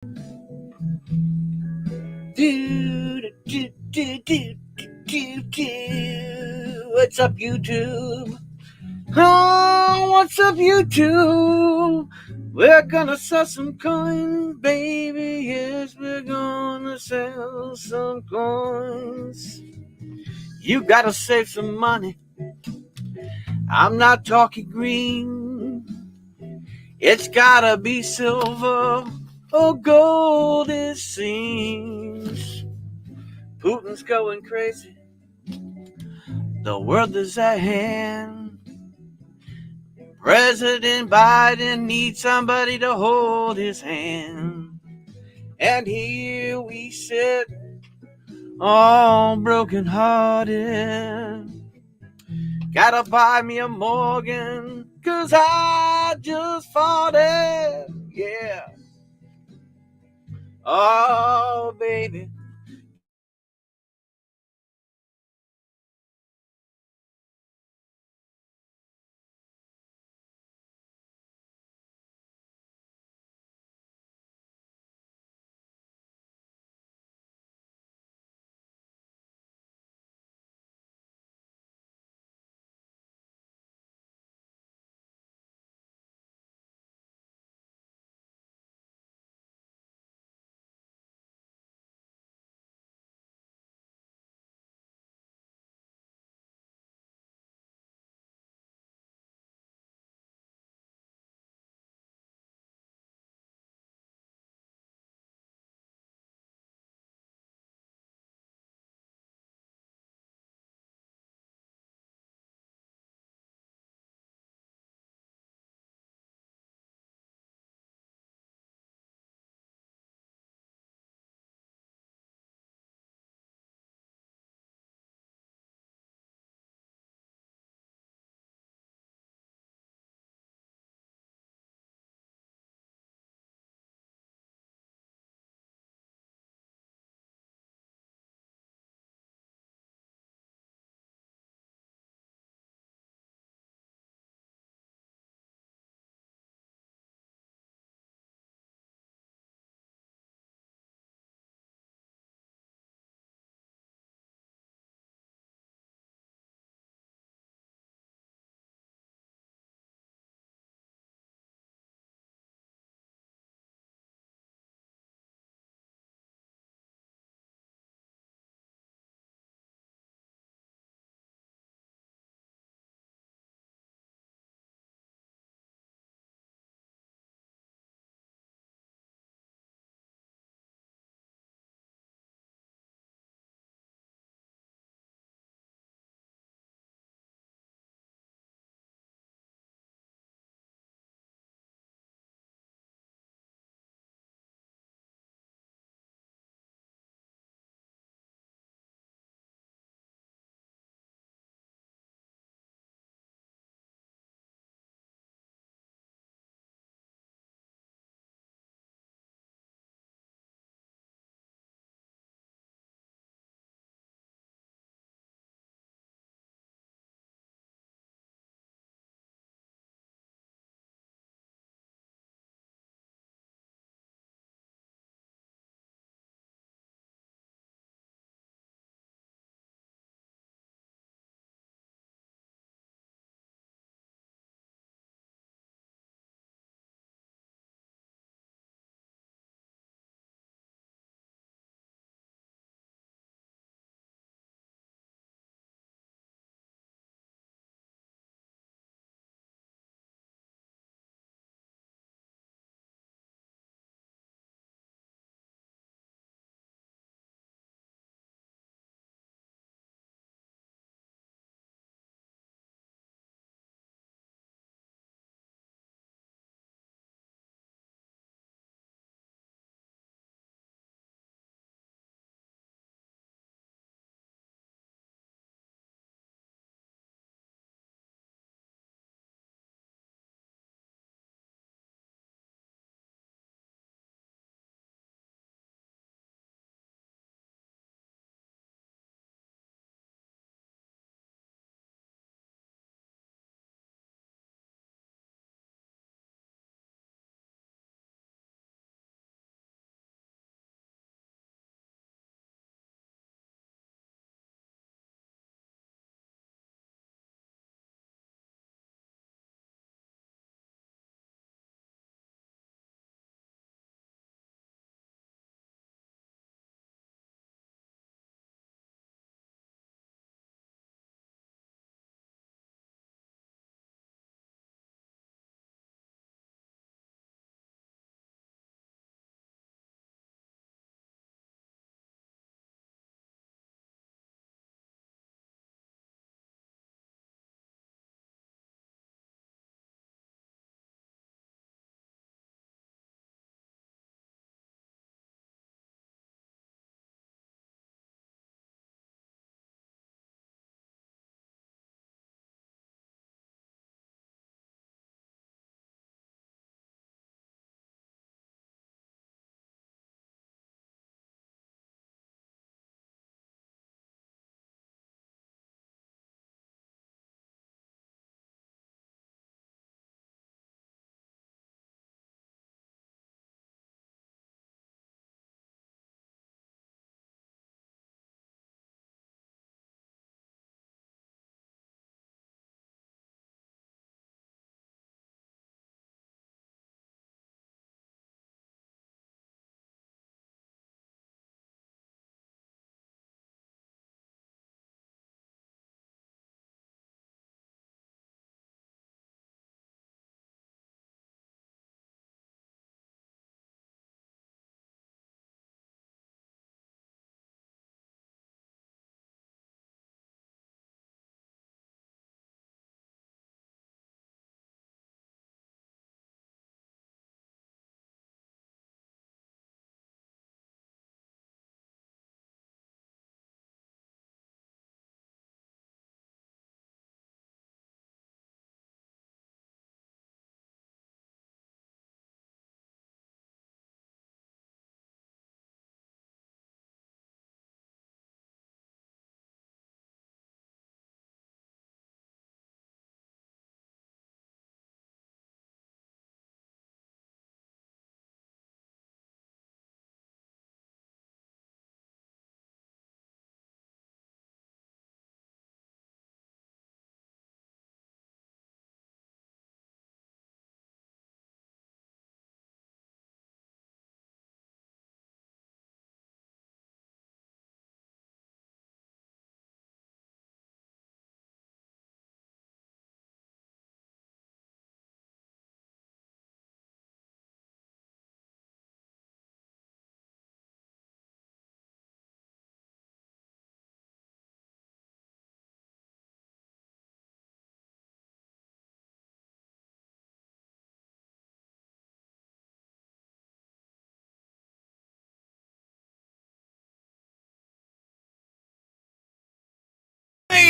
What's up, YouTube? Oh, what's up, YouTube? We're gonna sell some coins, baby. Yes, we're gonna sell some coins. You gotta save some money. I'm not talking green. It's gotta be silver or gold, it seems. Putin's going crazy. The world is at hand. President Biden needs somebody to hold his hand. And here we sit, all broken hearted. Gotta buy me a Morgan, 'cause I just fought it. Yeah. Oh, baby.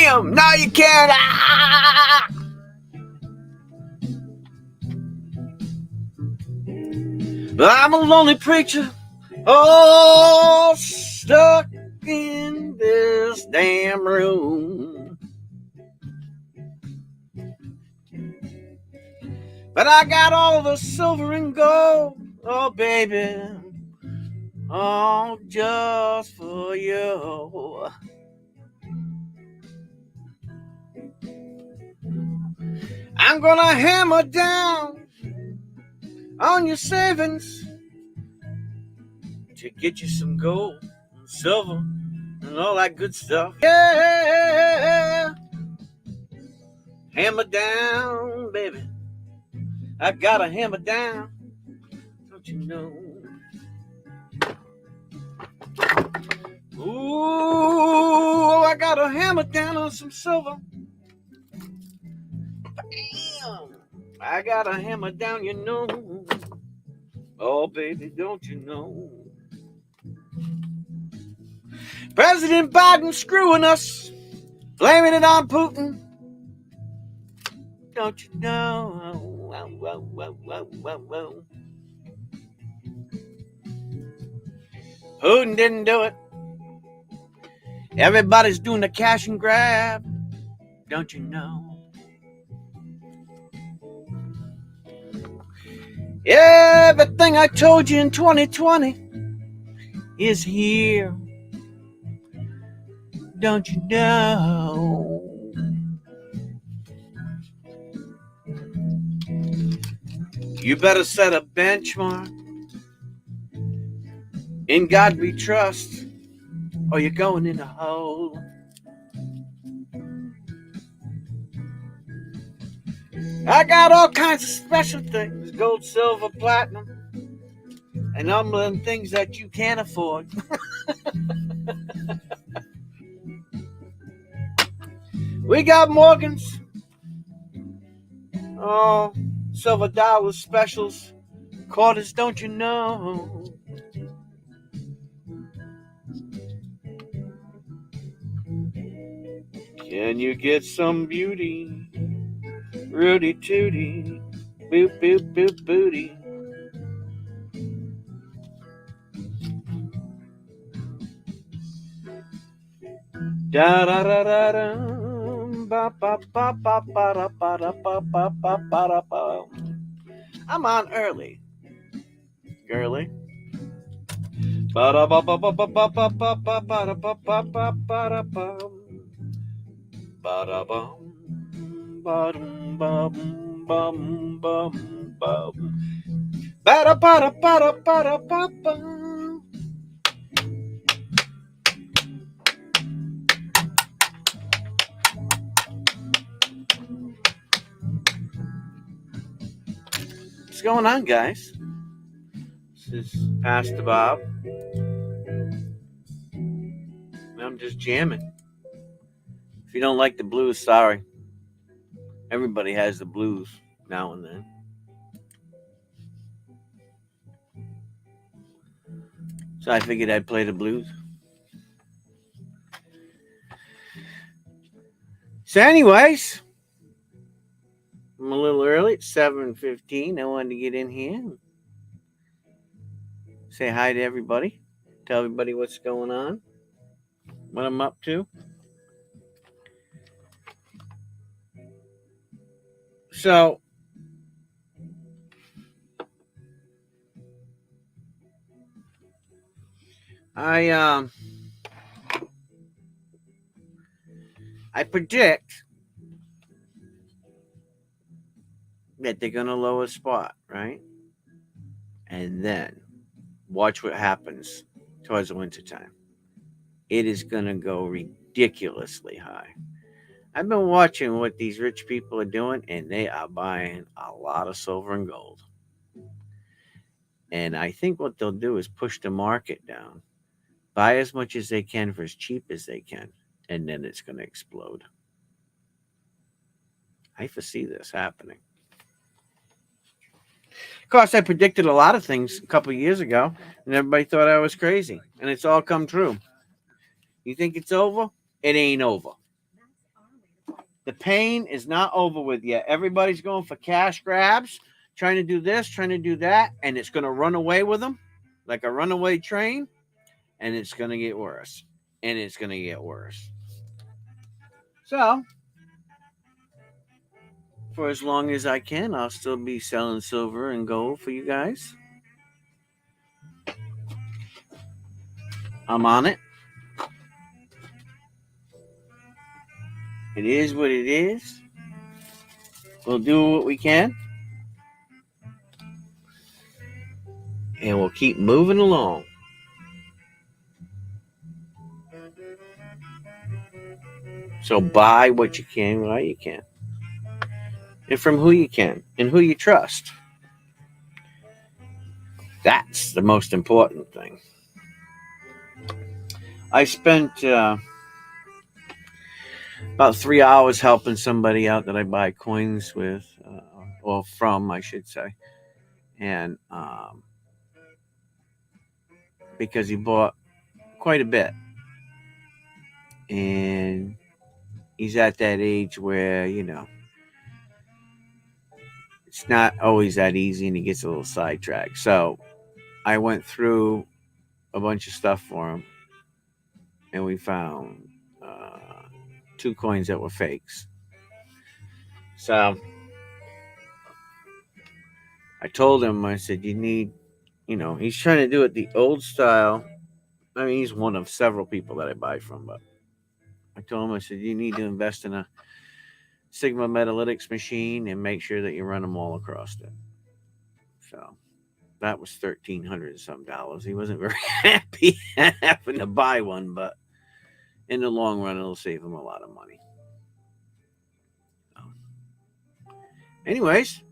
Bam! Now you can't. Ah! I'm a lonely preacher, all stuck in this damn room. But I got all the silver and gold, oh baby, all just for you. I'm gonna hammer down on your savings to get you some gold and silver and all that good stuff. Yeah, hammer down, baby. I gotta hammer down, don't you know? Ooh, I gotta hammer down on some silver. Bam! I gotta hammer down, you know. Oh, baby, don't you know? President Biden screwing us, blaming it on Putin. Don't you know? Whoa, whoa, whoa, whoa, whoa, whoa. Putin didn't do it. Everybody's doing the cash and grab. Don't you know? Everything I told you in 2020 is here. Don't you know? You better set a benchmark. In God we trust, or you're going in a hole. I got all kinds of special things, gold, silver, platinum, and all them things that you can't afford. We got Morgans, oh, silver dollars, specials, quarters, don't you know? Can you get some beauty? Rudy tooty, boop boop boop booty. Da da da da da, ba ba ba ba ba da ba da ba ba ba ba da ba. I'm on early, girly. Ba da ba ba ba ba ba ba ba ba ba da ba ba ba ba da ba. Ba da bum, ba dum bum bum bum bum. Ba da ba da ba da ba da ba ba. What's going on, guys? This is Pastor Bob. I'm just jamming. If you don't like the blues, sorry. Everybody has the blues now and then. So I figured I'd play the blues. So anyways, I'm a little early. It's 7:15. I wanted to get in here and say hi to everybody. Tell everybody what's going on, what I'm up to. So I predict that they're gonna lower spot, right? And then watch what happens towards the winter time. It is gonna go ridiculously high. I've been watching what these rich people are doing, and they are buying a lot of silver and gold. And I think what they'll do is push the market down, buy as much as they can for as cheap as they can, and then it's going to explode. I foresee this happening. Of course, I predicted a lot of things a couple of years ago, and everybody thought I was crazy, and it's all come true. You think it's over? It ain't over. The pain is not over with yet. Everybody's going for cash grabs, trying to do this, trying to do that, and it's going to run away with them like a runaway train, and it's going to get worse. And it's going to get worse. So, for as long as I can, I'll still be selling silver and gold for you guys. I'm on it. It is what it is. We'll do what we can. And we'll keep moving along. So buy what you can while you can. And from who you can and who you trust. That's the most important thing. I spent about 3 hours helping somebody out that I buy coins with, or from, I should say. And because he bought quite a bit. And he's at that age where, it's not always that easy and he gets a little sidetracked. So I went through a bunch of stuff for him and we found 2 coins that were fakes. So I told him, I said, you need, he's trying to do it the old style. I mean, he's one of several people that I buy from, but I told him, I said, you need to invest in a Sigma Metalytics machine and make sure that you run them all across it. So that was $1,300 some dollars. He wasn't very happy having to buy one, but in the long run, it'll save him a lot of money. Anyways,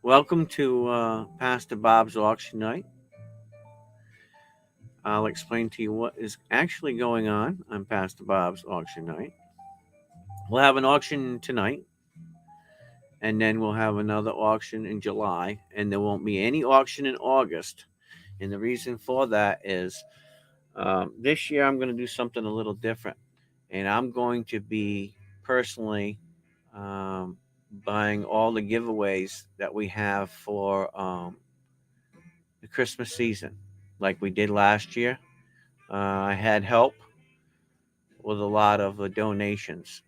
welcome to Pastor Bob's auction night. I'll explain to you what is actually going on Pastor Bob's auction night. We'll have an auction tonight, and then we'll have another auction in July, and there won't be any auction in August. And the reason for that is this year I'm going to do something a little different, and I'm going to be personally buying all the giveaways that we have for the Christmas season, like we did last year. I had help with a lot of donations,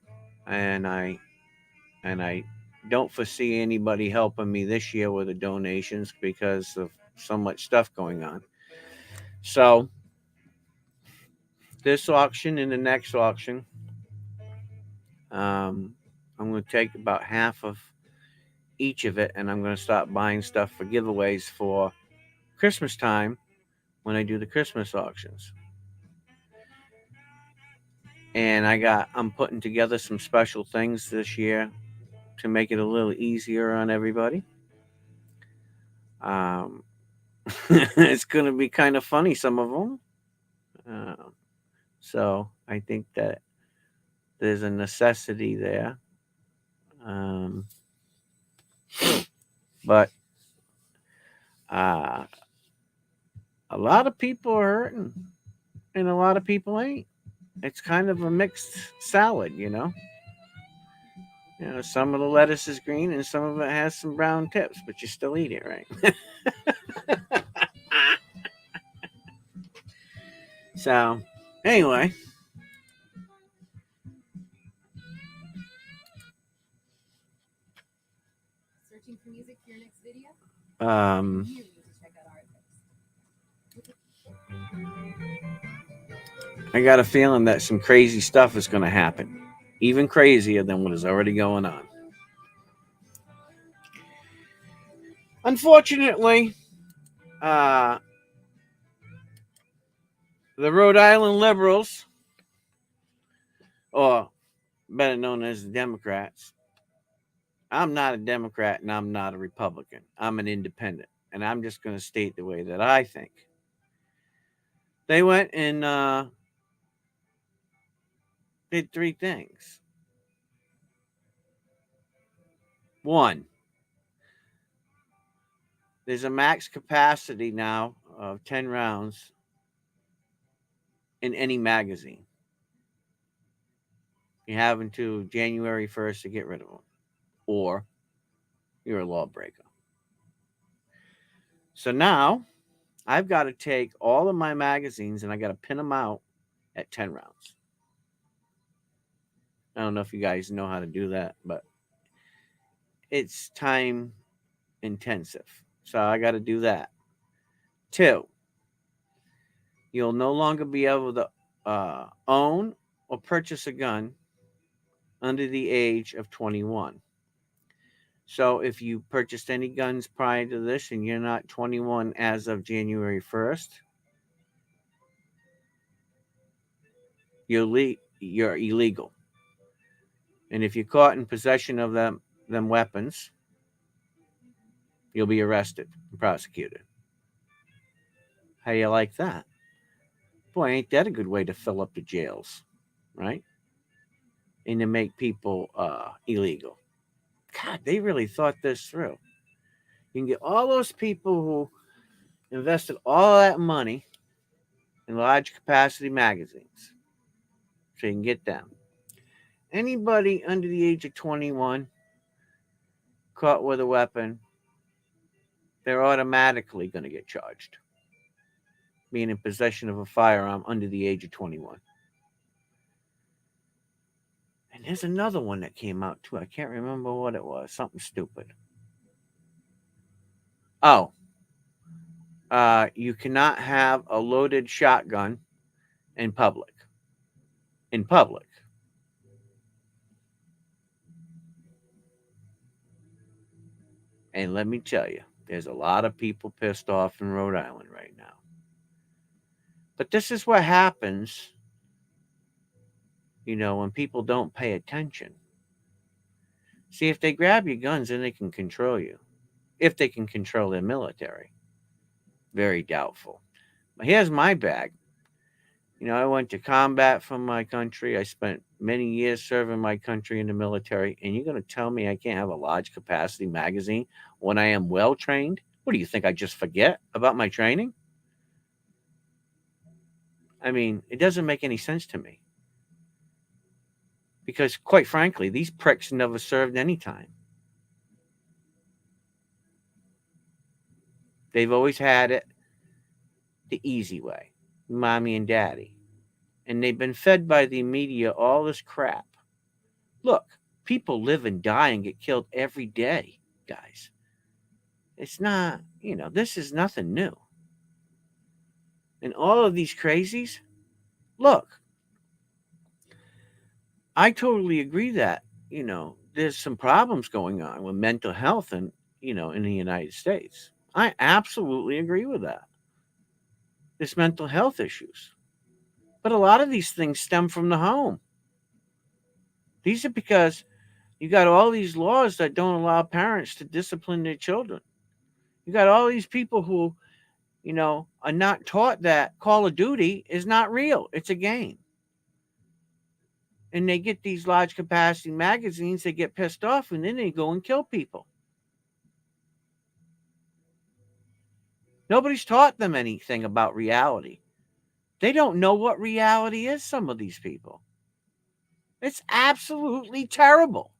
and I don't foresee anybody helping me this year with the donations because of so much stuff going on. So this auction and the next auction, I'm going to take about half of each of it, and I'm going to start buying stuff for giveaways for Christmas time when I do the Christmas auctions. And I'm putting together some special things this year to make it a little easier on everybody. It's going to be kind of funny, some of them. So I think that there's a necessity there. But a lot of people are hurting and a lot of people ain't. It's kind of a mixed salad, some of the lettuce is green and some of it has some brown tips, but you still eat it, right? So, anyway. Searching for music for your next video? You need to check out our I got a feeling that some crazy stuff is going to happen, even crazier than what is already going on. Unfortunately, the Rhode Island liberals, or better known as the Democrats, I'm not a Democrat and I'm not a Republican. I'm an independent, and I'm just going to state the way that I think. They went and did 3 things. 1, there's a max capacity now of 10 rounds in any magazine. You have until January 1st to get rid of them, or you're a lawbreaker. So now I've got to take all of my magazines and I got to pin them out at 10 rounds. I don't know if you guys know how to do that, but it's time intensive. So I got to do that. Two, you'll no longer be able to own or purchase a gun under the age of 21. So if you purchased any guns prior to this and you're not 21 as of January 1st, you're illegal. And if you're caught in possession of them weapons, you'll be arrested and prosecuted. How you like that? Boy, ain't that a good way to fill up the jails, right? And to make people illegal. God, they really thought this through. You can get all those people who invested all that money in large capacity magazines. So you can get them. Anybody under the age of 21 caught with a weapon, they're automatically going to get charged. Being in possession of a firearm under the age of 21. And there's another one that came out too. I can't remember what it was. Something stupid. Oh, you cannot have a loaded shotgun in public. In public. And let me tell you, there's a lot of people pissed off in Rhode Island right now. But this is what happens, when people don't pay attention. See, if they grab your guns, then they can control you. If they can control their military. Very doubtful. But here's my bag. I went to combat for my country. I spent many years serving my country in the military. And you're going to tell me I can't have a large capacity magazine when I am well trained? What do you think? I just forget about my training? I mean, it doesn't make any sense to me. Because, quite frankly, these pricks never served any time. They've always had it the easy way, mommy and daddy. And they've been fed by the media all this crap. Look, people live and die and get killed every day, guys. It's not, this is nothing new. And all of these crazies, look, I totally agree that, there's some problems going on with mental health in the United States. I absolutely agree with that. There's mental health issues. But a lot of these things stem from the home. These are because you got all these laws that don't allow parents to discipline their children. You got all these people who, are not taught that Call of Duty is not real. It's a game. And they get these large capacity magazines, they get pissed off, and then they go and kill people. Nobody's taught them anything about reality. They don't know what reality is, some of these people. It's absolutely terrible.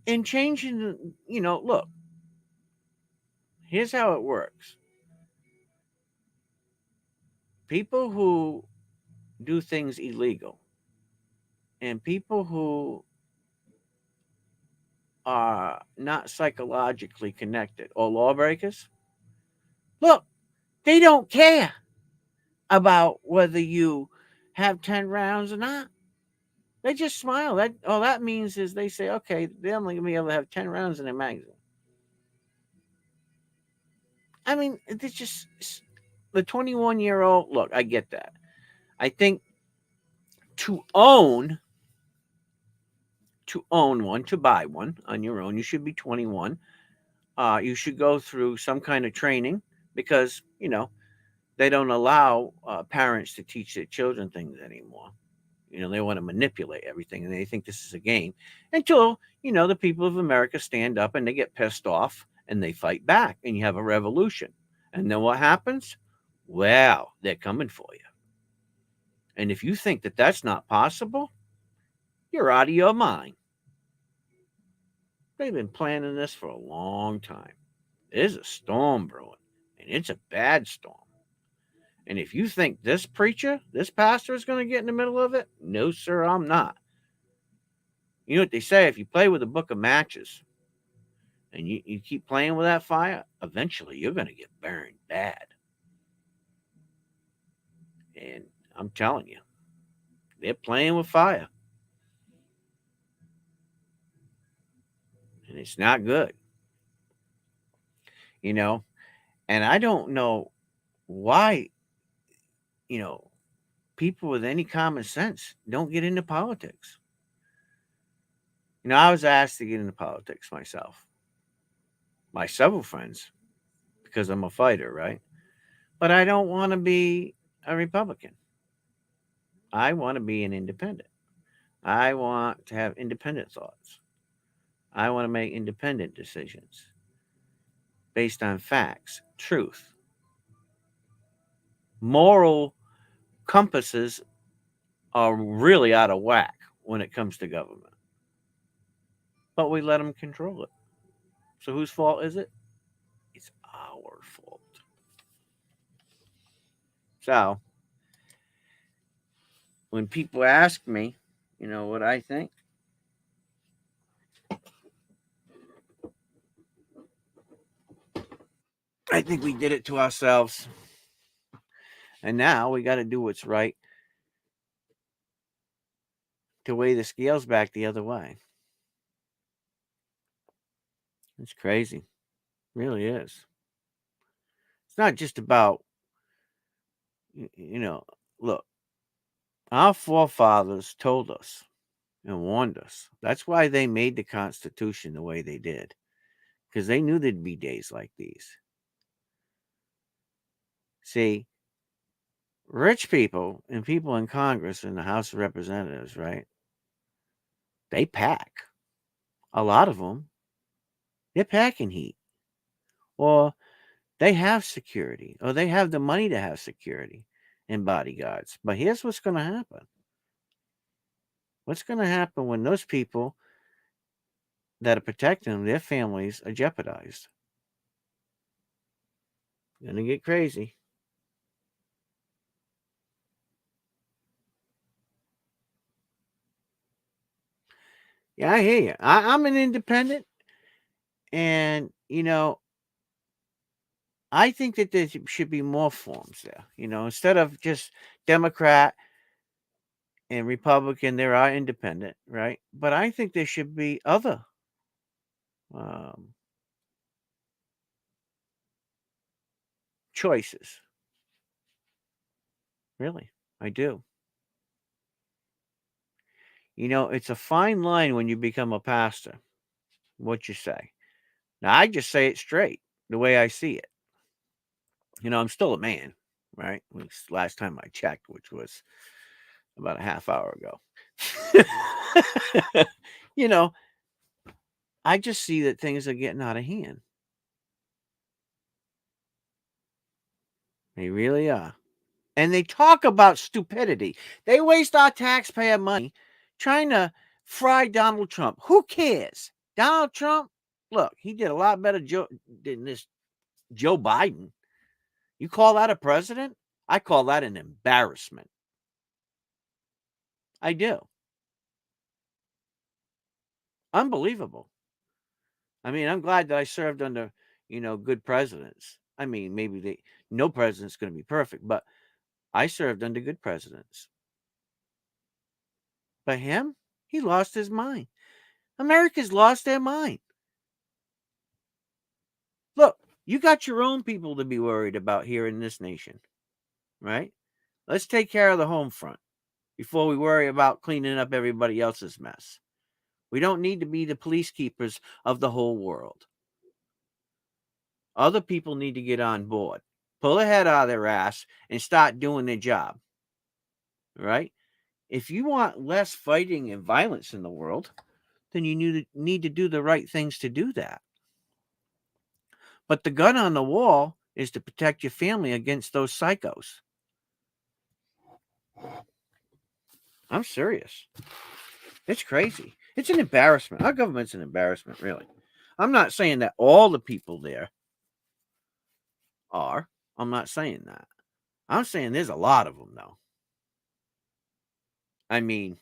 And changing, look, here's how it works. People who do things illegal and people who are not psychologically connected or lawbreakers, look, they don't care about whether you have 10 rounds or not. They just smile. All that means is they say, okay, they're only going to be able to have 10 rounds in their magazine. I mean, it's just the 21-year-old. Look, I get that. I think to own one, to buy one on your own, you should be 21. You should go through some kind of training because, they don't allow parents to teach their children things anymore. They want to manipulate everything and they think this is a game until, the people of America stand up and they get pissed off and they fight back and you have a revolution. And then what happens? Well, they're coming for you. And if you think that that's not possible, you're out of your mind. They've been planning this for a long time. There's a storm brewing, and it's a bad storm. And if you think this preacher, this pastor is going to get in the middle of it, no, sir, I'm not. You know what they say? If you play with a book of matches and you keep playing with that fire, eventually you're going to get burned bad. And I'm telling you, they're playing with fire. And it's not good. You know, and I don't know why, you know, people with any common sense don't get into politics. You know, I was asked to get into politics myself by several friends because I'm a fighter, right? But I don't want to be a Republican. I want to be an independent. I want to have independent thoughts. I want to make independent decisions based on facts, truth. Moral compasses are really out of whack when it comes to government, but we let them control it. So whose fault is it? It's our fault. So when people ask me, you know, what I think, I think we did it to ourselves. And now we got to do what's right to weigh the scales back the other way. It's crazy. It really is. It's not just about, you know, look, our forefathers told us and warned us. That's why they made the Constitution the way they did, because they knew there'd be days like these. See, rich people and people in Congress and the House of Representatives, right? They pack. A lot of them, they're packing heat. Or they have security, or they have the money to have security and bodyguards. But here's what's going to happen. What's going to happen when those people that are protecting them, their families, are jeopardized? Going to get crazy. Yeah, I hear you. I'm an independent, and you know, I think that there should be more forms there. You know, instead of just Democrat and Republican, there are independent, right? But I think there should be other um, choices. Really, I do. You know, it's a fine line when you become a pastor, what you say. Now, I just say it straight, the way I see it. You know, I'm still a man, right? At least last time I checked, which was about a half hour ago. You know, I just see that things are getting out of hand. They really are. And they talk about stupidity. They waste our taxpayer money trying to fry Donald Trump. Who cares? Donald Trump, look, he did a lot better than this Joe Biden. You call that a president? I call that an embarrassment. I do. Unbelievable. I mean, I'm glad that I served under, you know, good presidents. I mean, no president's going to be perfect, but I served under good presidents. But him, he lost his mind. America's lost their mind. Look, you got your own people to be worried about here in this nation, right? Let's take care of the home front before we worry about cleaning up everybody else's mess. We don't need to be the police keepers of the whole world. Other people need to get on board, pull their head out of their ass, and start doing their job, right? If you want less fighting and violence in the world, then you need to do the right things to do that. But the gun on the wall is to protect your family against those psychos. I'm serious. It's crazy. It's an embarrassment. Our government's an embarrassment, really. I'm not saying that all the people there are. I'm not saying that. I'm saying there's a lot of them, though. I mean,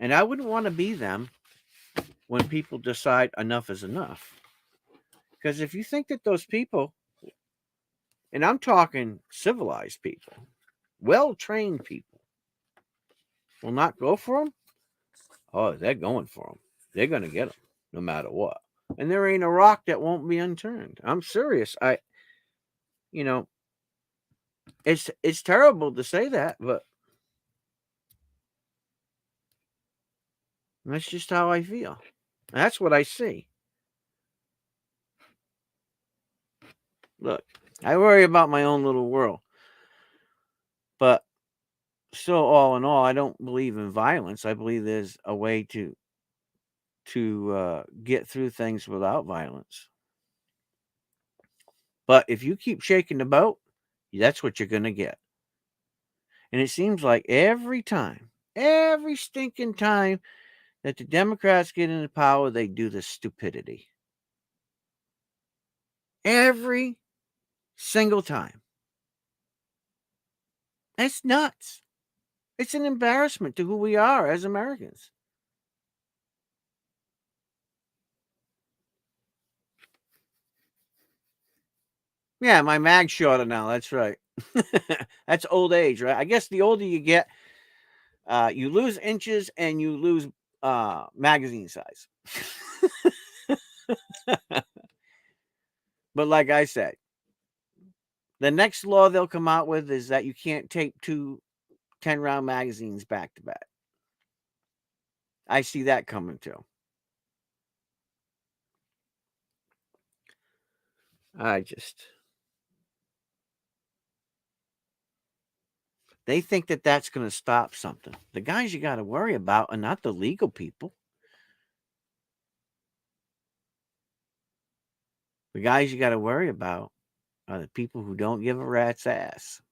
and I wouldn't want to be them when people decide enough is enough. Because if you think that those people, and I'm talking civilized people, well trained people, will not go for them, oh, they're going for them. They're going to get them no matter what. And there ain't a rock that won't be unturned. I'm serious. You know, it's terrible to say that, but that's just how I feel. That's what I see. Look, I worry about my own little world, but still, all in all, I don't believe in violence. I believe there's a way to get through things without violence. But if you keep shaking the boat, that's what you're going to get. And it seems like every stinking time that the Democrats get into power, they do this stupidity. Every single time. It's nuts. It's an embarrassment to who we are as Americans. Yeah, my mag's shorter now. That's right. That's old age, right? I guess the older you get, you lose inches and you lose magazine size. But like I said, the next law they'll come out with is that you can't tape two 10-round magazines back to back. I see that coming too. They think that that's going to stop something. The guys you got to worry about are not the legal people. The guys you got to worry about are the people who don't give a rat's ass.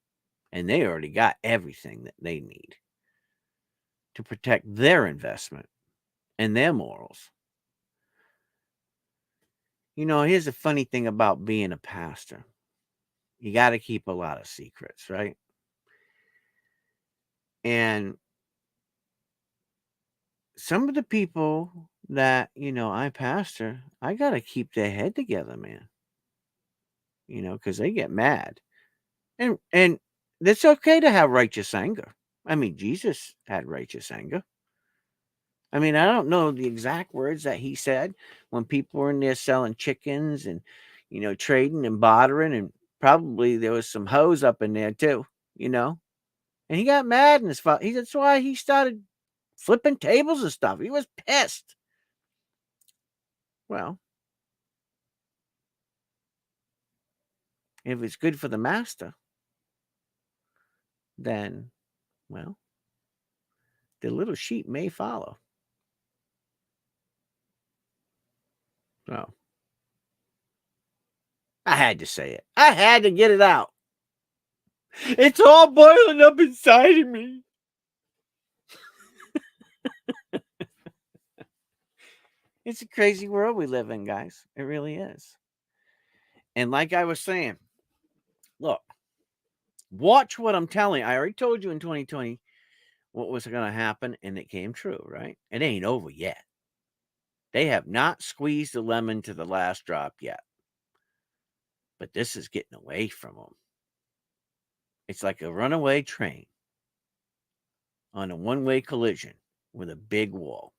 And they already got everything that they need to protect their investment and their morals. Here's the funny thing about being a pastor. You got to keep a lot of secrets, right? And some of the people that, I pastor, I got to keep their head together, man. Because they get mad. And it's okay to have righteous anger. I mean, Jesus had righteous anger. I mean, I don't know the exact words that he said when people were in there selling chickens and, trading and bartering, and probably there was some hoes up in there too, And he got mad and that's why he started flipping tables and stuff. He was pissed. Well, if it's good for the master, then, well, the little sheep may follow. So I had to say it. I had to get it out. It's all boiling up inside of me. It's a crazy world we live in, guys. It really is. And like I was saying, look, watch what I'm telling you. I already told you in 2020 what was going to happen, and it came true, right? It ain't over yet. They have not squeezed the lemon to the last drop yet. But this is getting away from them. It's like a runaway train on a one-way collision with a big wall.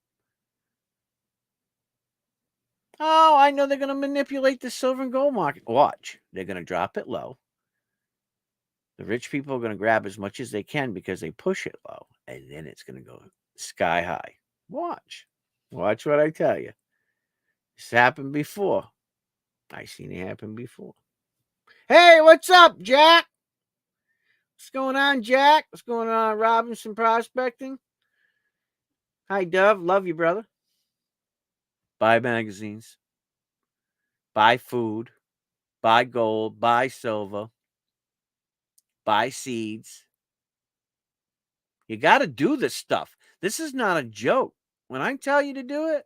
Oh, I know they're going to manipulate the silver and gold market. Watch. They're going to drop it low. The rich people are going to grab as much as they can because they push it low. And then it's going to go sky high. Watch. Watch what I tell you. This happened before. I seen it happen before. Hey, what's up, Jack? What's going on, Jack? What's going on, Robinson Prospecting? Hi, Dove. Love you, brother. Buy magazines. Buy food. Buy gold. Buy silver. Buy seeds. You got to do this stuff. This is not a joke. When I tell you to do it,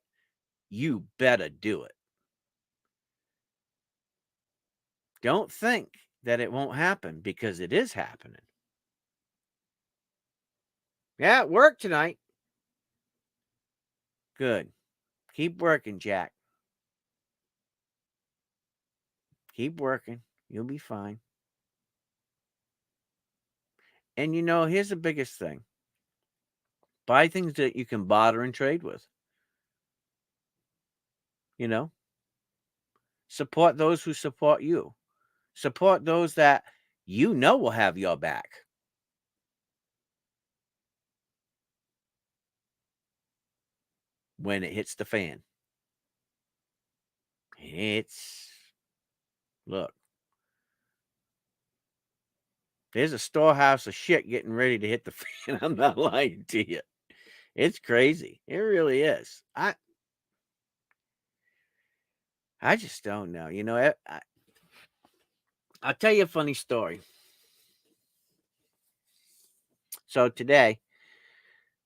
you better do it. Don't think that it won't happen, because it is happening. Yeah, it worked tonight. Good. Keep working, Jack. Keep working. You'll be fine. And here's the biggest thing. Buy things that you can barter and trade with. Support those who support you. Support those that will have your back. When it hits the fan. Look. There's a storehouse of shit getting ready to hit the fan. I'm not lying to you. It's crazy. It really is. I just don't know. I'll tell you a funny story. So today,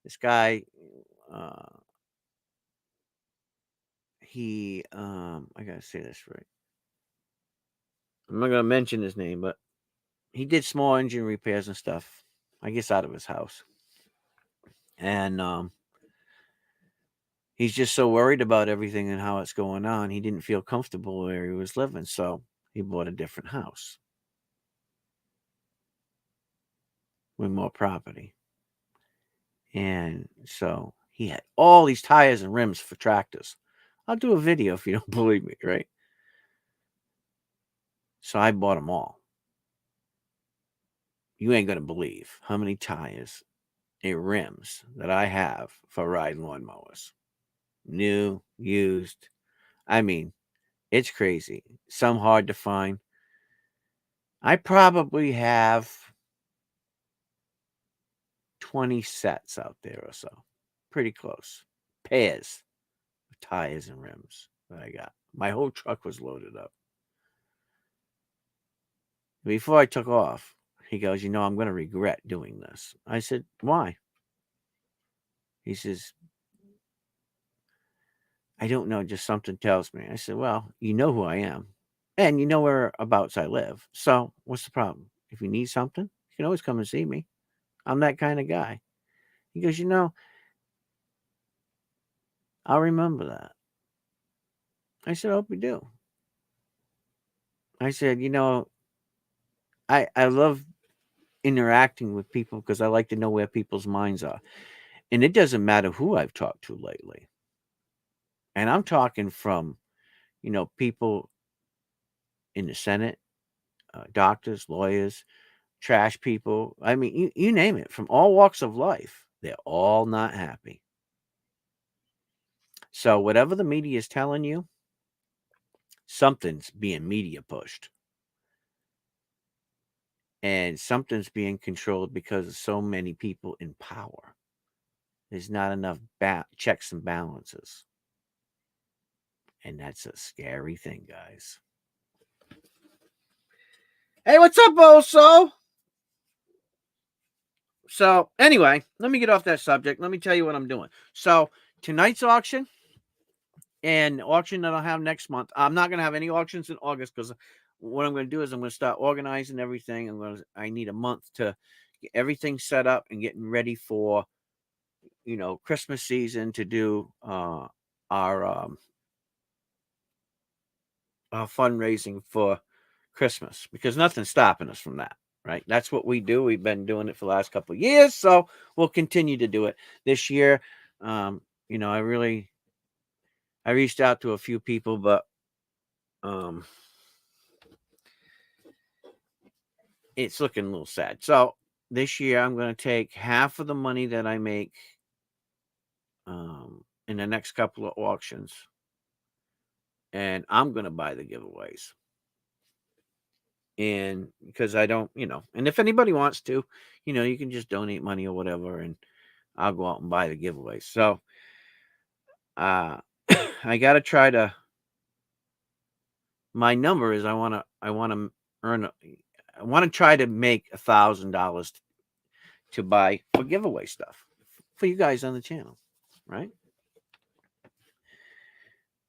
this guy, I gotta say this right. I'm not gonna mention his name, but he did small engine repairs and stuff, I guess, out of his house. And he's just so worried about everything and how it's going on. He didn't feel comfortable where he was living, so he bought a different house with more property. And so he had all these tires and rims for tractors. I'll do a video if you don't believe me, right? So I bought them all. You ain't going to believe how many tires and rims that I have for riding lawnmowers. New, used. I mean, it's crazy. Some hard to find. I probably have 20 sets out there or so. Pretty close. Pairs of tires and rims that I got. My whole truck was loaded up. Before I took off, he goes, I'm going to regret doing this. I said, why? He says, I don't know, just something tells me. I said, well, you know who I am, and you know whereabouts I live. So what's the problem? If you need something, you can always come and see me. I'm that kind of guy. He goes, I'll remember that. I said, I hope you do. I said, I love interacting with people because I like to know where people's minds are. And it doesn't matter who I've talked to lately. And I'm talking from, people in the Senate, doctors, lawyers, trash people. I mean, you name it, from all walks of life. They're all not happy. So whatever the media is telling you, something's being media pushed. And something's being controlled because of so many people in power. There's not enough checks and balances. And that's a scary thing, guys. Hey, what's up, Oso? So, anyway, let me get off that subject. Let me tell you what I'm doing. So, tonight's auction and auction that I'll have next month. I'm not going to have any auctions in August because what I'm going to do is I'm going to start organizing everything. I need a month to get everything set up and getting ready for, Christmas season to do our fundraising for Christmas, because nothing's stopping us from that, right? That's what we do. We've been doing it for the last couple of years, so we'll continue to do it this year. I reached out to a few people, but it's looking a little sad. So this year I'm going to take half of the money that I make in the next couple of auctions, and I'm going to buy the giveaways. And because I don't, and if anybody wants to, you can just donate money or whatever, and I'll go out and buy the giveaways. So I got to try to, my number is I want to try to make $1,000 to buy for giveaway stuff for you guys on the channel, right?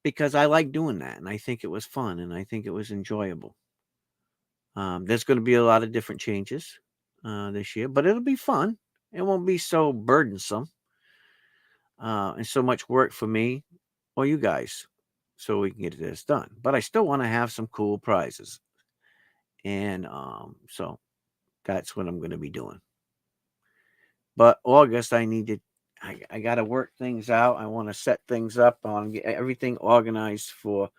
Because I like doing that, and I think it was fun, and I think it was enjoyable. There's going to be a lot of different changes this year, but it'll be fun. It won't be so burdensome and so much work for me or you guys, so we can get this done. But I still want to have some cool prizes, and so that's what I'm going to be doing. But August, I got to work things out. I want to set things up. I want to get everything organized for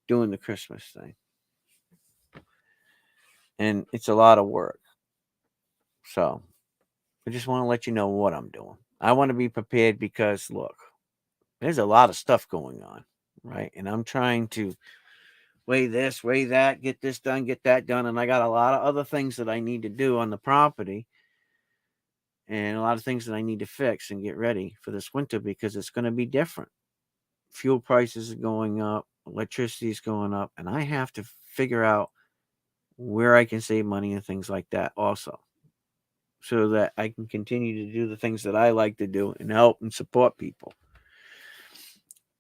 doing the Christmas thing. And it's a lot of work. So I just want to let you know what I'm doing. I want to be prepared because, look, there's a lot of stuff going on, right? And I'm trying to weigh this, weigh that, get this done, get that done. And I got a lot of other things that I need to do on the property and a lot of things that I need to fix and get ready for this winter because it's going to be different. Fuel prices are going up, electricity is going up, and I have to figure out where I can save money and things like that also, so that I can continue to do the things that I like to do and help and support people.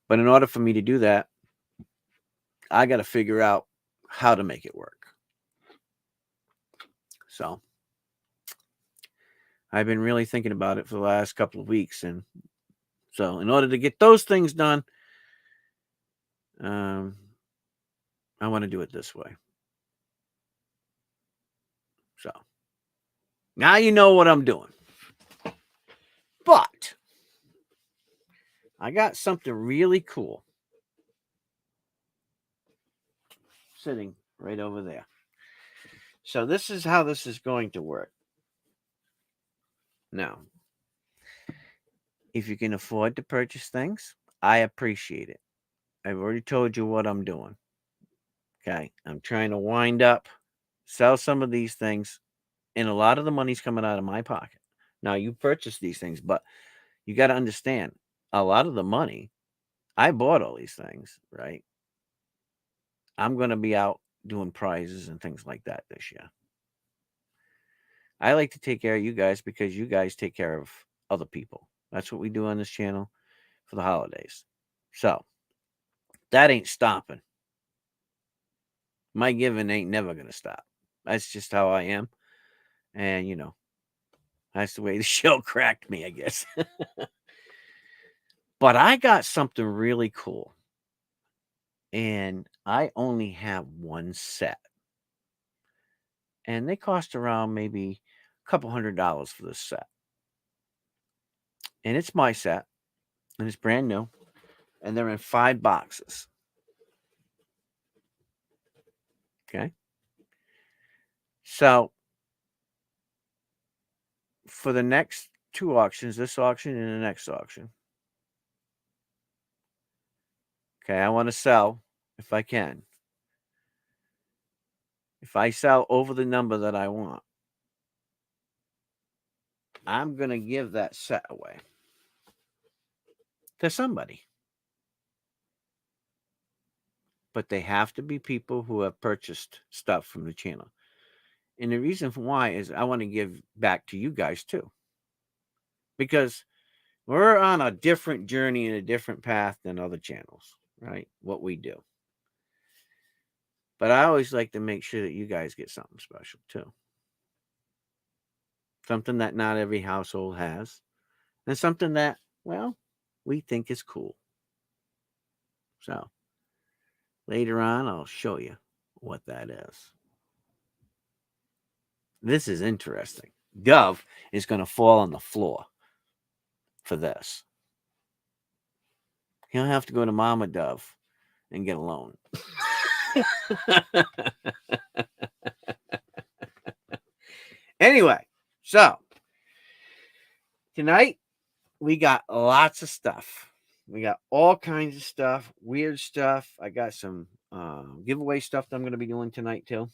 But in order for me to do that, I got to figure out how to make it work. So I've been really thinking about it for the last couple of weeks. And so in order to get those things done, I want to do it this way. So now you know what I'm doing. But I got something really cool sitting right over there. So this is how this is going to work. Now, if you can afford to purchase things, I appreciate it. I've already told you what I'm doing. Okay. I'm trying to wind up, sell some of these things, and a lot of the money's coming out of my pocket. Now, you purchase these things, but you got to understand a lot of the money, I bought all these things, right? I'm going to be out doing prizes and things like that this year. I like to take care of you guys because you guys take care of other people. That's what we do on this channel for the holidays. So that ain't stopping. My giving ain't never going to stop. That's just how I am. And, you know, that's the way the show cracked me, I guess. But I got something really cool. And I only have one set. And they cost around maybe a couple $100 for this set. And it's my set. And it's brand new. And they're in 5 boxes. Okay. So for the next 2 auctions, this auction and the next auction, okay, I want to sell if I can. If I sell over the number that I want, I'm going to give that set away to somebody. But they have to be people who have purchased stuff from the channel. And the reason why is I want to give back to you guys too. Because we're on a different journey and a different path than other channels, right? What we do. But I always like to make sure that you guys get something special too. Something that not every household has. And something that, well, we think is cool. So later on, I'll show you what that is. This is interesting. Dove is going to fall on the floor for this. He'll have to go to Mama Dove and get a loan. Anyway, so tonight we got lots of stuff. We got all kinds of stuff, weird stuff. I got some giveaway stuff that I'm going to be doing tonight too.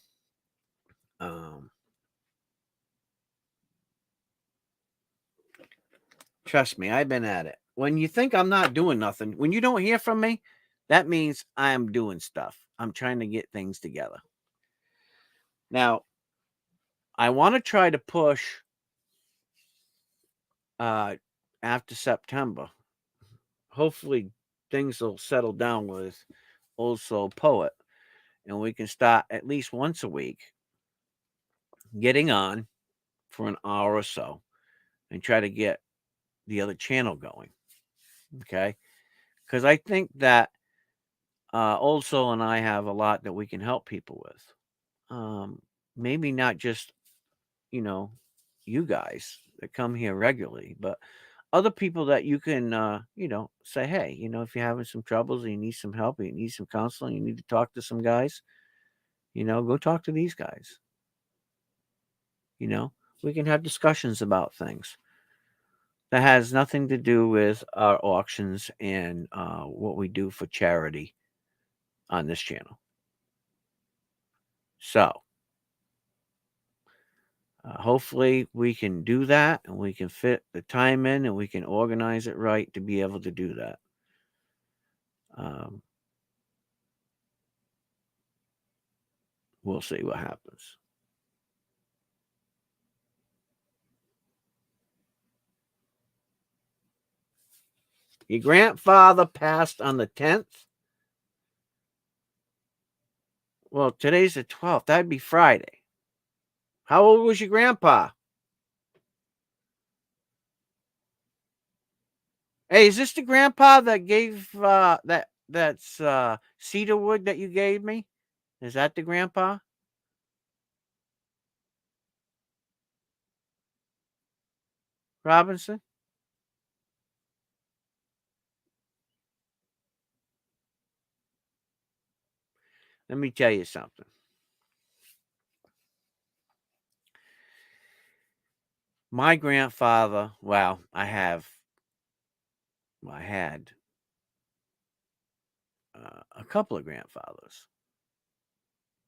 Trust me, I've been at it. When you think I'm not doing nothing, when you don't hear from me, that means I'm doing stuff. I'm trying to get things together. Now, I want to try to push after September. Hopefully, things will settle down with Old Soul Poet, and we can start at least once a week getting on for an hour or so and try to get the other channel going. Okay, because I think that Old Soul and I have a lot that we can help people with. Maybe not just you know you guys that come here regularly, but other people that you can say, hey, if you're having some troubles and you need some help, or you need some counseling, you need to talk to some guys, go talk to these guys. You know, we can have discussions about things that has nothing to do with our auctions and what we do for charity on this channel. So hopefully we can do that and we can fit the time in and we can organize it right to be able to do that. Um, we'll see what happens. Your grandfather passed on the 10th. Well, today's the 12th. That'd be Friday. How old was your grandpa? Hey, is this the grandpa that gave that's cedar wood that you gave me? Is that the grandpa? Robinson? Let me tell you something. My grandfather, well, I had a couple of grandfathers.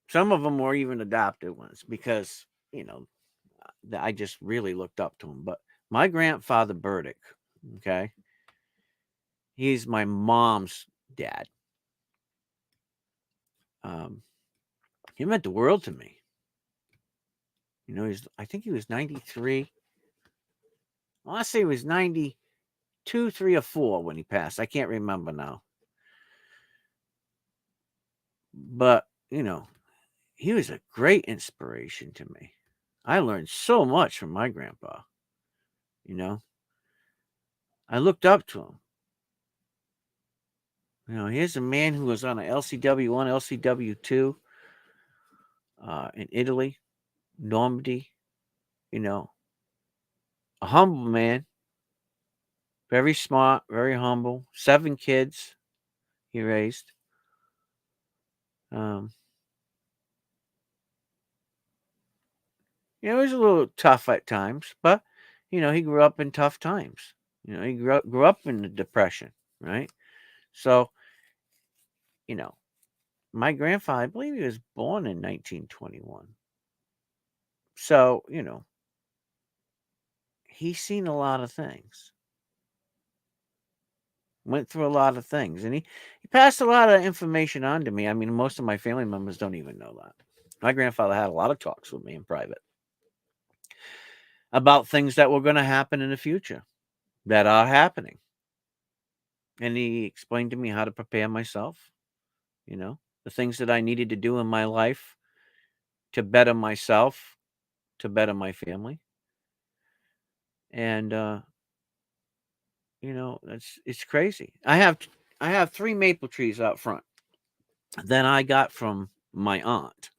Some of them were even adopted ones because, I just really looked up to him. But my grandfather, Burdick, okay, he's my mom's dad. Um, he meant the world to me. I think he was 93. I want to say he was 92, 3, or 4 when he passed. I can't remember now. But, he was a great inspiration to me. I learned so much from my grandpa. You know, I looked up to him. Here's a man who was on a LCW1, LCW2 in Italy, Normandy. A humble man, very smart, very humble. 7 kids he raised. Um, it was a little tough at times, but he grew up in tough times. He grew up in the depression, right? So, you know, my grandfather, I believe he was born in 1921. So, he's seen a lot of things. Went through a lot of things, and he passed a lot of information on to me. I mean, most of my family members don't even know that. My grandfather had a lot of talks with me in private about things that were going to happen in the future, that are happening. And he explained to me how to prepare myself, the things that I needed to do in my life to better myself, to better my family. And it's crazy. I have 3 maple trees out front that I got from my aunt.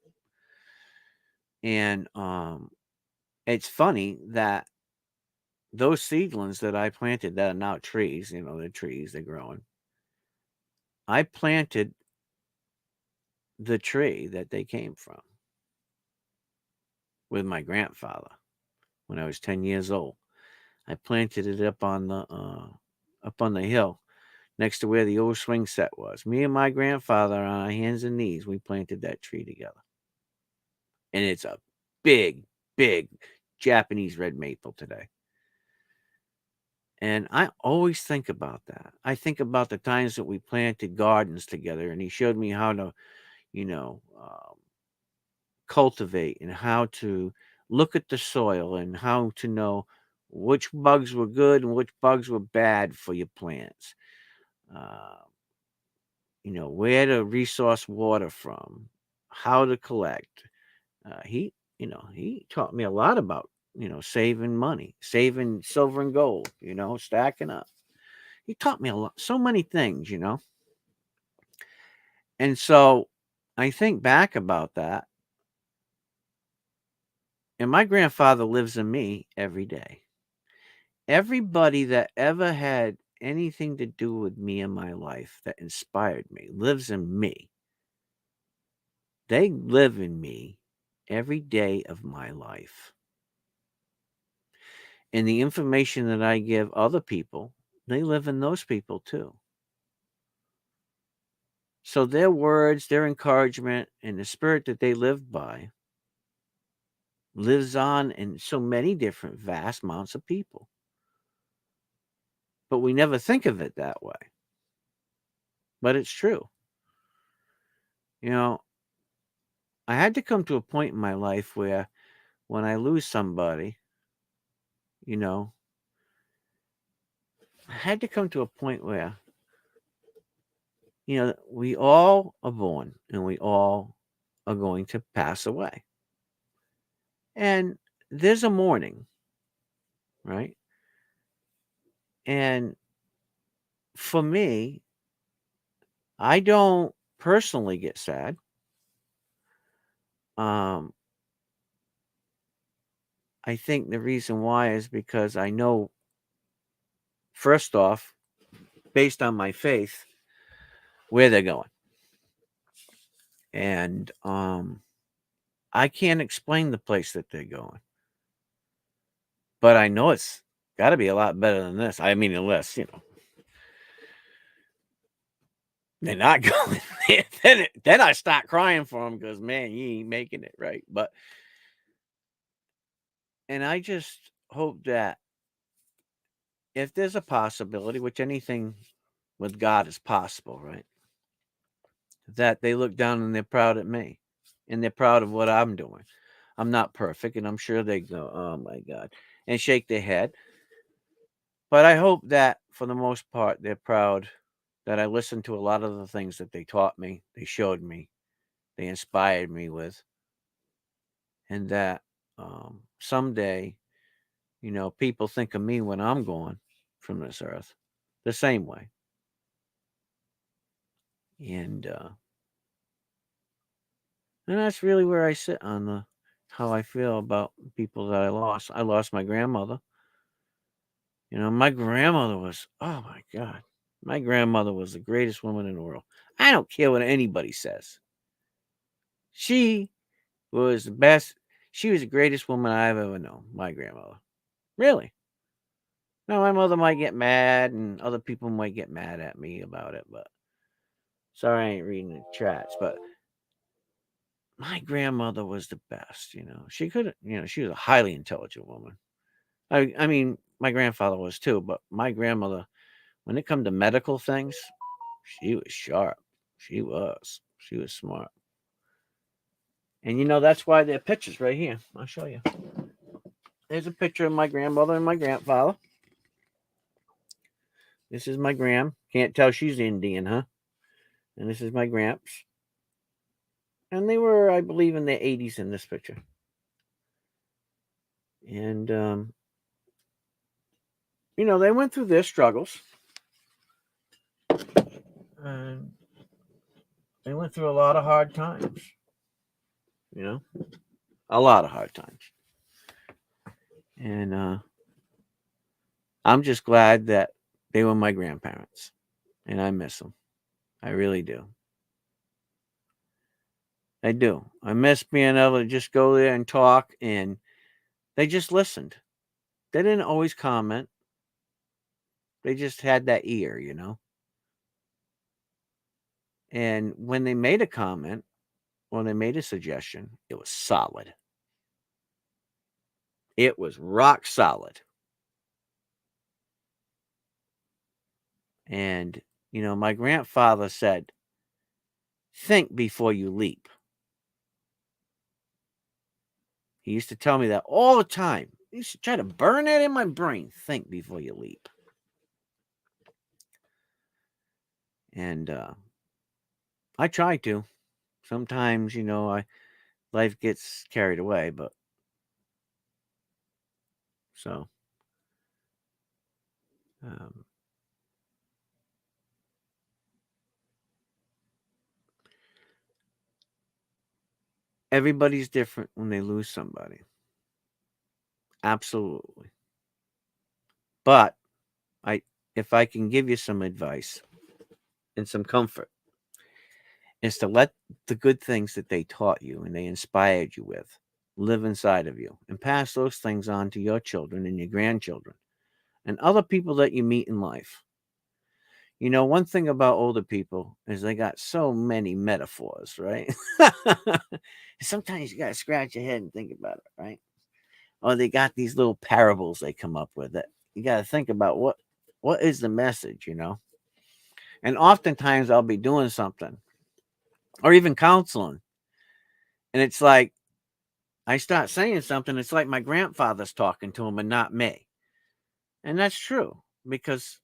And it's funny that those seedlings that I planted that are now trees, they're trees, they're growing. I planted the tree that they came from with my grandfather when I was 10 years old. I planted it up on the hill next to where the old swing set was. Me and my grandfather on our hands and knees, we planted that tree together. And it's a big, big Japanese red maple today. And I always think about that. I think about the times that we planted gardens together, and he showed me how to, you know, cultivate and how to look at the soil and how to know which bugs were good and which bugs were bad for your plants. Uh, where to resource water from, how to collect. He taught me a lot about, saving money, saving silver and gold, stacking up. He taught me a lot, so many things. And so I think back about that, and my grandfather lives in me every day. Everybody that ever had anything to do with me in my life that inspired me lives in me. They live in me every day of my life. And the information that I give other people, they live in those people too. So their words, their encouragement, and the spirit that they live by lives on in so many different vast amounts of people. But we never think of it that way. But it's true. I had to come to a point in my life where when I lose somebody, you know, I had to come to a point where, we all are born and we all are going to pass away. And there's a mourning, right? And for me, I don't personally get sad. Um, I think the reason why is because I know, first off, based on my faith, where they're going. And I can't explain the place that they're going. But I know it's got to be a lot better than this. I mean, unless, they're not going there. Then I start crying for them because, man, you ain't making it, right? And I just hope that if there's a possibility, which anything with God is possible, right? That they look down and they're proud at me and they're proud of what I'm doing. I'm not perfect, and I'm sure they go, oh my God, and shake their head. But I hope that for the most part, they're proud that I listened to a lot of the things that they taught me, they showed me, they inspired me with, and that someday, people think of me when I'm gone from this earth the same way. And that's really where I sit on the how I feel about people that I lost. I lost my grandmother. My grandmother was, oh my God, my grandmother was the greatest woman in the world. I don't care what anybody says. She was the best. She was the greatest woman I've ever known, my grandmother. Really. Now, my mother might get mad and other people might get mad at me about it, but sorry I ain't reading the chats. But my grandmother was the best. She could, she was a highly intelligent woman. I mean, my grandfather was too, but my grandmother, when it come to medical things, she was sharp. She was. She was smart. And that's why there are pictures right here. I'll show you. There's a picture of my grandmother and my grandfather. This is my gram. Can't tell she's Indian, huh? And this is my gramps. And they were, I believe, in their 80s in this picture. And, they went through their struggles. And they went through a lot of hard times. A lot of hard times. And I'm just glad that they were my grandparents. And I miss them. I really do. I do. I miss being able to just go there and talk, and they just listened. They didn't always comment. They just had that ear. And when they made a comment or they made a suggestion, it was solid. It was rock solid. And, my grandfather said, think before you leap. He used to tell me that all the time. You should try to burn that in my brain. Think before you leap. And I try to. Sometimes, life gets carried away, but so um, everybody's different when they lose somebody. Absolutely. But if I can give you some advice and some comfort, is to let the good things that they taught you and they inspired you with live inside of you and pass those things on to your children and your grandchildren and other people that you meet in life. One thing about older people is they got so many metaphors, right? Sometimes you got to scratch your head and think about it, right? Or they got these little parables they come up with that you got to think about what is the message, And oftentimes I'll be doing something or even counseling, and it's like I start saying something. It's like my grandfather's talking to him and not me, and that's true because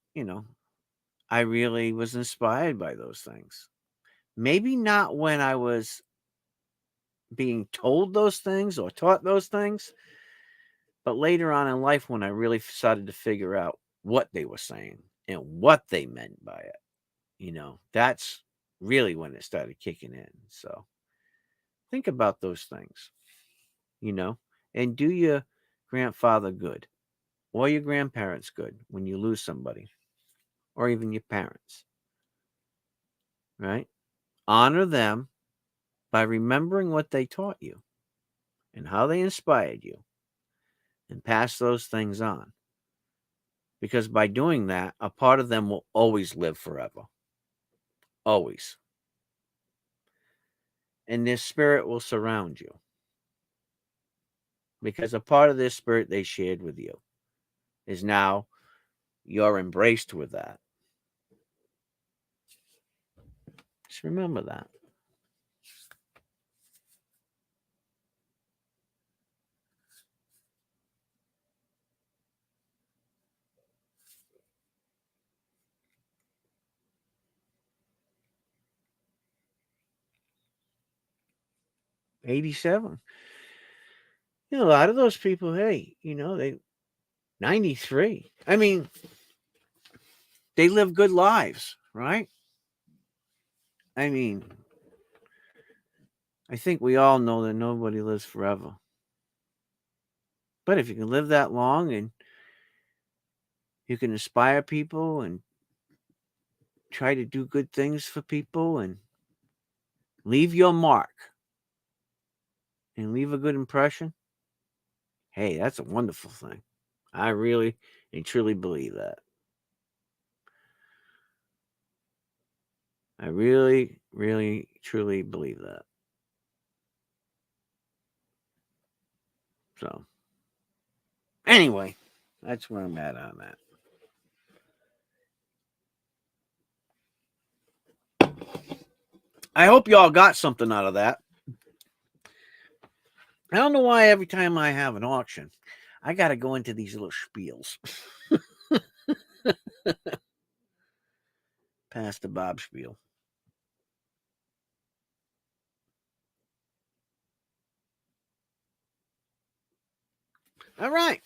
I really was inspired by those things. Maybe not when I was being told those things or taught those things, but later on in life when I really started to figure out what they were saying and what they meant by it, that's really when it started kicking in. So think about those things, and do your grandfather good or your grandparents good when you lose somebody or even your parents, right? Honor them by remembering what they taught you and how they inspired you and pass those things on. Because by doing that, a part of them will always live forever. Always. And their spirit will surround you. Because a part of their spirit they shared with you is now you're embraced with that. Just remember that. '87. A lot of those people, hey, they 93. I mean, they live good lives, right? I mean, I think we all know that nobody lives forever. But if you can live that long and you can inspire people and try to do good things for people and leave your mark and leave a good impression, hey, that's a wonderful thing. I really and truly believe that. I really, really, truly believe that. So, anyway, that's where I'm at on that. I hope y'all got something out of that. I don't know why every time I have an auction, I got to go into these little spiels. Past the Bob spiel. All right.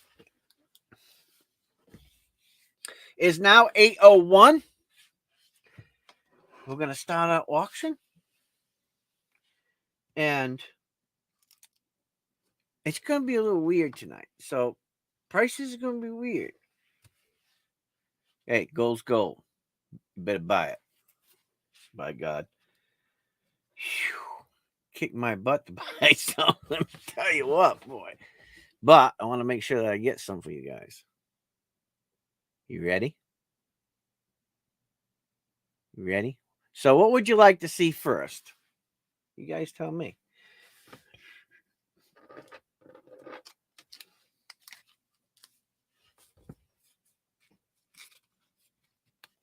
It's now 8:01. We're going to start our auction. And it's going to be a little weird tonight. So prices are going to be weird. Hey, gold's gold. You better buy it. By God. Whew. Kick my butt to buy some. Let me tell you what, boy. But I want to make sure that I get some for you guys. You ready? You ready? So what would you like to see first? You guys tell me.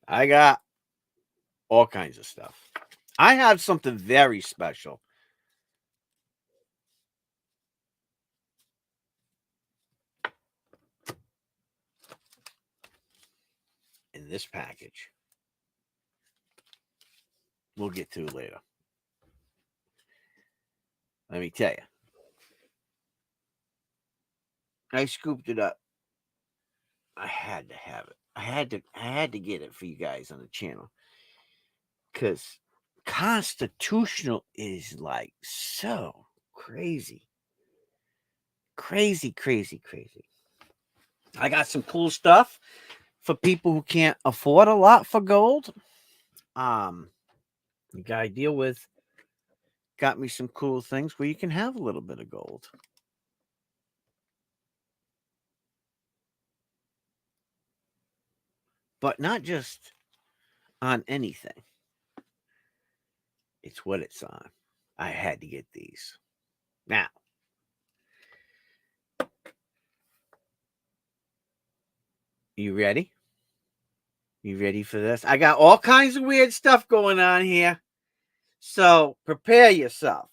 I got all kinds of stuff. I have something very special. this package we'll get to later. Let me tell you. I scooped it up. I had to have it. I had to get it for you guys on the channel. Because constitutional is like so crazy. Crazy. I got some cool stuff for people who can't afford a lot for gold. The guy I deal with got me some cool things where you can have a little bit of gold. But not just on anything. It's what it's on. I had to get these. Now, you ready? You ready for this? I got all kinds of weird stuff going on here. So prepare yourself.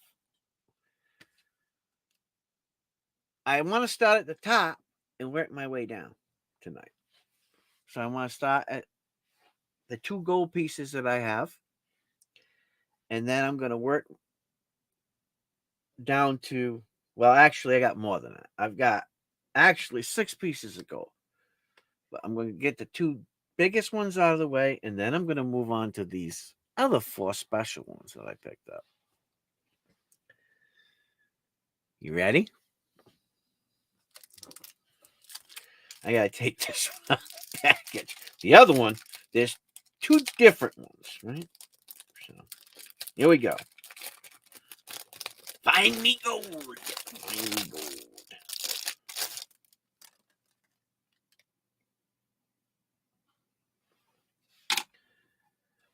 I want to start at the top and work my way down tonight. So I want to start at the 2 gold pieces that I have. And then I'm going to work down to, well, actually, I got more than that. I've got actually 6 pieces of gold. But I'm going to get the 2 biggest ones out of the way. And then I'm going to move on to these other 4 special ones that I picked up. You ready? I gotta take this package. The other one, there's 2 different ones, right? So here we go. Find me gold. Find me gold.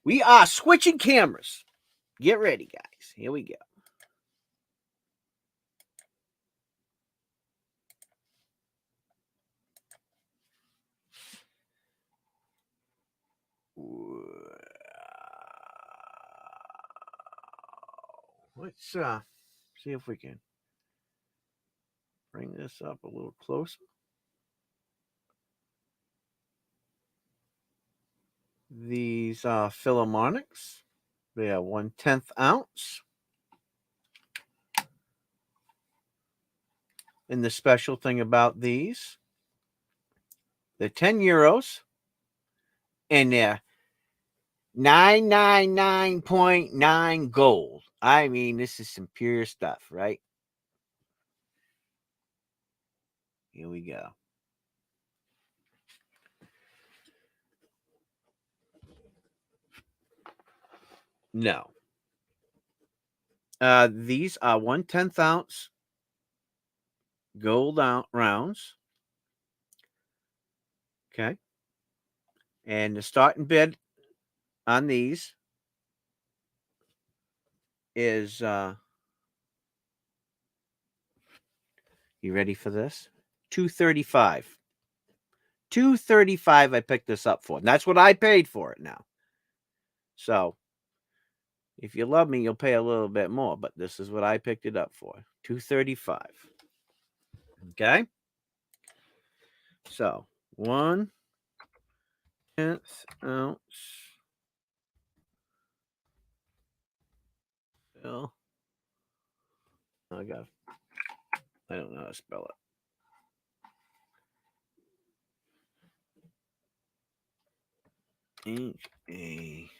We are switching cameras. Get ready, guys. Here we go. Let's see if we can bring this up a little closer. These are Philharmonics. They are 1/10 ounce. And the special thing about these, they're 10 euros. And they're 999.9 gold. I mean, this is some pure stuff, right? Here we go. No. These are 1/10 ounce gold rounds. Okay. And the starting bid on these is you ready for this? $235. $235 I picked this up for. And that's what I paid for it now. So if you love me, you'll pay a little bit more, but this is what I picked it up for. $235. Okay. So 1/10 ounce. Well, I don't know how to spell it. H-A.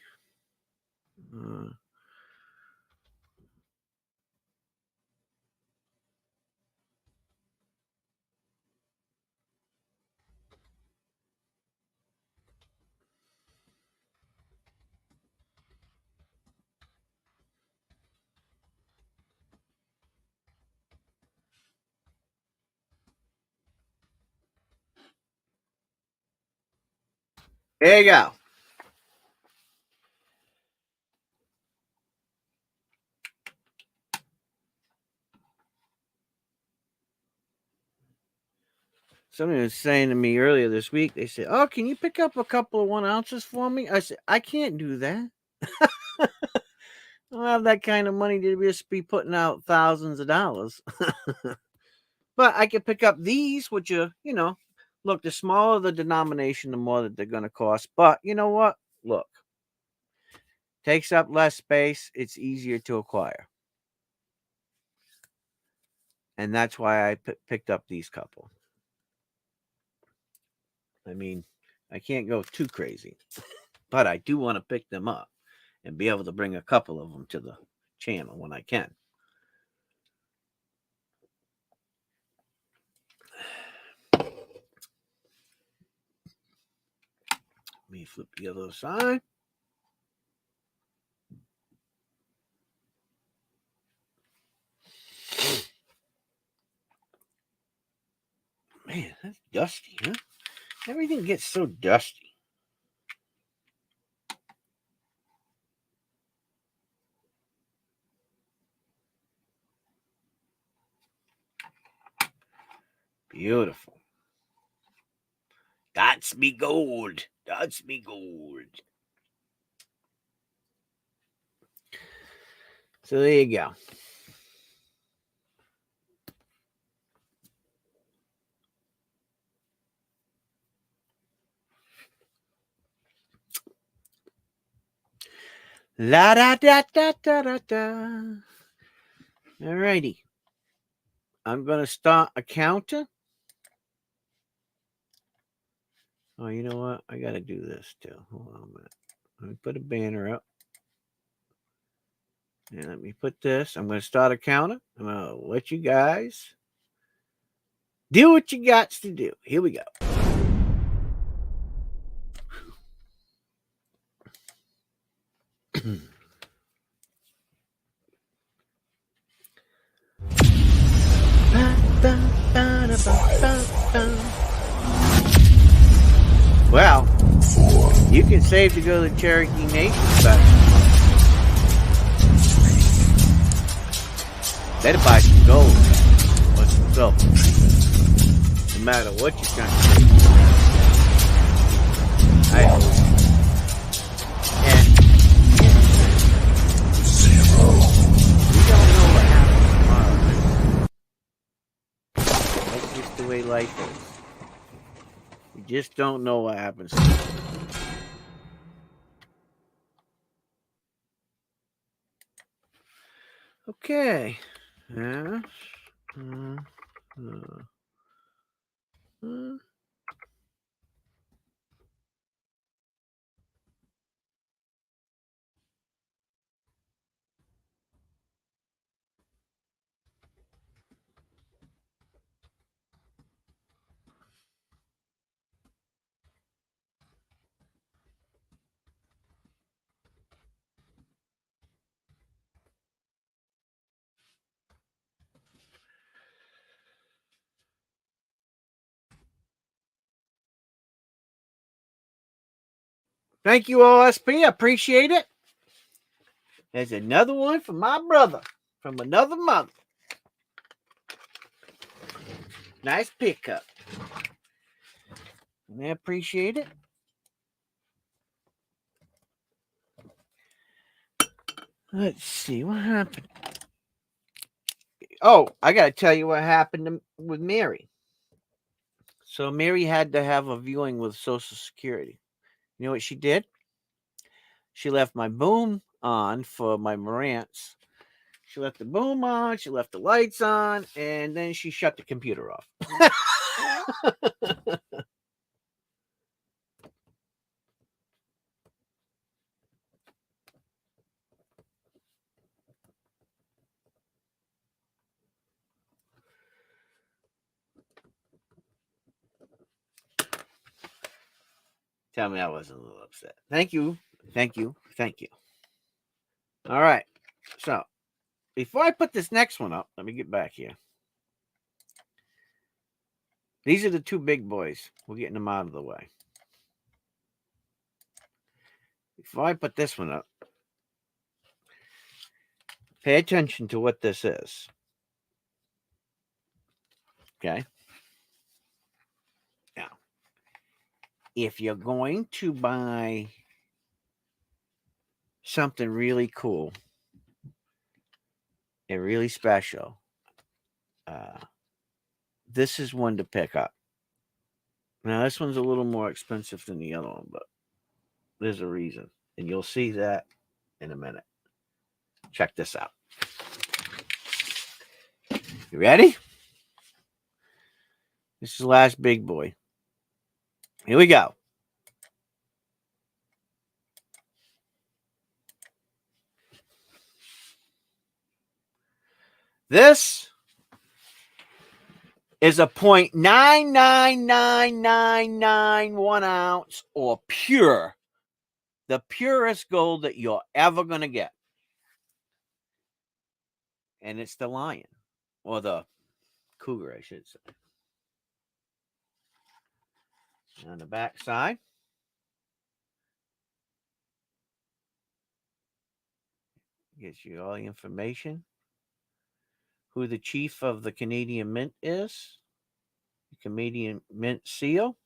There you go. Somebody was saying to me earlier this week, they said, "Oh, can you pick up a couple of 1 ounces for me?" I said, "I can't do that. I don't have that kind of money to just be putting out thousands of dollars." But I could pick up these, which are, a Look, the smaller the denomination, the more that they're going to cost. But you know what? Look, takes up less space. It's easier to acquire. And that's why I picked up these couple. I mean, I can't go too crazy, but I do want to pick them up and be able to bring a couple of them to the channel when I can. Let me flip the other side. Man, that's dusty, huh? Everything gets so dusty. Beautiful. That's me gold. That's me gold. So there you go. La da da da da da da. Alrighty. I'm gonna start a counter. Oh, you know what? I gotta do this too. Hold on a minute. Let me put a banner up. And let me put this. I'm gonna start a counter. I'm gonna let you guys do what you got to do. Here we go. Well, you can save to go to the Cherokee Nation Festival. Better buy some gold or some silver. No matter what you're trying to do. I hope. And we don't know what happens tomorrow. That's just the way life is. We just don't know what happens tomorrow. Okay. Thank you, OSP. I appreciate it. There's another one from my brother from another mother. Nice pickup. I appreciate it. Let's see what happened. Oh, I got to tell you what happened with Mary. So Mary had to have a viewing with Social Security. You know what she did? She left my boom on for my Marantz. She left the boom on, she left the lights on, and then she shut the computer off. Tell me I wasn't a little upset. Thank you. Thank you. Thank you. All right. So before I put this next one up, let me get back here. These are the two big boys. We're getting them out of the way. Before I put this one up, pay attention to what this is. Okay. Now, if you're going to buy something really cool and really special, this is one to pick up. Now, this one's a little more expensive than the other one, but there's a reason. And you'll see that in a minute. Check this out. You ready? This is the last big boy. Here we go. This is a 0.99991 ounce or pure. The purest gold that you're ever going to get. And it's the lion. Or the cougar, I should say. On the back side. Gives you all the information. Who the chief of the Canadian Mint is. The Canadian Mint seal.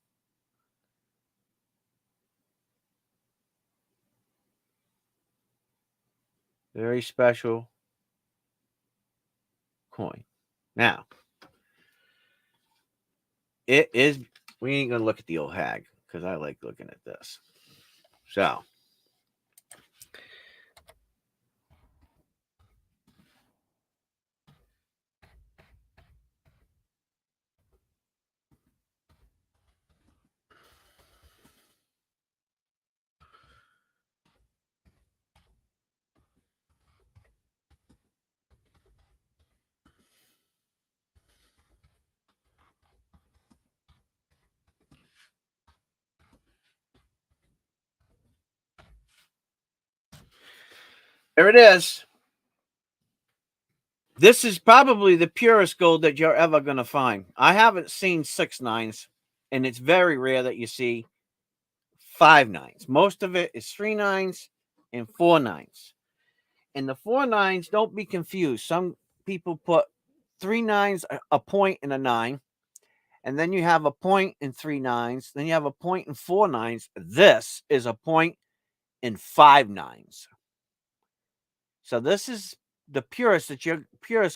Very special coin. Now, it is, we ain't going to look at the old hag because I like looking at this. So, there it is. This is probably the purest gold that you're ever going to find. I haven't seen 6 9s, and it's very rare that you see 5 9s. Most of it is 3 9s and 4 9s. And the 4 9s, don't be confused. Some people put 3 9s, a point, and a 9. And then you have a point and 3 9s. Then you have a point and 4 9s. This is a point and 5 9s. So this is the purest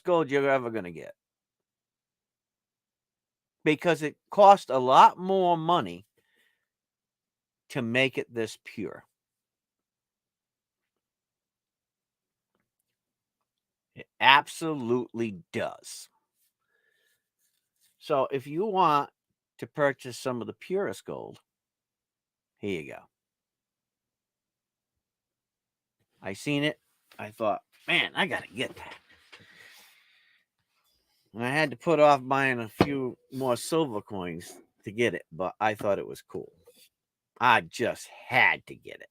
gold you're ever going to get. Because it cost a lot more money to make it this pure. It absolutely does. So if you want to purchase some of the purest gold, here you go. I seen it. I thought, man, I got to get that. And I had to put off buying a few more silver coins to get it, but I thought it was cool. I just had to get it.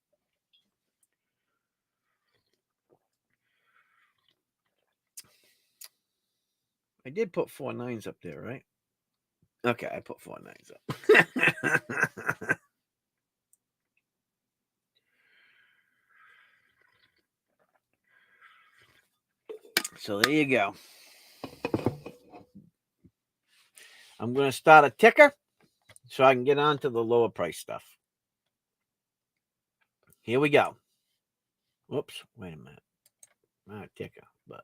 I did put 4 9s up there, right? Okay, I put 4 9s up. So there you go. I'm going to start a ticker so I can get on to the lower price stuff. Here we go. Whoops, wait a minute. Not a ticker, but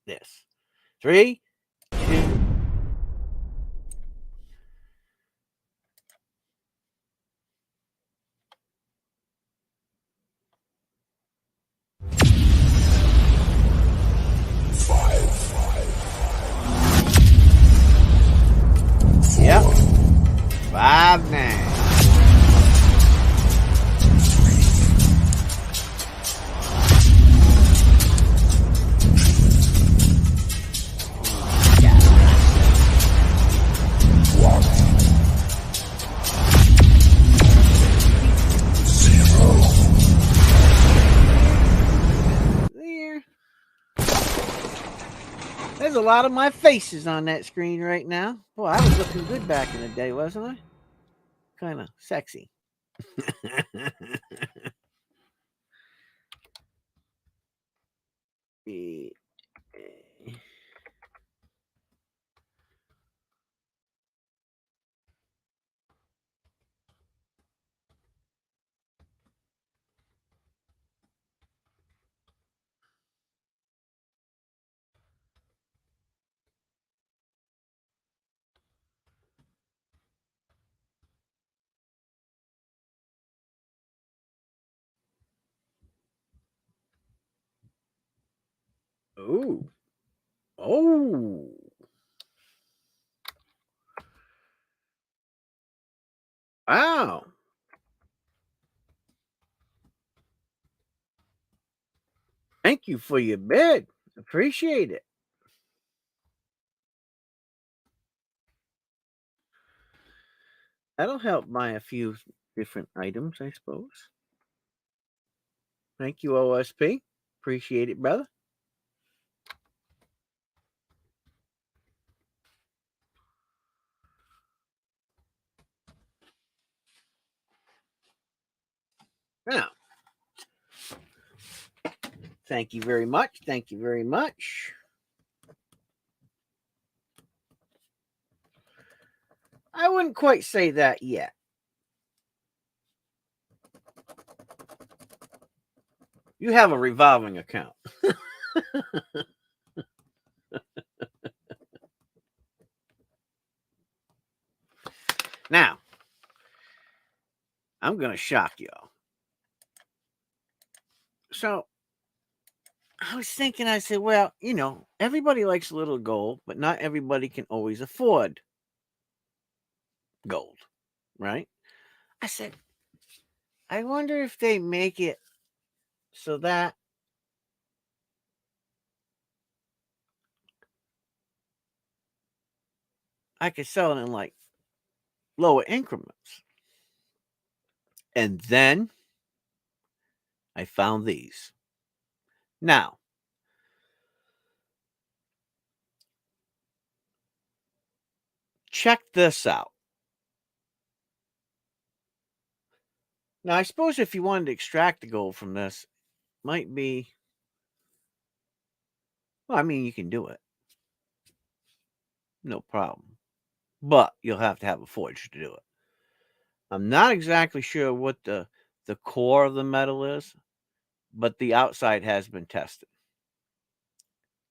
this. 3, 2. Yep. 5 9. There's a lot of my faces on that screen right now. Boy, I was looking good back in the day, wasn't I? Kind of sexy. Ooh. Oh. Wow. Thank you for your bid. Appreciate it. That'll help buy a few different items, I suppose. Thank you, OSP. Appreciate it, brother. Now, thank you very much. Thank you very much. I wouldn't quite say that yet. You have a revolving account. Now, I'm going to shock y'all. So, I was thinking, I said, well, everybody likes a little gold, but not everybody can always afford gold, right? I said, I wonder if they make it so that I could sell it in like lower increments. And then I found these. Now, check this out. Now, I suppose if you wanted to extract the gold from this, might be, well, I mean, you can do it. No problem. But you'll have to have a forge to do it. I'm not exactly sure what the core of the metal is, but the outside has been tested.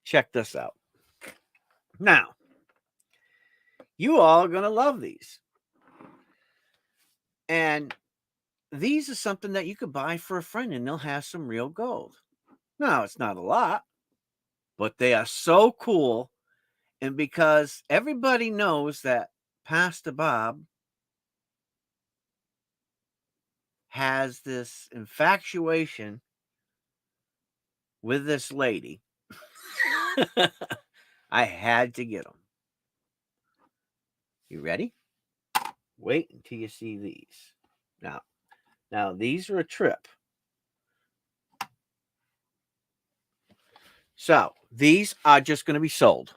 Check this out. Now, you all are going to love these. And these are something that you could buy for a friend and they'll have some real gold. Now, it's not a lot, but they are so cool. And because everybody knows that Pastor Bob has this infatuation with this lady, I had to get them. You ready? Wait until you see these. Now these are a trip. So these are just going to be sold.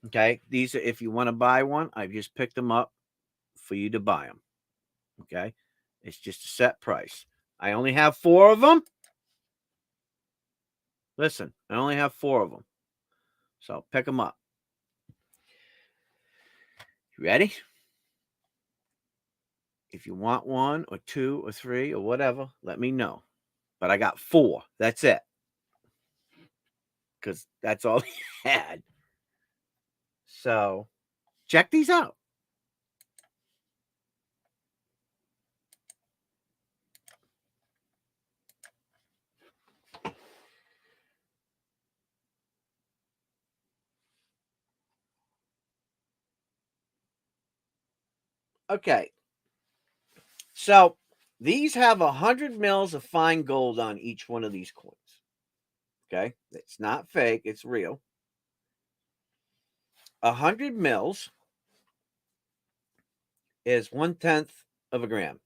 Okay. These are, if you want to buy one, I've just picked them up for you to buy them. Okay. It's just a set price. I only have 4 of them. Listen, I only have 4 of them. So pick them up. You ready? If you want 1 or 2 or 3 or whatever, let me know. But I got 4. That's it. Because that's all he had. So check these out. Okay. So these have 100 mils of fine gold on each one of these coins. Okay. It's not fake, it's real. 100 mils is 1/10 of a gram.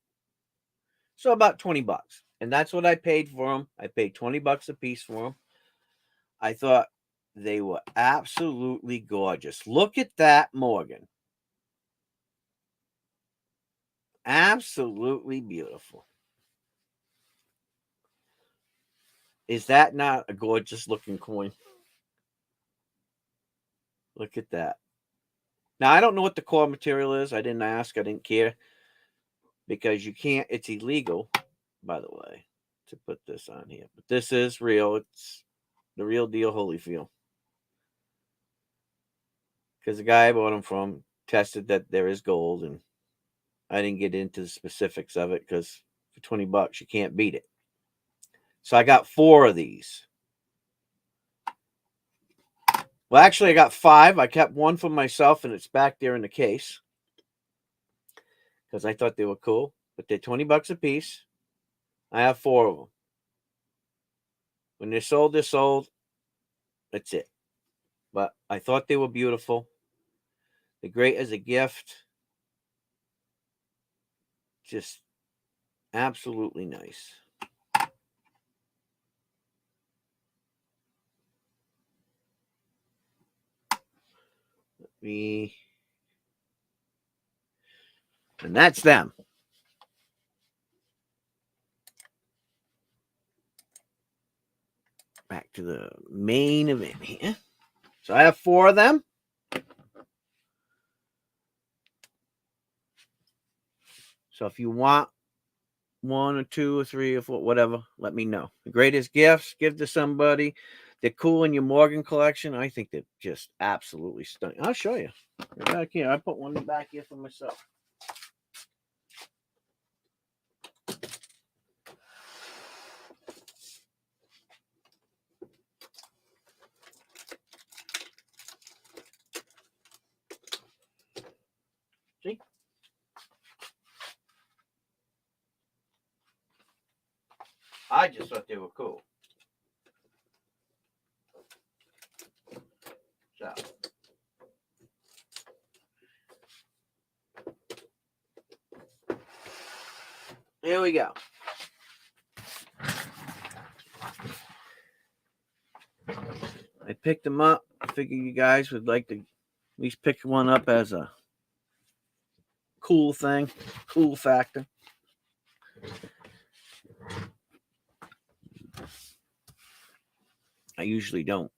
So about $20. And that's what I paid for them. I paid $20 a piece for them. I thought they were absolutely gorgeous. Look at that, Morgan. Absolutely beautiful. Is that not a gorgeous looking coin? Look at that. Now, I don't know what the core material is. I didn't ask. I didn't care. Because you can't, it's illegal, by the way, to put this on here. But this is real. It's the real deal Holyfield. Because the guy I bought them from tested that there is gold, and I didn't get into the specifics of it because for $20 you can't beat it. So I got 4 of these. Well, actually, I got 5. I kept one for myself, and it's back there in the case because I thought they were cool. But they're $20 a piece. I have 4 of them. When they're sold, they're sold. That's it. But I thought they were beautiful. They're great as a gift. Just absolutely nice. And that's them. Back to the main event here. So I have 4 of them. So if you want 1 or 2 or 3 or 4, whatever, let me know. The greatest gifts, give to somebody. They're cool in your Morgan collection. I think they're just absolutely stunning. I'll show you. Back here. I put one back here for myself. See? I just thought they were cool. So. Here we go. I picked them up. I figure you guys would like to at least pick one up as a cool thing, cool factor. I usually don't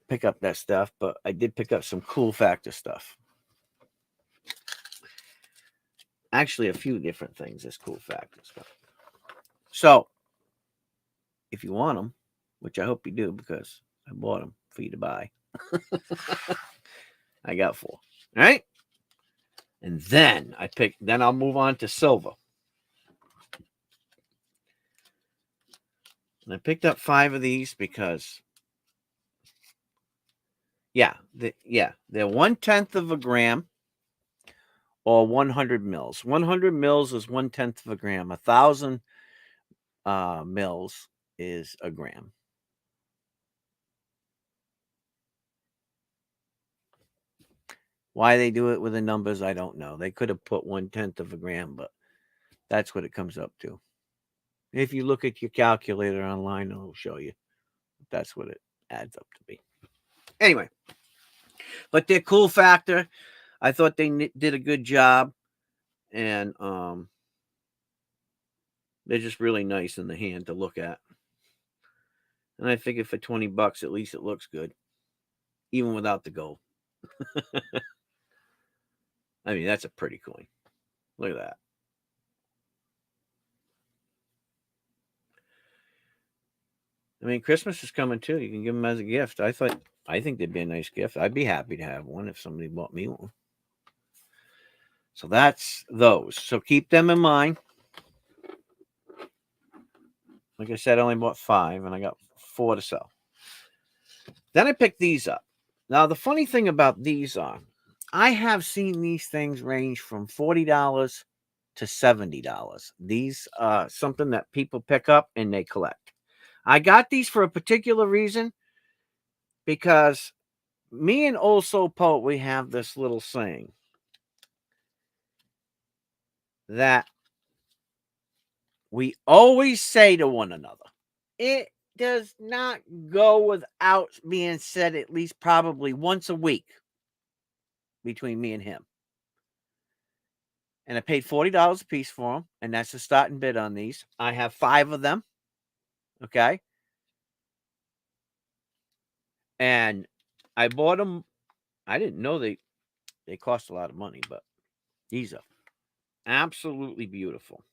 pick up that stuff, but I did pick up some cool factor stuff. Actually, a few different things as cool factor stuff. So, if you want them, which I hope you do because I bought them for you to buy, I got 4. All right. And then I'll move on to silver. And I picked up 5 of these because, they're 1/10 of a gram or 100 mils. 100 mils is 1/10 of a gram. 1,000 mils is a gram. Why they do it with the numbers, I don't know. They could have put 1/10 of a gram, but that's what it comes up to. If you look at your calculator online, it'll show you. That's what it adds up to be. Anyway, but their cool factor, I thought they did a good job, and they're just really nice in the hand to look at. And I figured for $20, at least it looks good, even without the gold. I mean, that's a pretty coin. Look at that. I mean, Christmas is coming too. You can give them as a gift. I think they'd be a nice gift. I'd be happy to have one if somebody bought me one. So that's those. So keep them in mind. Like I said, I only bought 5 and I got 4 to sell. Then I picked these up. Now, the funny thing about these are, I have seen these things range from $40 to $70. These are something that people pick up and they collect. I got these for a particular reason because me and Old Soul Poet, we have this little saying that we always say to one another. It does not go without being said at least probably once a week between me and him. And I paid $40 a piece for them, and that's the starting bid on these. I have 5 of them. Okay. And I bought them. I didn't know they cost a lot of money, but these are absolutely beautiful.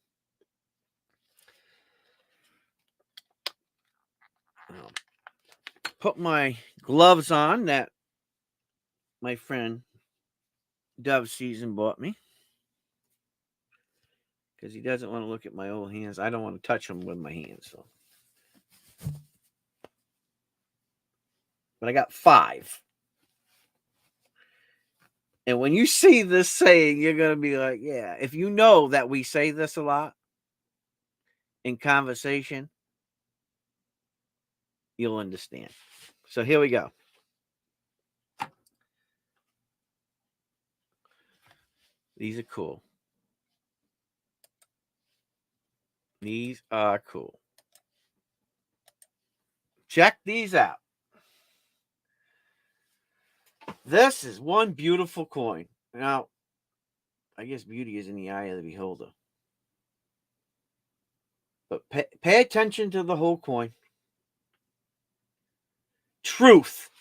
I'll put my gloves on that my friend Dove Season bought me because he doesn't want to look at my old hands. I don't want to touch them with my hands. So, but I got 5. And when you see this saying, you're going to be like, yeah, if you know that we say this a lot in conversation, you'll understand. So here we go. These are cool. These are cool. Check these out. This is one beautiful coin. Now, I guess beauty is in the eye of the beholder. But pay attention to the whole coin. Truth.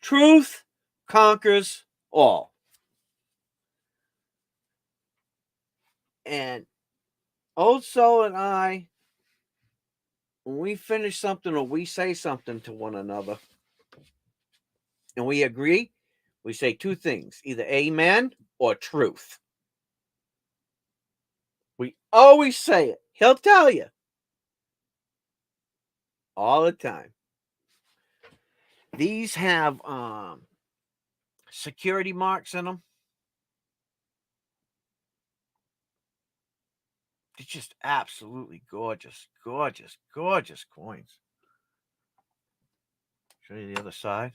Truth conquers all. And Old Soul and I, when we finish something or we say something to one another and we agree, we say two things, either amen or truth. We always say it. He'll tell you. All the time. These have security marks in them. They're just absolutely gorgeous, gorgeous, gorgeous coins. Show you the other side.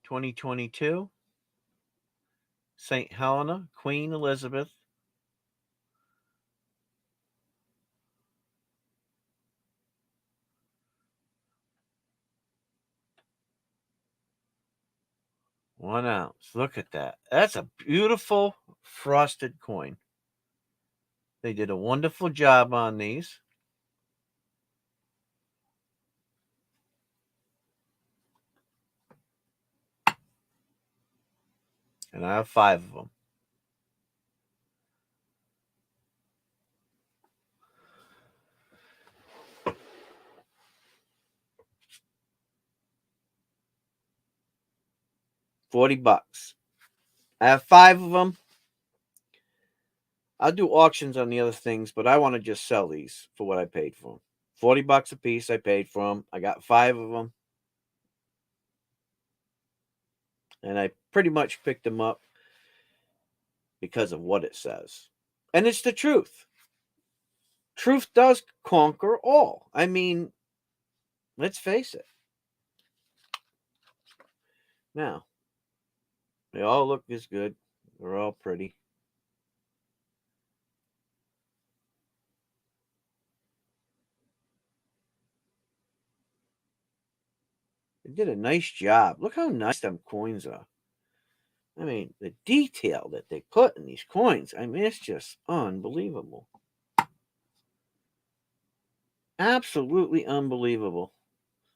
(2022) St. Helena, Queen Elizabeth. (1 ounce). Look at that. That's a beautiful frosted coin. They did a wonderful job on these. And I have 5 of them. $40. I have 5 of them. I'll do auctions on the other things, but I want to just sell these for what I paid for them. $40 a piece I paid for them. I got 5 of them. And I pretty much picked them up because of what it says. And it's the truth. Truth does conquer all. I mean, let's face it. Now, they all look as good. They're all pretty. They did a nice job. Look how nice them coins are. I mean, the detail that they put in these coins, I mean, it's just unbelievable. Absolutely unbelievable.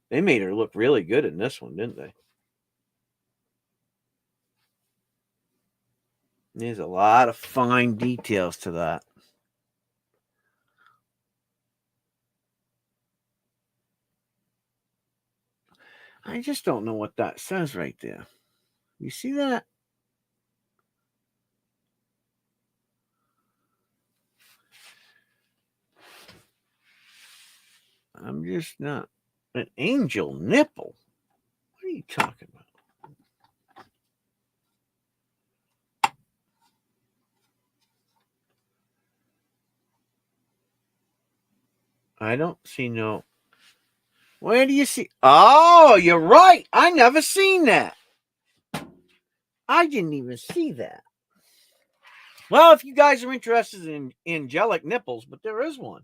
They made her look really good in this one, didn't they? There's a lot of fine details to that. I just don't know what that says right there. You see that? I'm just not. An angel nipple? What are you talking about? I don't see no. Where do you see? Oh, you're right. I never seen that. I didn't even see that. Well, if you guys are interested in angelic nipples, but there is one.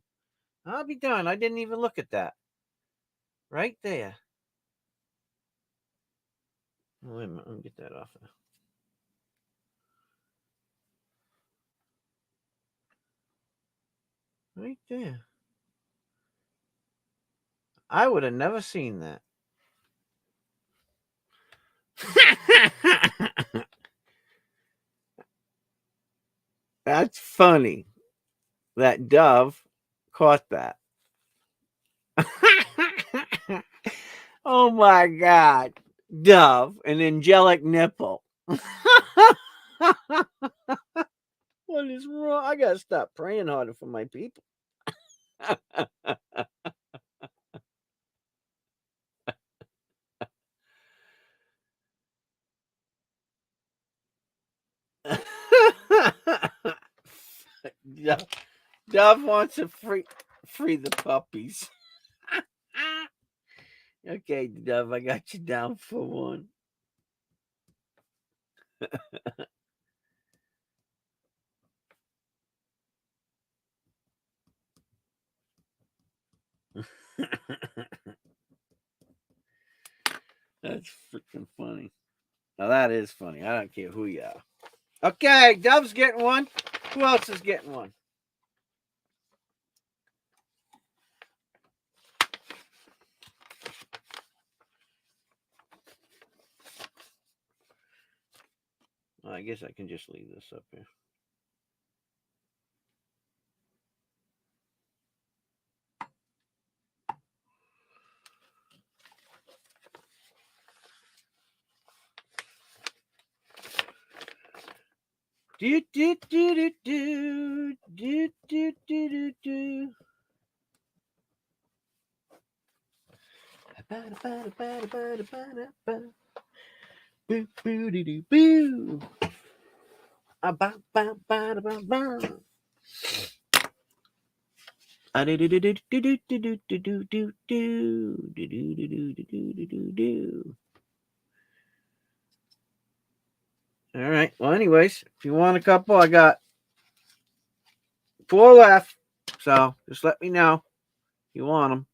I'll be darned. I didn't even look at that. Right there. Oh, wait a minute. Let me get that off there. Right there. I would have never seen that. That's funny. That dove caught that. Oh my God. Dove, an angelic nipple. What is wrong? I gotta stop praying harder for my people. Dove wants to free the puppies. Okay, Dove, I got you down for one. That's freaking funny. Now that is funny. I don't care who you are. Okay, Dove's getting one. Who else is getting one? Well, I guess I can just leave this up here. Do do do do do do do do do do. Boo boo doo doo boo. Ba ba ba ba ba. Do do do do do do do do do do do do do do do do. All right. Well, anyways, if you want a couple, I got 4 left. So just let me know if you want them.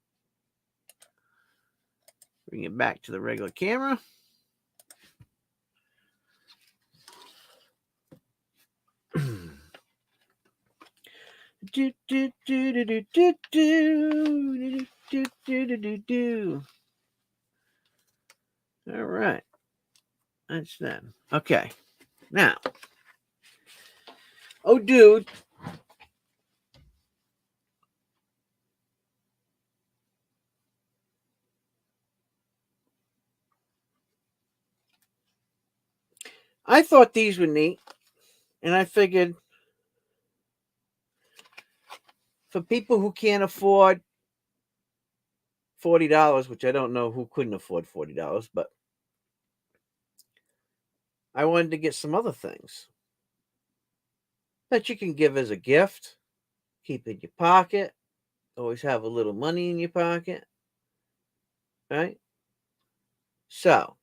Bring it back to the regular camera. Do do do do do do do do do do do do. All right, that's them. Okay, now, oh, dude, I thought these were neat, and I figured for people who can't afford $40, which I don't know who couldn't afford $40, but I wanted to get some other things that you can give as a gift, keep in your pocket, always have a little money in your pocket, right? So,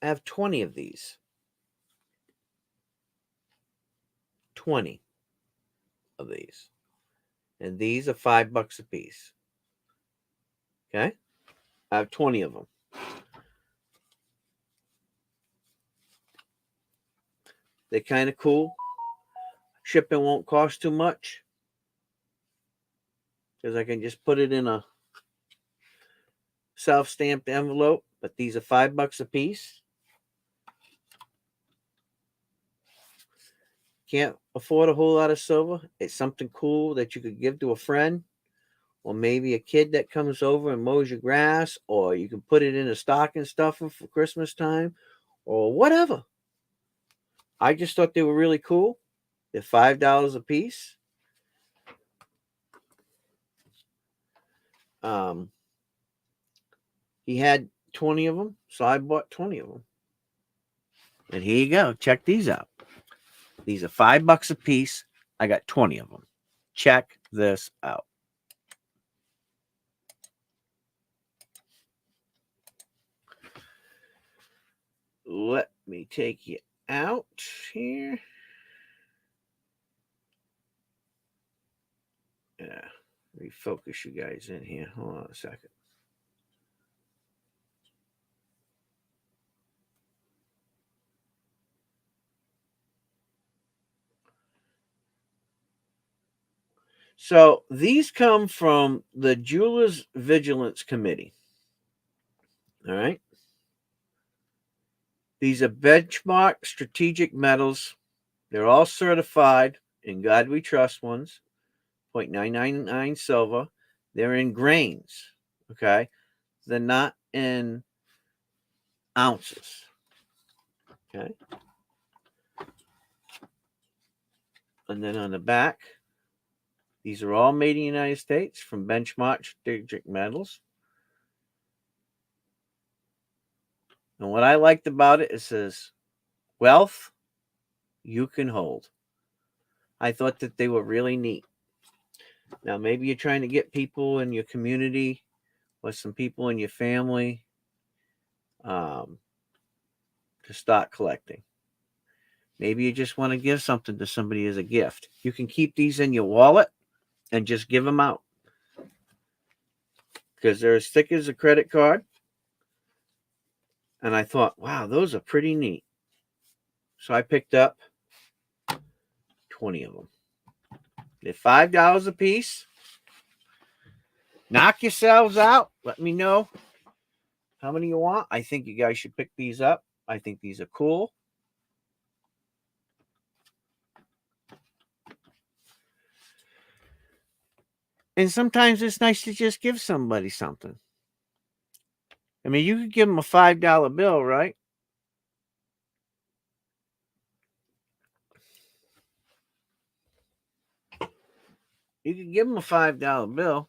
I have 20 of these. 20 of these. And these are $5 a piece. Okay? I have 20 of them. They're kind of cool. Shipping won't cost too much because I can just put it in a self-stamped envelope. But these are $5 a piece. Can't afford a whole lot of silver. It's something cool that you could give to a friend, or maybe a kid that comes over and mows your grass, or you can put it in a stocking stuffer for Christmas time, or whatever. I just thought they were really cool. They're $5 a piece. He had 20 of them, so I bought 20 of them. And here you go. Check these out. These are $5 a piece. I got 20 of them. Check this out. Let me take you out here. Yeah, refocus you guys in here. Hold on a second. So these come from the Jewelers Vigilance Committee. All right. These are benchmark strategic metals. They're all certified in God We Trust ones. 0.999 silver. They're in grains. Okay. They're not in ounces. Okay. And then on the back, these are all made in the United States from benchmark strategic metals. And what I liked about it, it says, wealth you can hold. I thought that they were really neat. Now, maybe you're trying to get people in your community or some people in your family um, to start collecting. Maybe you just want to give something to somebody as a gift. You can keep these in your wallet and just give them out because they're as thick as a credit card. And I thought, wow, those are pretty neat. So I picked up 20 of them. They're $5 a piece. Knock yourselves out. Let me know how many you want. I think you guys should pick these up. I think these are cool. And sometimes it's nice to just give somebody something. I mean, you could give them a $5 bill, right? You could give them a $5 bill.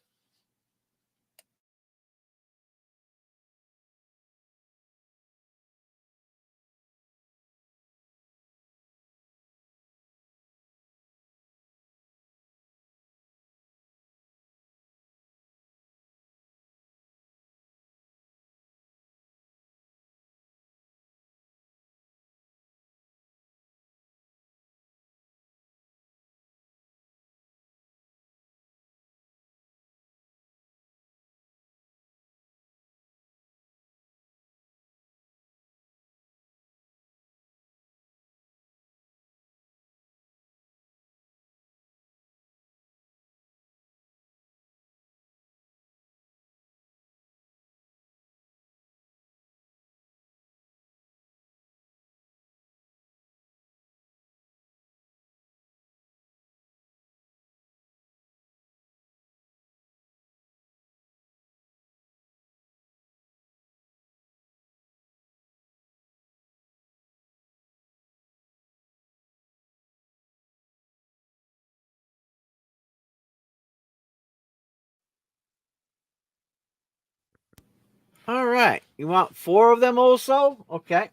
All right. You want 4 of them also? Okay.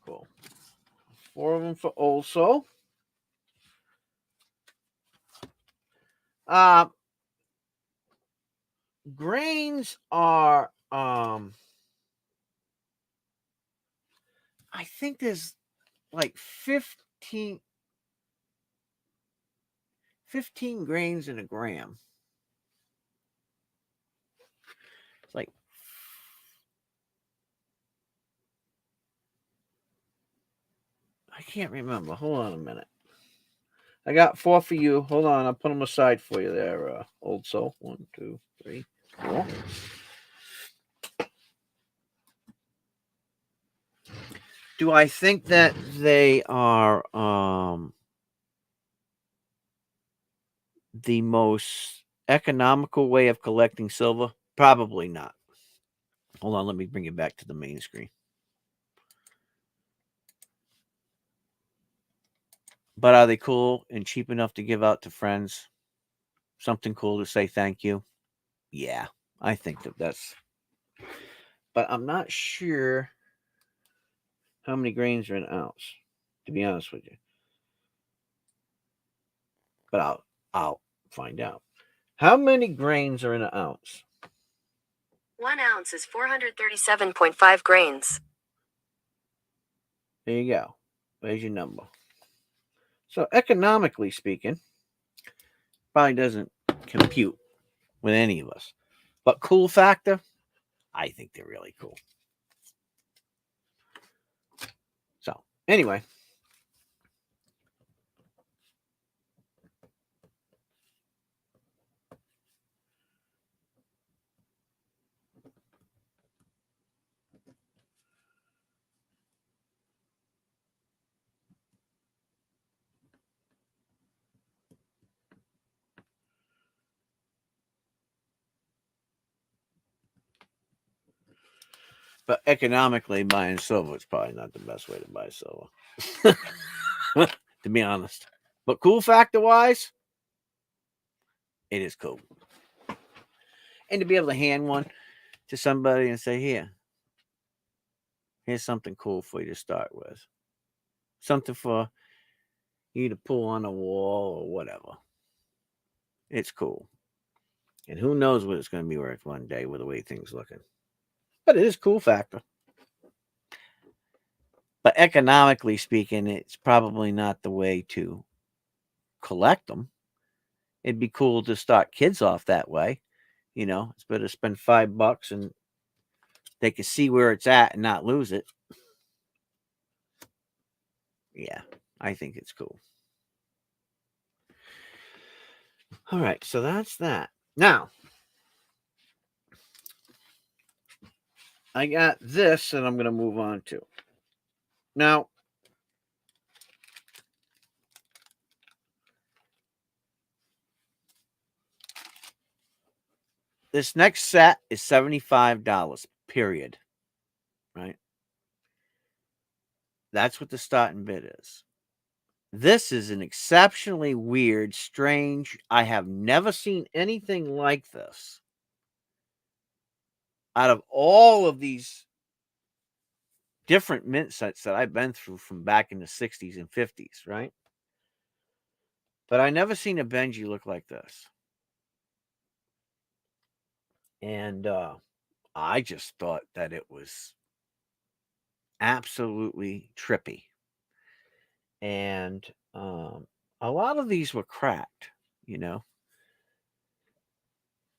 Cool. 4 of them for also. Uh, grains are I think there's like 15 grains in a gram. It's like I can't remember. Hold on a minute. I got 4 for you. Hold on, I'll put them aside for you there, old soul. 1, 2, 3, 4. Do I think that they are the most economical way of collecting silver? Probably not. Hold on, let me bring it back to the main screen. But are they cool and cheap enough to give out to friends? Something cool to say thank you? Yeah, I think that's. But I'm not sure how many grains are in an ounce, to be honest with you. But I'll find out. How many grains are in an ounce? 1 ounce is 437.5 grains. There you go. There's your number. So economically speaking, probably doesn't compute with any of us. But cool factor, I think they're really cool. So anyway. But economically, buying silver is probably not the best way to buy silver. To be honest. But cool factor wise, it is cool. And to be able to hand one to somebody and say, here, Here's something cool for you to start with. Something for you to pull on a wall or whatever. It's cool. And who knows what it's going to be worth one day with the way things looking. But it is cool factor. But economically speaking, it's probably not the way to collect them. It'd be cool to start kids off that way. You know, it's better to spend $5 and they can see where it's at and not lose it. Yeah, I think it's cool. All right, so that's that. Now, I got this that I'm going to move on to. Now, this next set is $75, period. Right? That's what the starting bid is. This is an exceptionally weird, strange. I have never seen anything like this. Out of all of these different mint sets that I've been through from back in the 60s and 50s, right? But I never seen a Benji look like this. And I just thought that it was absolutely trippy. And a lot of these were cracked, you know.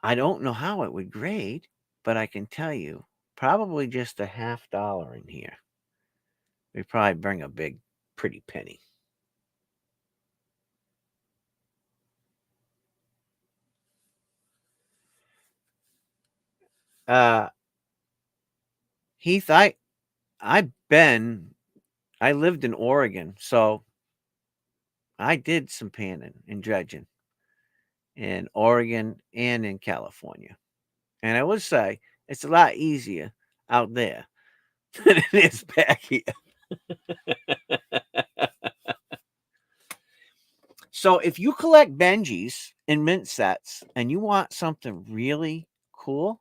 I don't know how it would grade, but I can tell you probably just a $50 in here. We probably bring a big, pretty penny. Heath, I lived in Oregon, so I did some panning and dredging in Oregon and in California. And I would say it's a lot easier out there than it is back here. So if you collect Benjis and mint sets and you want something really cool,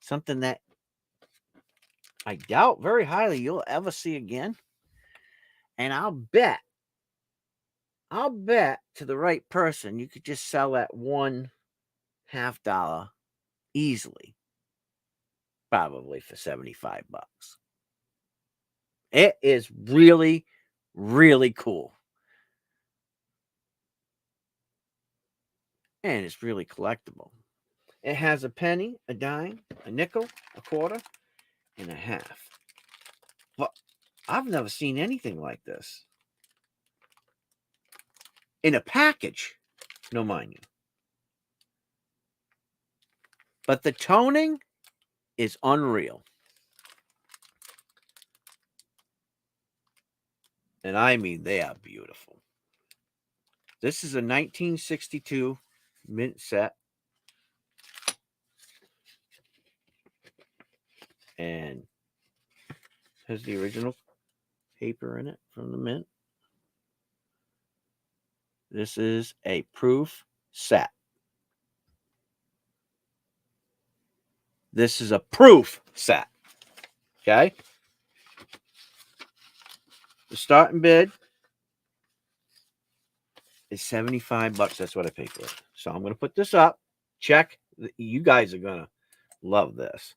something that I doubt very highly you'll ever see again, and I'll bet to the right person you could just sell that $1.50 easily, probably for $75. It is really, really cool. And it's really collectible. It has a penny, a dime, a nickel, a quarter, and a half. But I've never seen anything like this. In a package, no mind you. But the toning is unreal. And I mean, they are beautiful. This is a 1962 mint set. And has the original paper in it from the mint. This is a proof set. This is a proof set. Okay? The starting bid is $75. That's what I paid for it. So I'm going to put this up. Check. You guys are going to love this.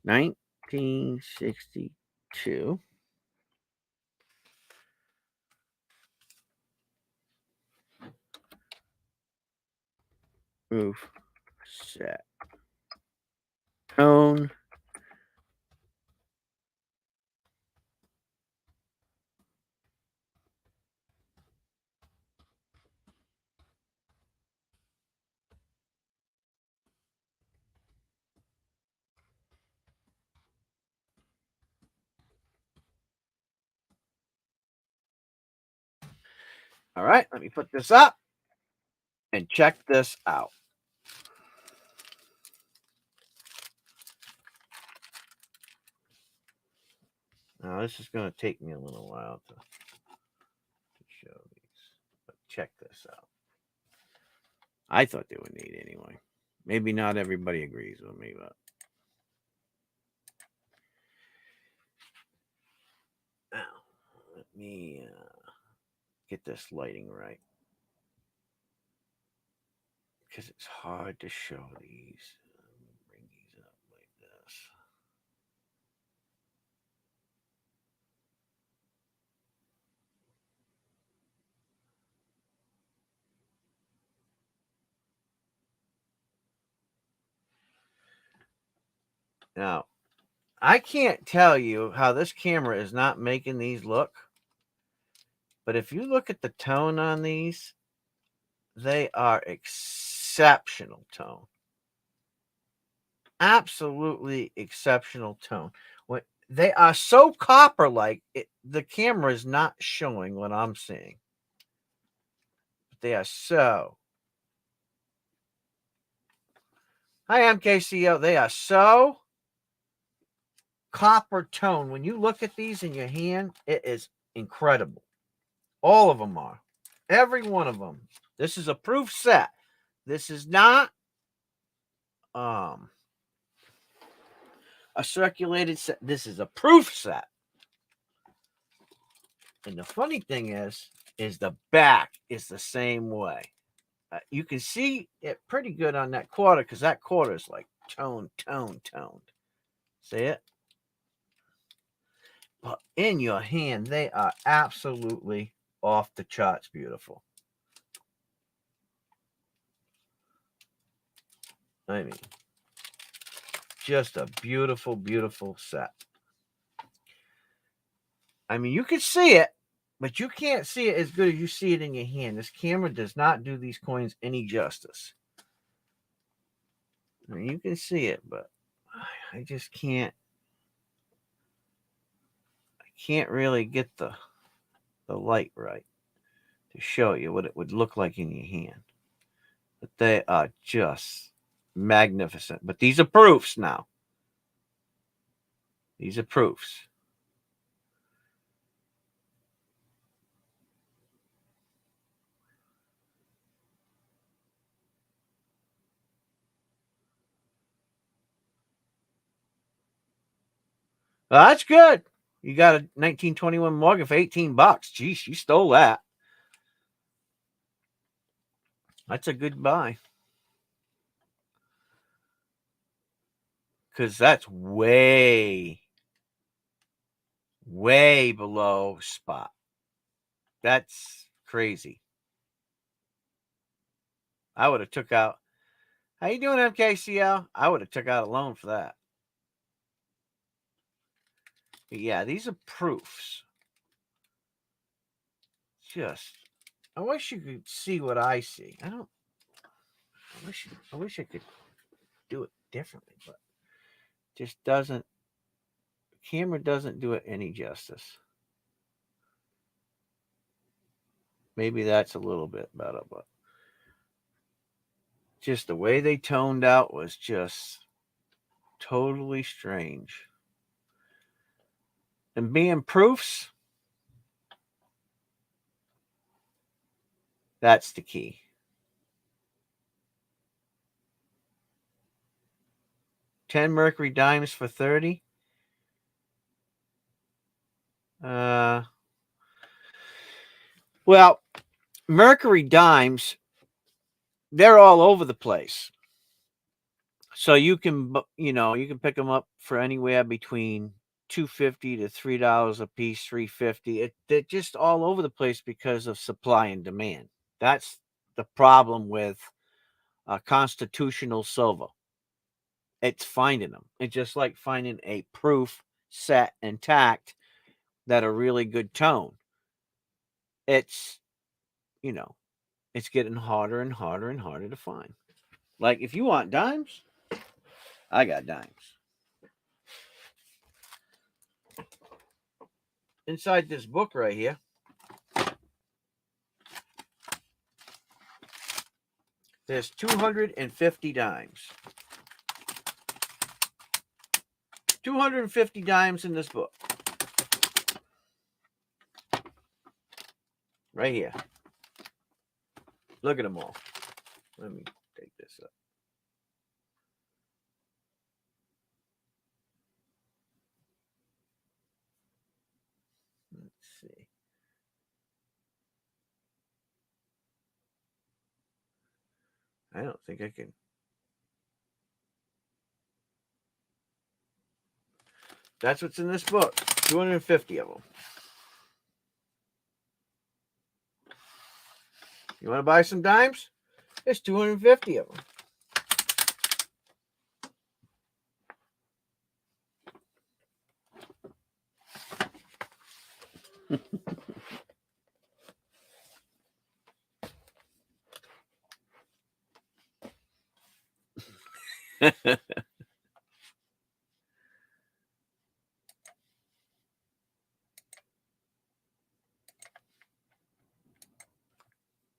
1962. Proof set. Tone. All right, let me put this up and check this out. Now, this is going to take me a little while to show these, but check this out. I thought they were neat anyway. Maybe not everybody agrees with me, but me get this lighting right. Because it's hard to show these. Bring these up like this. Now, I can't tell you how this camera is not making these look. But if you look at the tone on these, they are exceptional tone. Absolutely exceptional tone. When they are so copper-like, the camera is not showing what I'm seeing. But they are so. Hi, MKCO. They are so copper tone. When you look at these in your hand, it is incredible. All of them are. Every one of them. This is a proof set. This is not a circulated set. This is a proof set. And the funny thing is the back is the same way. You can see it pretty good on that quarter because that quarter is like toned. See it? But in your hand, they are absolutely off the charts beautiful. I mean, just a beautiful, beautiful set. I mean, you can see it, but you can't see it as good as you see it in your hand. This camera does not do these coins any justice. I mean, you can see it, but I just can't. I can't really get the light right to show you what it would look like in your hand. But they are just magnificent. But these are proofs now. These are proofs. Well, that's good. You got a 1921 Morgan for $18. Jeez, you stole that. That's a good buy. Because that's way below spot. That's crazy. I would have took out. How you doing, MKCL? I would have took out a loan for that. But yeah, these are proofs. Just, I wish you could see what I see. I wish I could do it differently, but just doesn't. Camera doesn't do it any justice. Maybe that's a little bit better, but just the way they toned out was just totally strange. And being proofs, that's the key. 10 Mercury dimes for 30. Well, Mercury dimes, they're all over the place. So you can pick them up for anywhere between $2.50 to $3 a piece, $3.50. They're just all over the place because of supply and demand. That's the problem with constitutional silver. It's finding them. It's just like finding a proof set intact that are really good tone. It's it's getting harder and harder and harder to find. Like if you want dimes, I got dimes. Inside this book right here, there's 250 dimes. 250 dimes in this book. Right here. Look at them all. Let me take this up. Let's see. I don't think I can. That's what's in this book. 250 of them. You want to buy some dimes? There's 250 of them.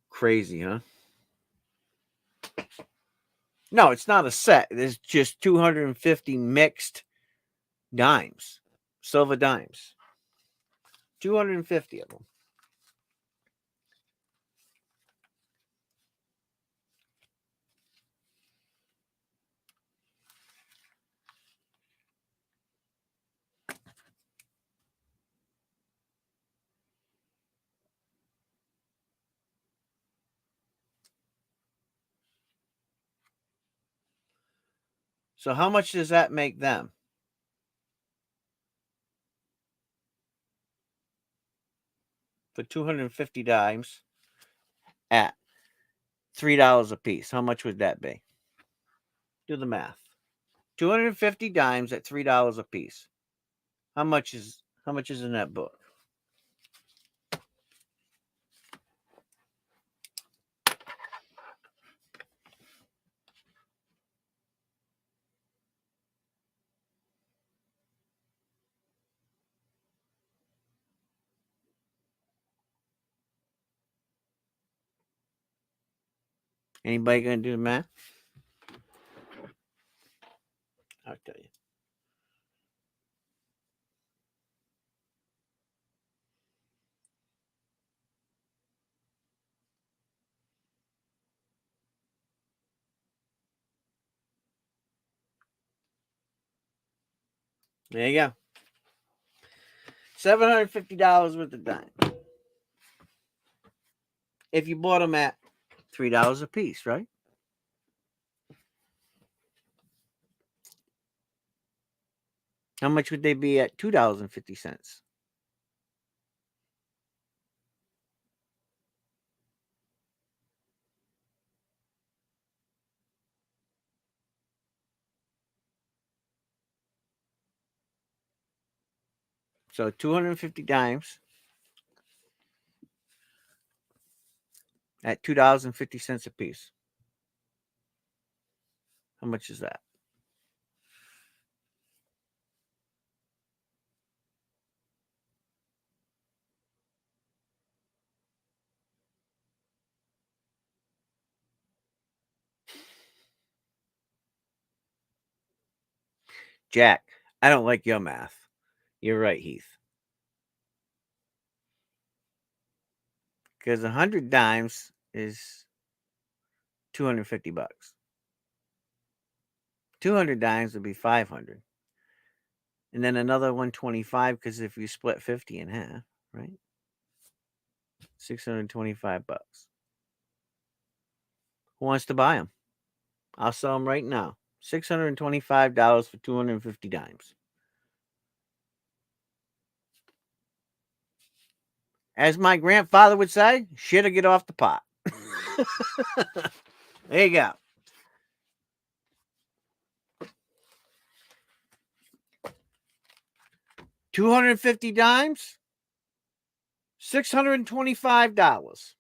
Crazy, huh? No, it's not a set. There's just 250 mixed dimes, silver dimes. 250 of them. So how much does that make them? For 250 dimes at $3 a piece. How much would that be? Do the math. 250 dimes at $3 a piece. How much is in that book? Anybody gonna do the math? I'll tell you. There you go. $750 worth of dimes. If you bought them at $3 a piece, right? How much would they be at $2.50? So 250 dimes at $2.50 a piece. How much is that? Jack, I don't like your math. You're right, Heath. Because 100 dimes is $250. 200 dimes would be 500. And then another 125 because if you split 50 in half, right? $625. Who wants to buy them? I'll sell them right now. $625 for 250 dimes. As my grandfather would say, shit or get off the pot. There you go. $250 dimes, $625.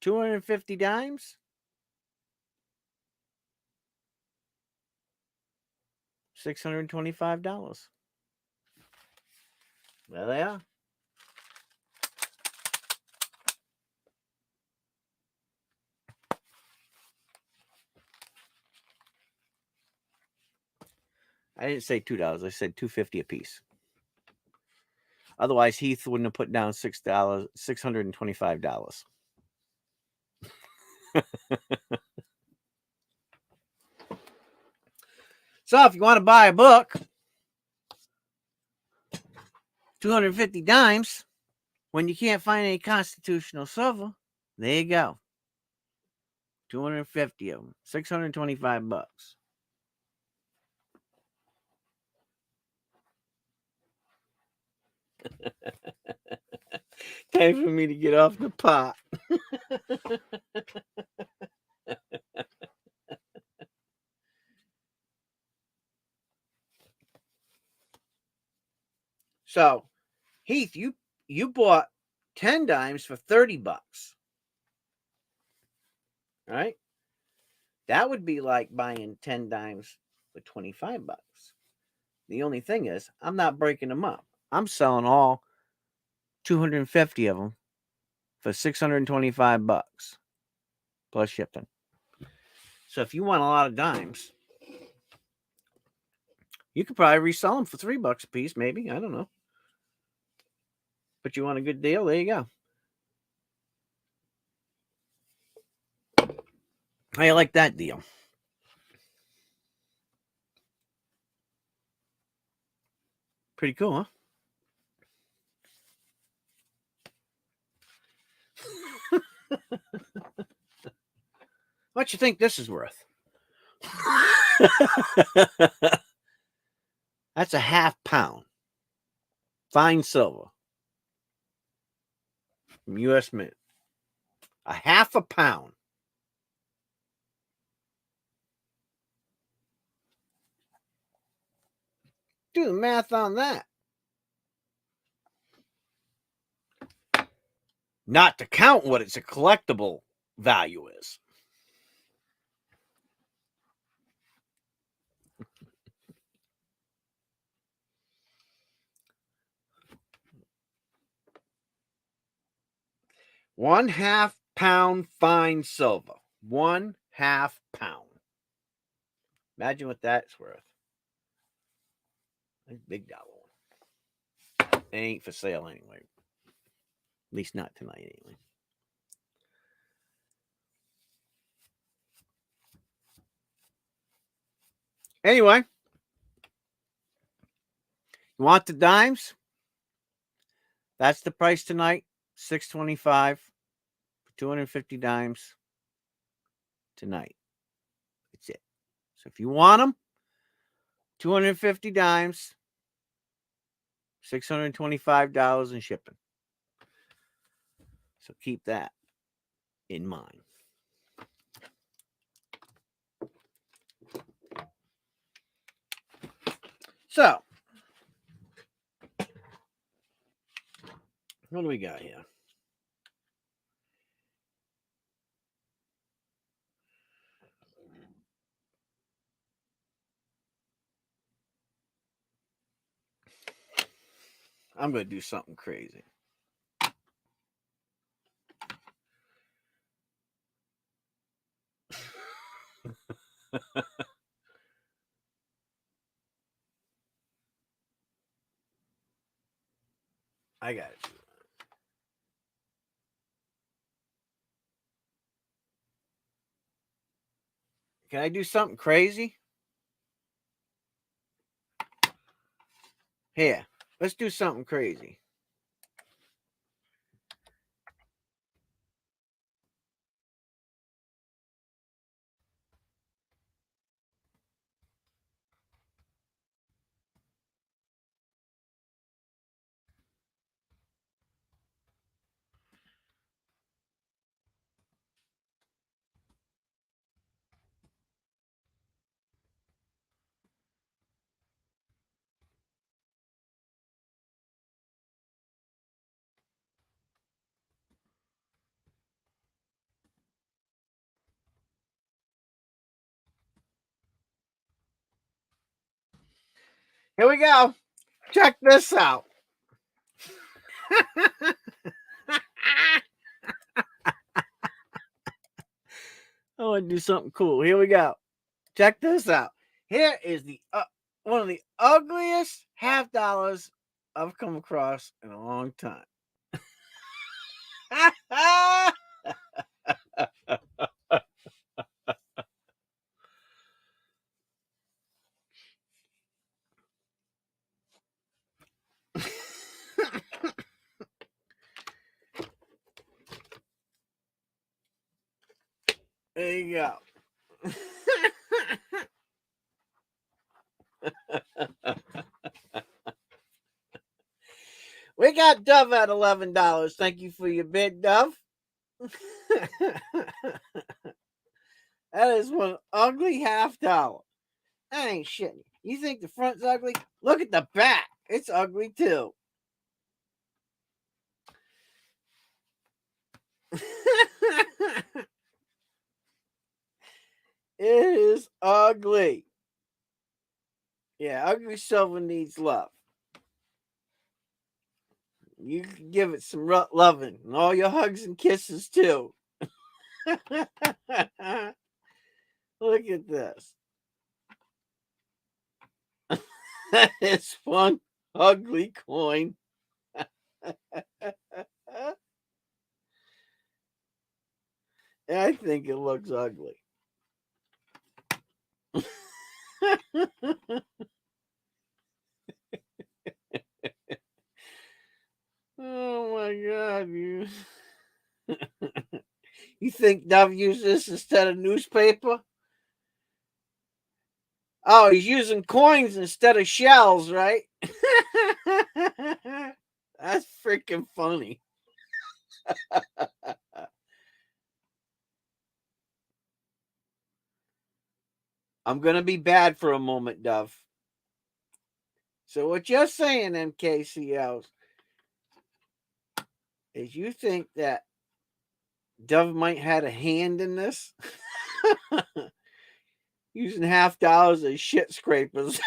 $250 dimes, $625. There they are. I didn't say $2. I said $2.50 a piece. Otherwise, Heath wouldn't have put down $625. So, if you want to buy a book, 250 dimes when you can't find any constitutional silver. There you go. 250 of them. $625. Time for me to get off the pot. So, Heath, you bought 10 dimes for $30. Right? That would be like buying 10 dimes for $25. The only thing is, I'm not breaking them up. I'm selling all 250 of them for $625 plus shipping. So if you want a lot of dimes, you could probably resell them for $3 a piece, maybe. I don't know. But you want a good deal? There you go. How you like that deal? Pretty cool, huh? What you think this is worth? That's a half pound. Fine silver. From U.S. Mint. A half a pound. Do the math on that. Not to count what its a collectible value is. One half pound fine silver. 1/2 pound. Imagine what that's worth. That's a big dollar one. It ain't for sale anyway. At least not tonight anyway. Anyway, you want the dimes? That's the price tonight. $625 for 250 dimes tonight. That's it. So if you want them, 250 dimes, $625 in shipping. So keep that in mind. So, what do we got here? I'm going to do something crazy. I got it. Can I do something crazy? Here, let's do something crazy. Here we go. Check this out. I want to do something cool. Here we go. Check this out. Here is the one of the ugliest half dollars I've come across in a long time. There you go. We got Dove at $11. Thank you for your bid, Dove. That is one ugly $half. That ain't shit. You think the front's ugly? Look at the back. It's ugly too. It is ugly. Yeah, ugly silver needs love. You can give it some loving and all your hugs and kisses too. Look at this. It's one ugly coin. I think it looks ugly. Oh my God, you. You think Dove used this instead of newspaper? Oh, he's using coins instead of shells, right? That's freaking funny. I'm going to be bad for a moment, Dove. So what you're saying, MKCLs, is you think that Dove might had a hand in this? Using $half as shit scrapers.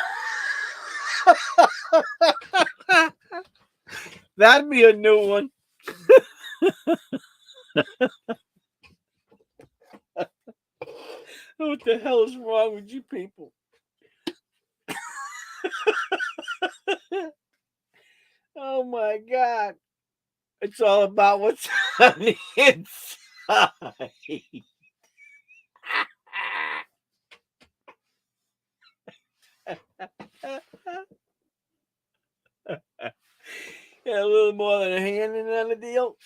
That'd be a new one. What the hell is wrong with you people? Oh my God. It's all about what's on the inside. Yeah, a little more than a hand in on the deal.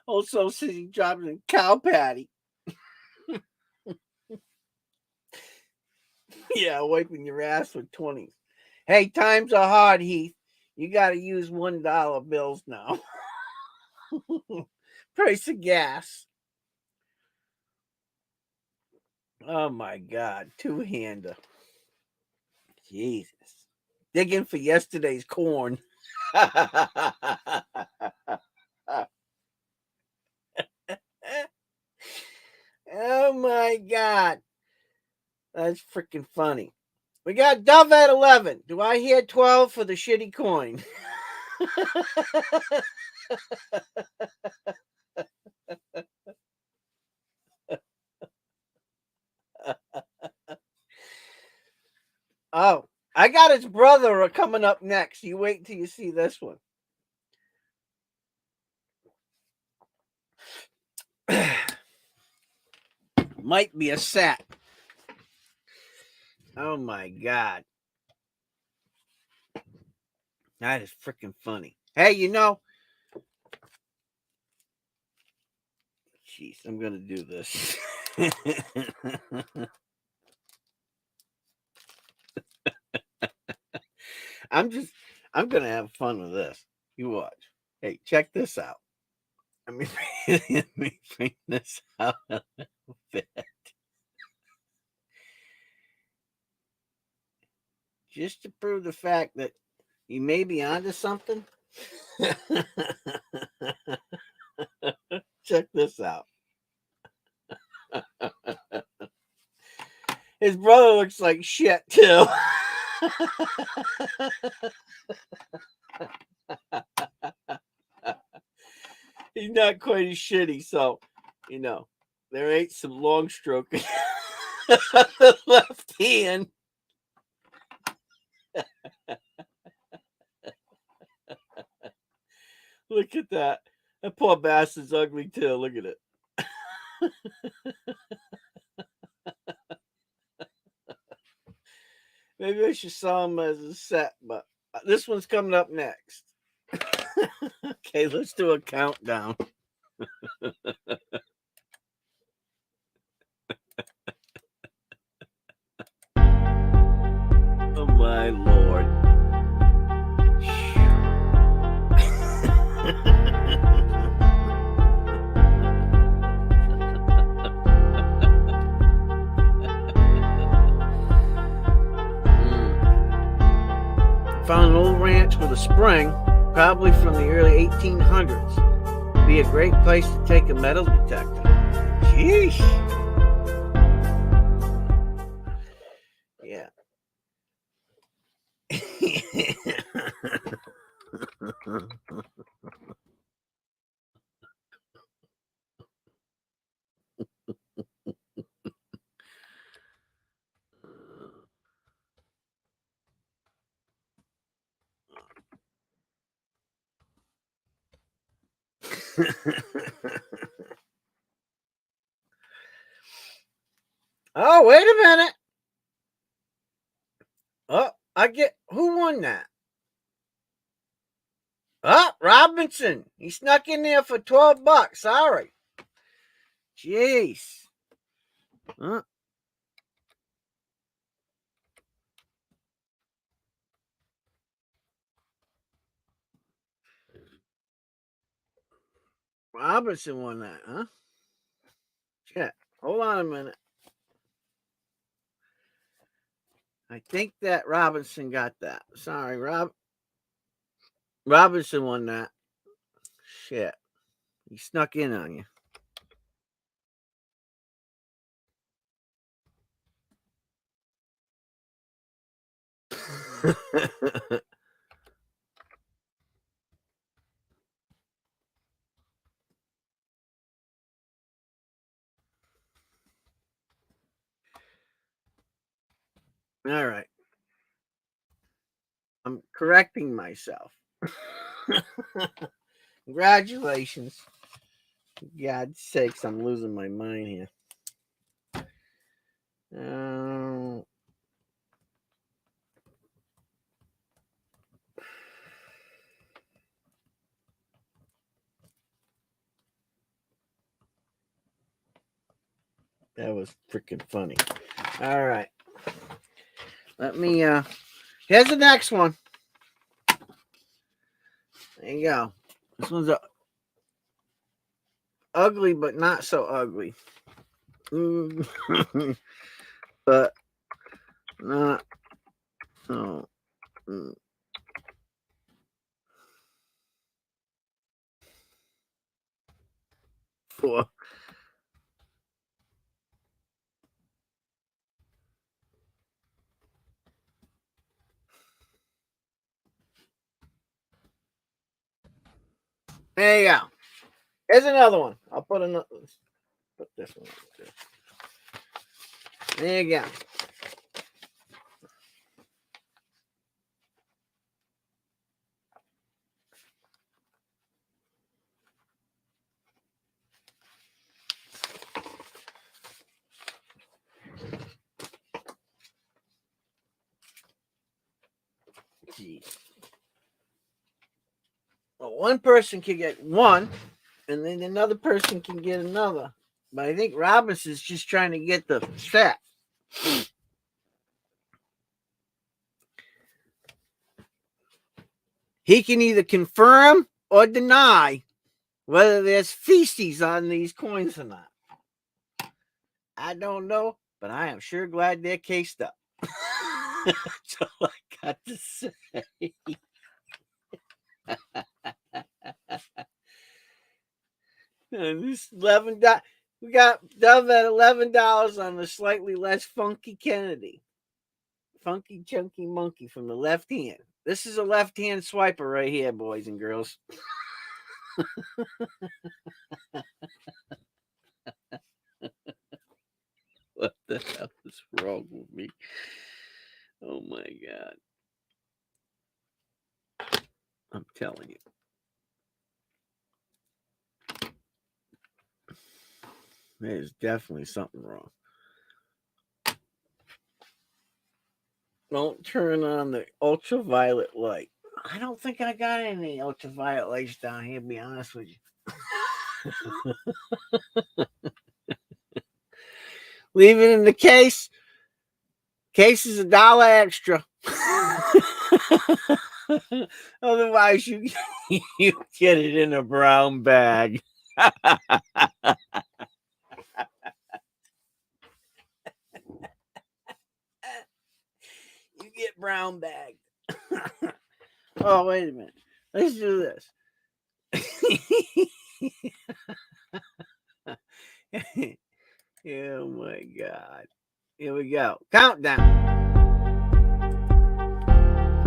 Also, says he dropped in cow patty. Yeah, wiping your ass with 20s. Hey, times are hard, Heath. You got to use $1 bills now. Price of gas. Oh my God, two-hander. Jesus. Digging for yesterday's corn. Oh my God. That's freaking funny. We got Dove at 11. Do I hear 12 for the shitty coin? Oh, I got his brother coming up next. You wait till you see this one. Might be a set. Oh my God. That is freaking funny. Hey, you know. Jeez, I'm going to do this. I'm going to have fun with this. You watch. Hey, check this out. Let me bring this out a little bit. Just to prove the fact that you may be onto something. Check this out. His brother looks like shit too. He's not quite as shitty, so you know there ain't some long stroke on the left hand. Look at that. That poor bastard's ugly too. Look at it. Maybe I should sell him as a set, but this one's coming up next. Okay, let's do a countdown. Oh my Lord. Found an old ranch with a spring, probably from the early 1800s. Be a great place to take a metal detector. Sheesh. Yeah. Oh, wait a minute. Oh, who won that? Oh, Robinson. He snuck in there for $12. Sorry. Jeez. Huh? Robinson won that, huh? Shit. Hold on a minute. I think that Robinson got that. Sorry, Robinson won that. Shit. He snuck in on you. All right. I'm correcting myself. Congratulations. God's sakes, I'm losing my mind here. That was freaking funny. All right. Let me, here's the next one. There you go. This one's ugly, but not so ugly. But not so. For there you go. Here's another one. I'll put this one up there. There you go. Jeez. Well, one person can get one, and then another person can get another. But I think Robinson's just trying to get the set. He can either confirm or deny whether there's feces on these coins or not. I don't know, but I am sure glad they're cased up. That's all I got to say. And this $11. We got Dove at $11 on the slightly less funky Kennedy. Funky chunky monkey from the left hand. This is a left hand swiper right here, boys and girls. What the hell is wrong with me? Oh my God. I'm telling you. There's definitely something wrong. Don't turn on the ultraviolet light. I don't think I got any ultraviolet lights down here, to be honest with you. Leave it in the case. Case is $1 extra. Otherwise, you get it in a brown bag. You get brown bagged. Oh, wait a minute. Let's do this. Oh my God. Here we go. Countdown.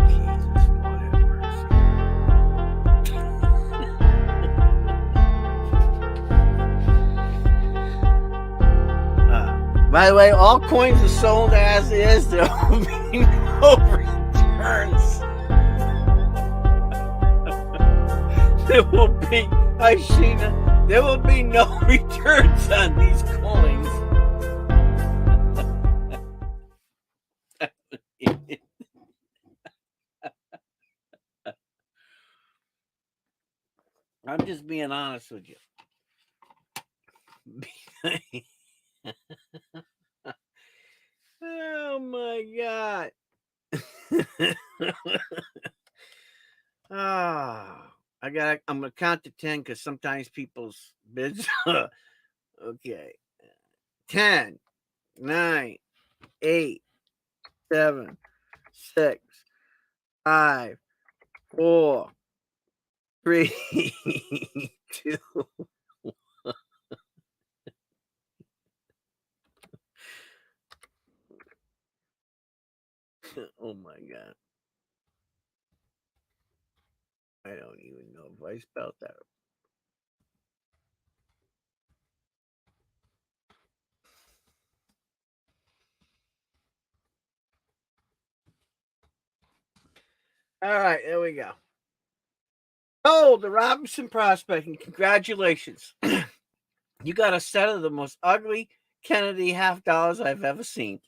Jesus, Lord have mercy. By the way, all coins are sold as is. There will be no returns. There will be, there will be no returns on these coins. I'm just being honest with you. Oh my God. I'm gonna count to 10 because sometimes people's bids. Okay. 10, 9, 8, 7, 6, 5, 4, 3, 2. Oh my God. I don't even know if I spelled that. All right, there we go. Oh, the Robinson Prospecting. Congratulations. You got a set of the most ugly Kennedy $50 I've ever seen.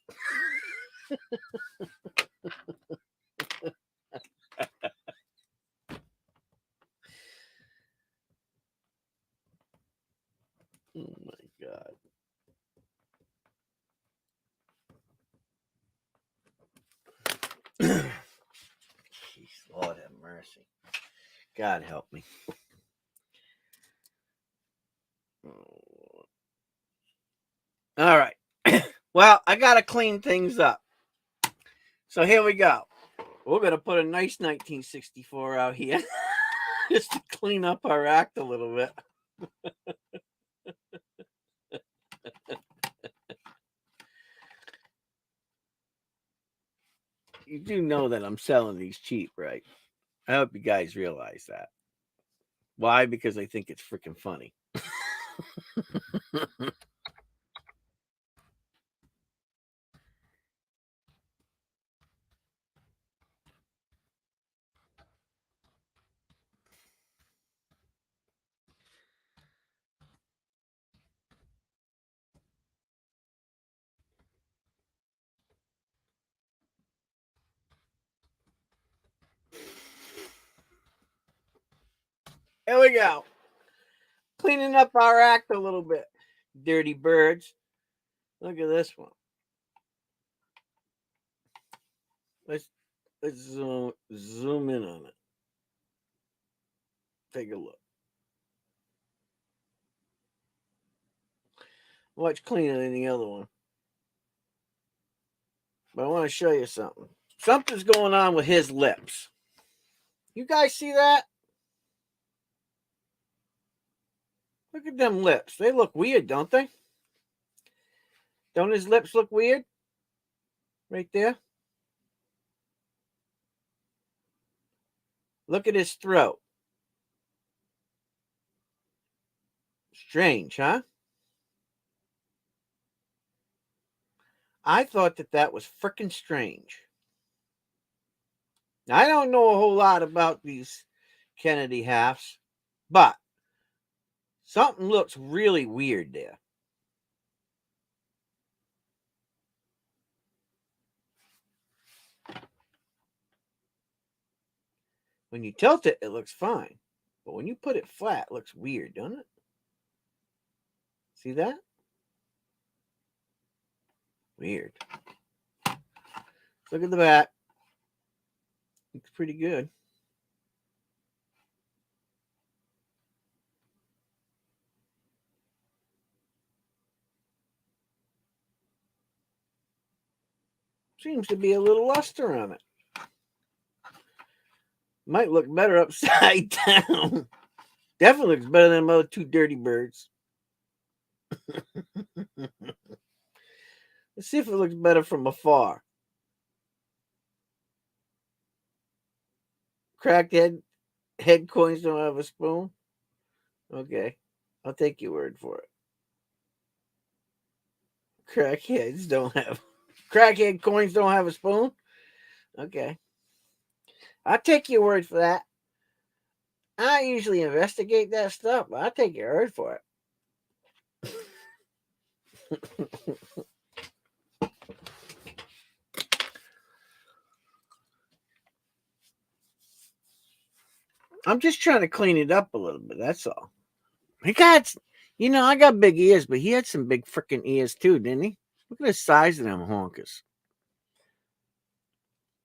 Oh my God. Jeez, Lord have mercy. God help me. All right. Well, I got to clean things up. So here we go. We're going to put a nice 1964 out here just to clean up our act a little bit. You do know that I'm selling these cheap, right? I hope you guys realize that. Why? Because I think it's freaking funny. Here we go. Cleaning up our act a little bit. Dirty birds. Look at this one. Let's zoom in on it. Take a look. Much cleaner than the other one. But I want to show you something. Something's going on with his lips. You guys see that? Look at them lips. They look weird, don't they? Don't his lips look weird? Right there. Look at his throat. Strange, huh? I thought that was freaking strange. Now, I don't know a whole lot about these Kennedy halves, but something looks really weird there. When you tilt it, it looks fine. But when you put it flat, it looks weird, doesn't it? See that? Weird. Look at the back. Looks pretty good. Seems to be a little luster on it. Might look better upside down. Definitely looks better than them other two dirty birds. Let's see if it looks better from afar. Cracked head coins don't have a spoon. Okay, I'll take your word for it. Crackhead coins don't have a spoon. Okay, I'll take your word for that. I usually investigate that stuff, but I'll take your word for it. I'm just trying to clean it up a little bit. That's all. I got big ears, but he had some big freaking ears too, didn't he? Look at the size of them honkers.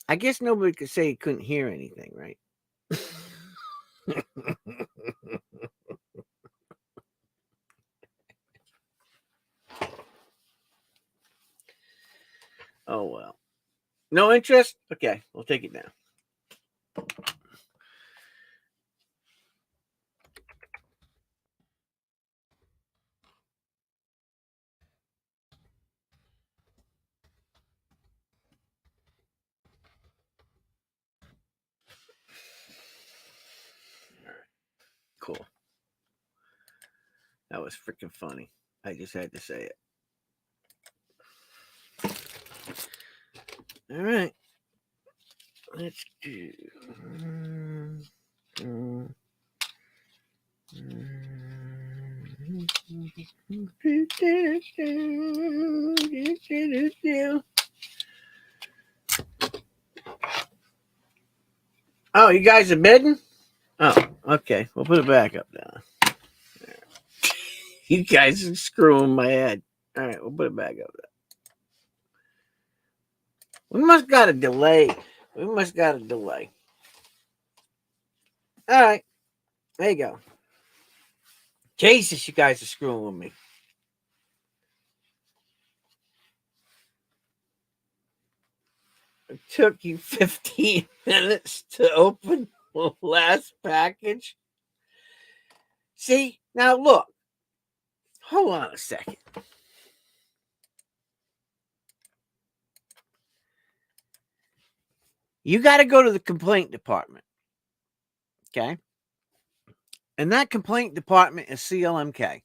I guess nobody could say he couldn't hear anything, right? Oh, well. No interest? Okay, we'll take it down. Cool. That was freaking funny. I just had to say it. All right. Let's do. Oh, you guys are bidding? Oh, okay. We'll put it back up now. You guys are screwing my head. All right, we'll put it back up there. We must got a delay. All right. There you go. Jesus, you guys are screwing with me. It took you 15 minutes to open the last package. See, now look. Hold on a second. You got to go to the complaint department. Okay? And that complaint department is CLMK.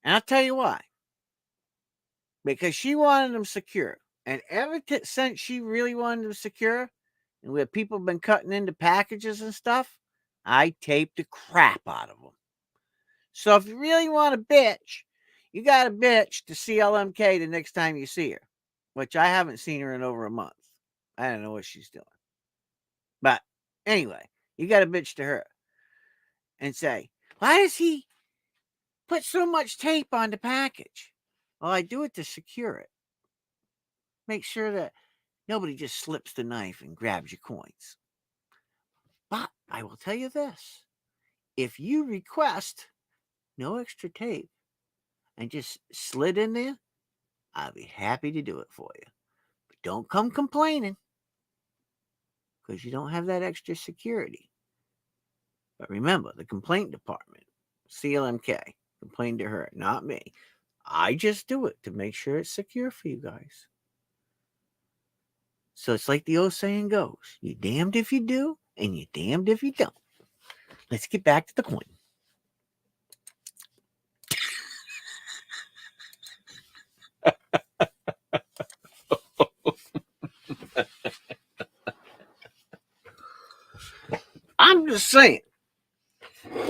And I'll tell you why. Because she wanted them secure. And ever since she really wanted them secure, and where people have been cutting into packages and stuff, I taped the crap out of them. So if you really want to bitch, you got to bitch to CLMK the next time you see her, which I haven't seen her in over a month. I don't know what she's doing. But anyway, you got to bitch to her and say, why does he put so much tape on the package? Well, I do it to secure it. Make sure that nobody just slips the knife and grabs your coins. But I will tell you this. If you request no extra tape and just slid in there, I'll be happy to do it for you. But don't come complaining because you don't have that extra security. But remember, the complaint department, CLMK, complain to her, not me. I just do it to make sure it's secure for you guys. So it's like the old saying goes, you're damned if you do, and you're damned if you don't. Let's get back to the coin. I'm just saying.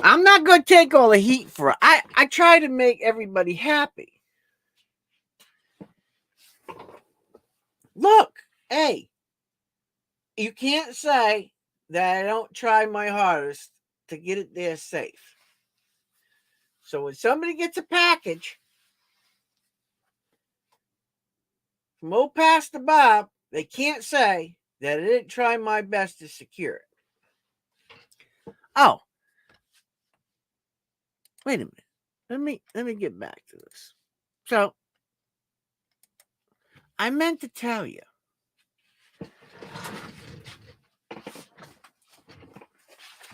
I'm not going to take all the heat for it. I try to make everybody happy. Look, hey, you can't say that I don't try my hardest to get it there safe. So when somebody gets a package from old Pastor Bob, they can't say that I didn't try my best to secure it. Oh, wait a minute. Let me get back to this. So I meant to tell you.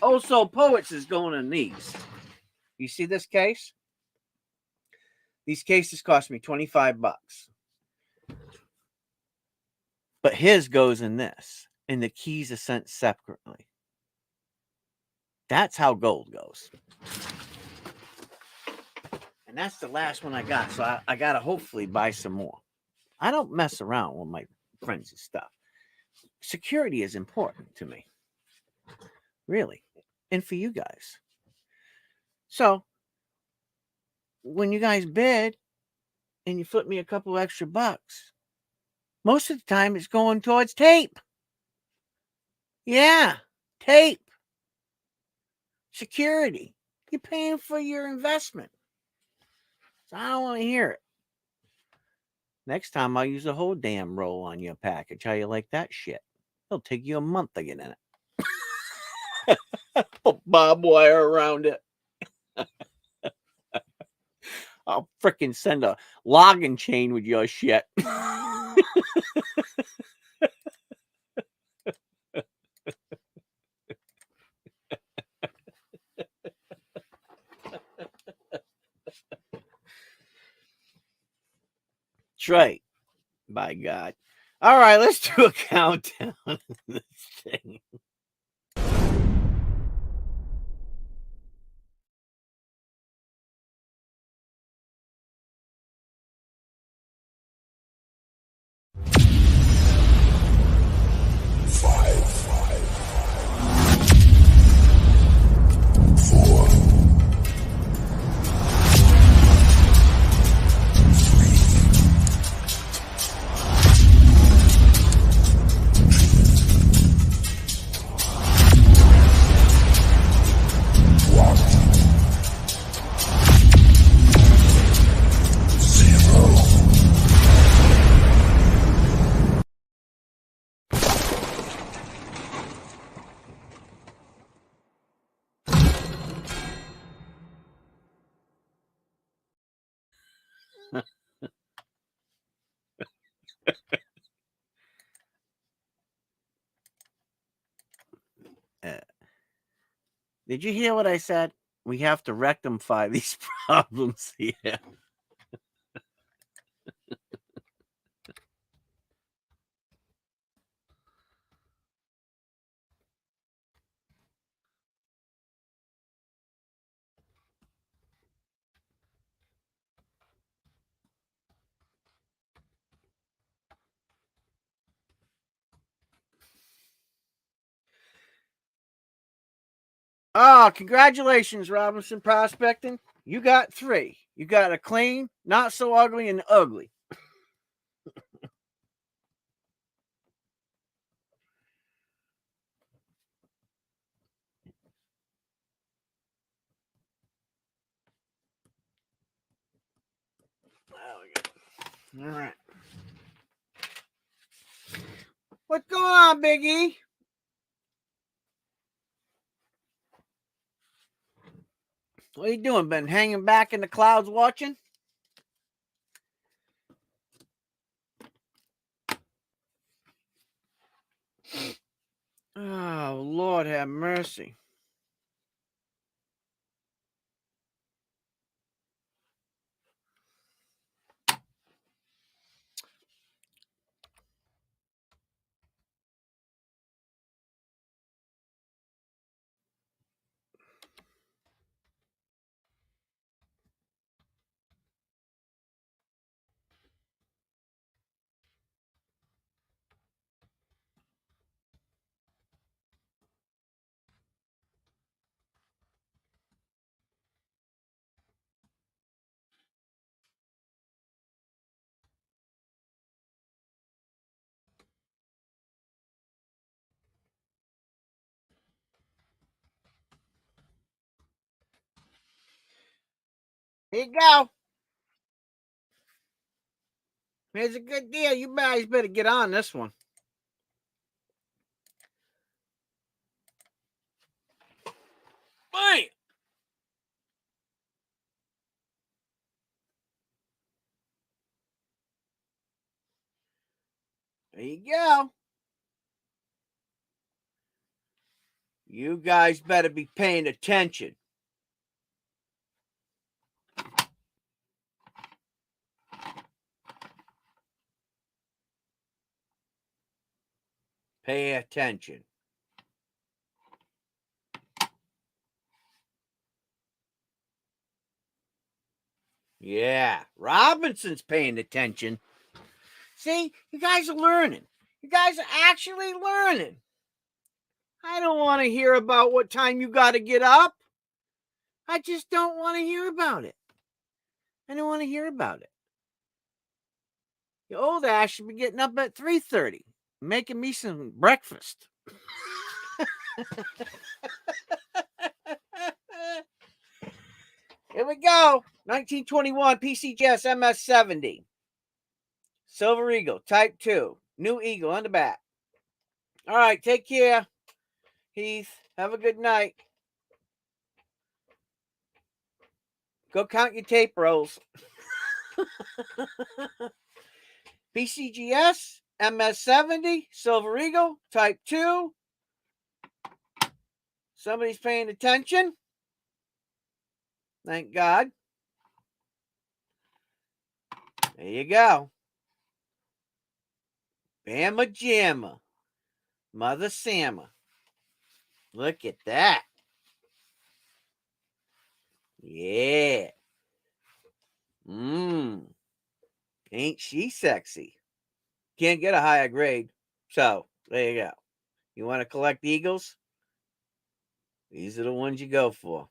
Also, Poets is going in these. You see this case? These cases cost me $25. But his goes in this, and the keys are sent separately. That's how gold goes. And that's the last one I got. So I got to hopefully buy some more. I don't mess around with my friends and stuff. Security is important to me. Really. And for you guys. So when you guys bid and you flip me a couple extra bucks, most of the time it's going towards tape. Yeah, tape. Security. You're paying for your investment. So I don't want to hear it. Next time I'll use a whole damn roll on your package. How you like that shit? It'll take you a month to get in it. Put barbed wire around it. I'll fricking send a logging chain with your shit. That's right. By God. All right, let's do a countdown of this thing. Did you hear what I said? We have to rectify these problems here. Oh, congratulations, Robinson Prospecting. You got 3. You got a clean, not so ugly, and ugly. All right. What's going on, Big E? What are you doing? Been hanging back in the clouds watching? Oh, Lord have mercy. Here you go. Here's a good deal. You guys better get on this one. Bam! There you go. You guys better be paying attention. Pay attention. Yeah, Robinson's paying attention. See, you guys are learning. You guys are actually learning. I don't want to hear about what time you got to get up. I just don't want to hear about it. I don't want to hear about it. Your old ass should be getting up at 3:30, making me some breakfast. Here we go. 1921 PCGS MS70. Silver Eagle, Type 2. New Eagle on the back. All right, take care, Heath. Have a good night. Go count your tape rolls. PCGS, MS70, Silver Eagle, Type 2. Somebody's paying attention. Thank God. There you go. Bamma Jamma. Mother Samma. Look at that. Yeah. Ain't she sexy? Can't get a higher grade. So, there you go. You want to collect Eagles? These are the ones you go for.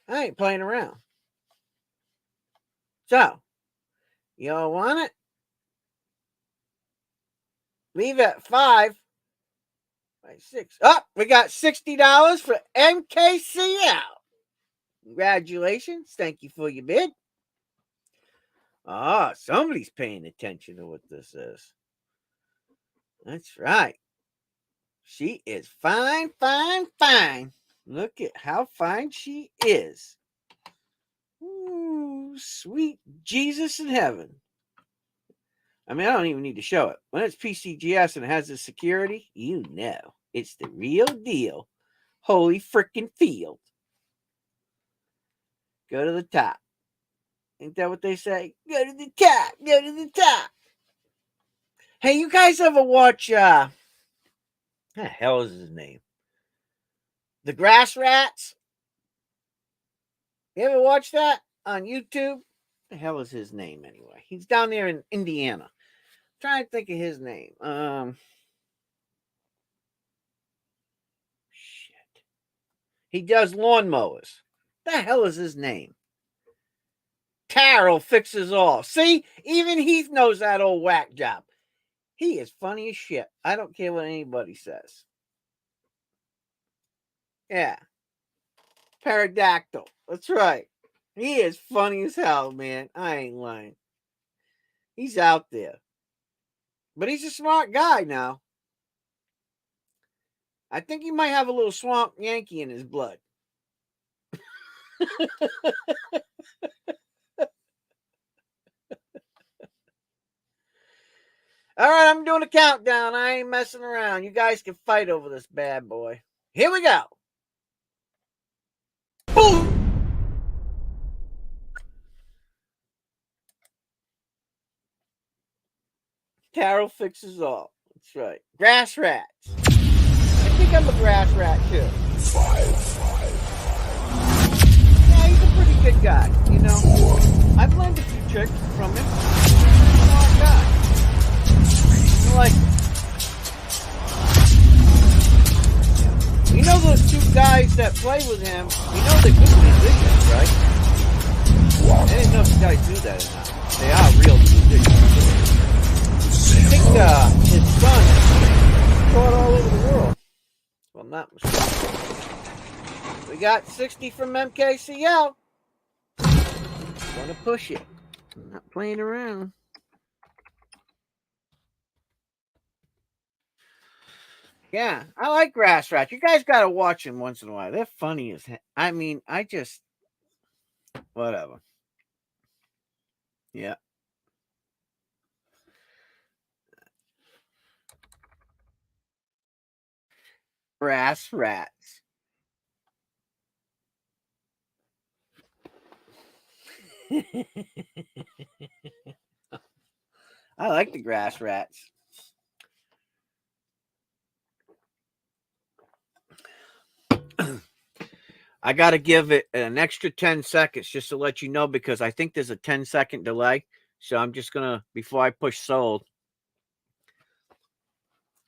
I ain't playing around. So, y'all want it? Leave at 5. By 6. Oh, we got $60 for MKCL. Congratulations. Thank you for your bid. Ah, somebody's paying attention to what this is. That's right. She is fine, fine, fine. Look at how fine she is. Ooh, sweet Jesus in heaven. I mean, I don't even need to show it. When it's PCGS and it has the security, you know it's the real deal. Holy frickin' field. Go to the top. Ain't that what they say? Go to the top. Go to the top. Hey, you guys ever watch, what the hell is his name? The Grass Rats? You ever watch that on YouTube? What the hell is his name anyway? He's down there in Indiana. I'm trying to think of his name. Shit. He does lawnmowers. What the hell is his name? Carol fixes all. See, even Heath knows that old whack job. He is funny as shit. I don't care what anybody says. Yeah. Pterodactyl. That's right. He is funny as hell, man. I ain't lying. He's out there. But he's a smart guy now. I think he might have a little swamp Yankee in his blood. All right, I'm doing a countdown. I ain't messing around. You guys can fight over this bad boy. Here we go. Boom! Carol fixes all. That's right. Grass rats. I think I'm a grass rat too. 5. Yeah, he's a pretty good guy, you know. I've learned a few tricks from him. He's a smart guy. I like him. You know those two guys that play with him, you know they're good musicians, right? I didn't know if you guys do that or not. They are real musicians. I think his son toured all over the world. Well, not mistaken. We got 60 from MKCL. gonna push it. I'm not playing around. Yeah, I like grass rats. You guys gotta watch them once in a while. They're funny as heck. I mean, I just whatever. Yeah. Grass rats. I like the grass rats. I got to give it an extra 10 seconds just to let you know because I think there's a 10-second delay. So I'm just going to, before I push sold,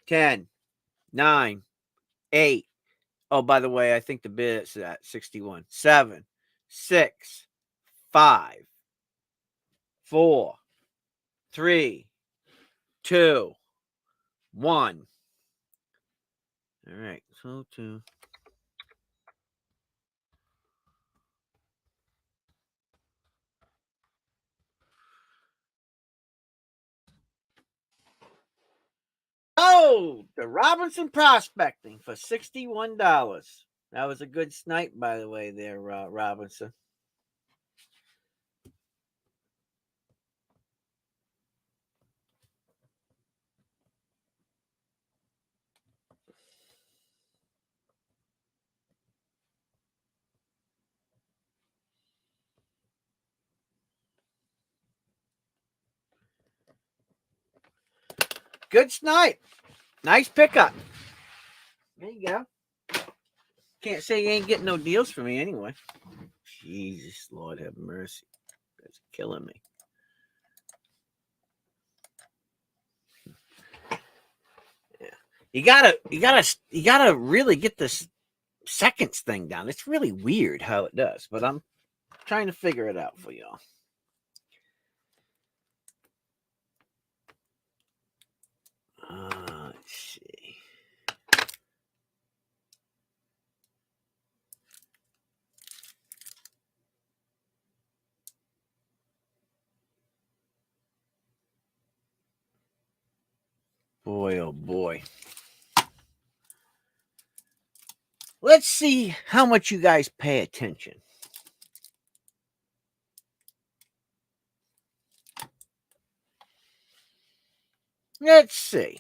10, 9, 8. Oh, by the way, I think the bid is at 61. 7, 6, 5, 4, 3, 2, 1. All right. So 2. Oh, the Robinson Prospecting for $61. That was a good snipe, by the way, there, Robinson. Good snipe. Nice pickup. There you go. Can't say you ain't getting no deals for me anyway. Jesus, Lord have mercy. That's killing me. Yeah. You gotta really get this seconds thing down. It's really weird how it does, but I'm trying to figure it out for y'all. Let's see. Boy, oh boy. Let's see how much you guys pay attention. Let's see.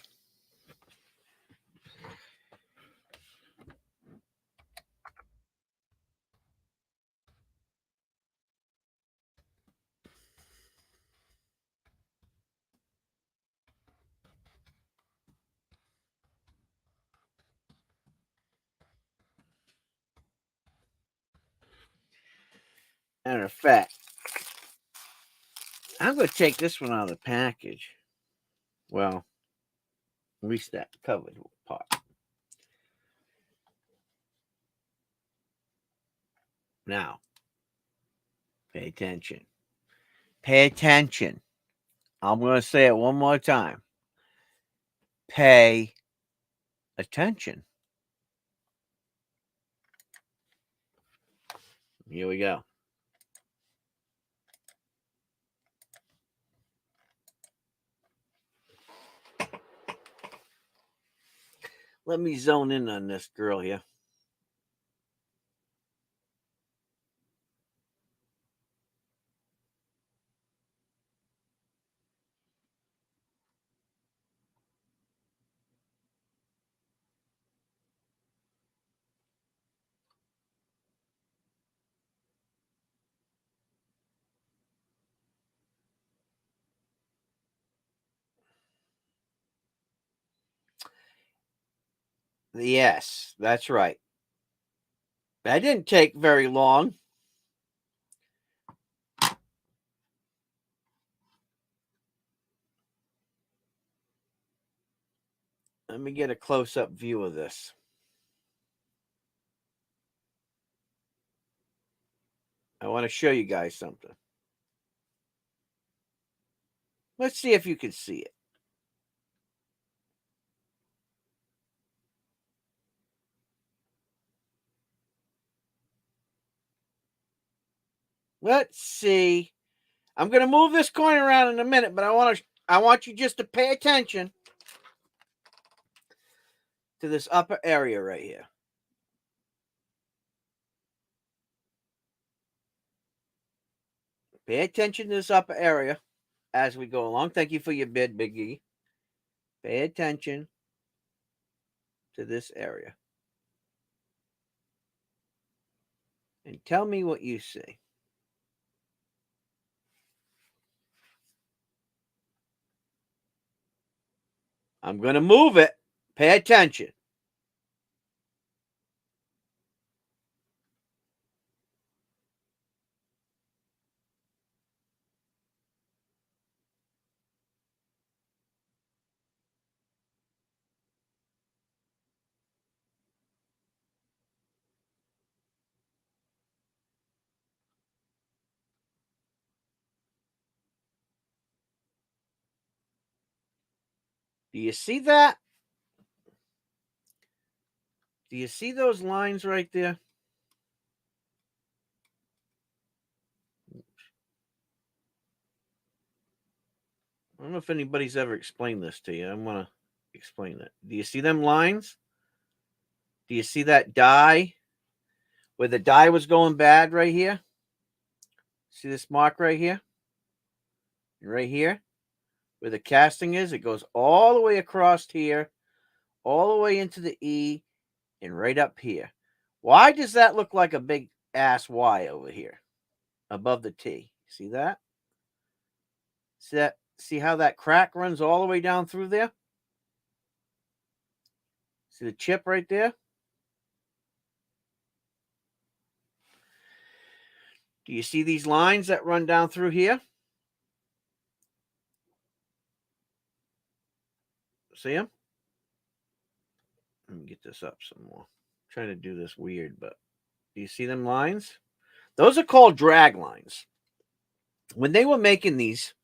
Matter of fact, I'm going to take this one out of the package. Well, at least that covered part. Now, pay attention. Pay attention. I'm going to say it one more time. Pay attention. Here we go. Let me zone in on this girl here. Yes, that's right. That didn't take very long. Let me get a close-up view of this. I want to show you guys something. Let's see if you can see it. Let's see I'm going to move this coin around in a minute, but I want you just to pay attention to this upper area right here. Pay attention to this upper area as we go along. Thank you for your bid, Big E. Pay attention to this area. And tell me what you see. I'm going to move it. Pay attention. Do you see that? Do you see those lines right there? I don't know if anybody's ever explained this to you. I want to explain it. Do you see them lines? Do you see that die? Where the die was going bad right here? See this mark right here? And right here? Where the casting is? It goes all the way across here, all the way into the E, and right up here. Why does that look like a big ass Y over here above the T? See that? See that? See how that crack runs all the way down through there? See the chip right there? Do you see these lines that run down through here? See them? Let me get this up some more. I'm trying to do this weird, but do you see them lines? Those are called drag lines. When they were making these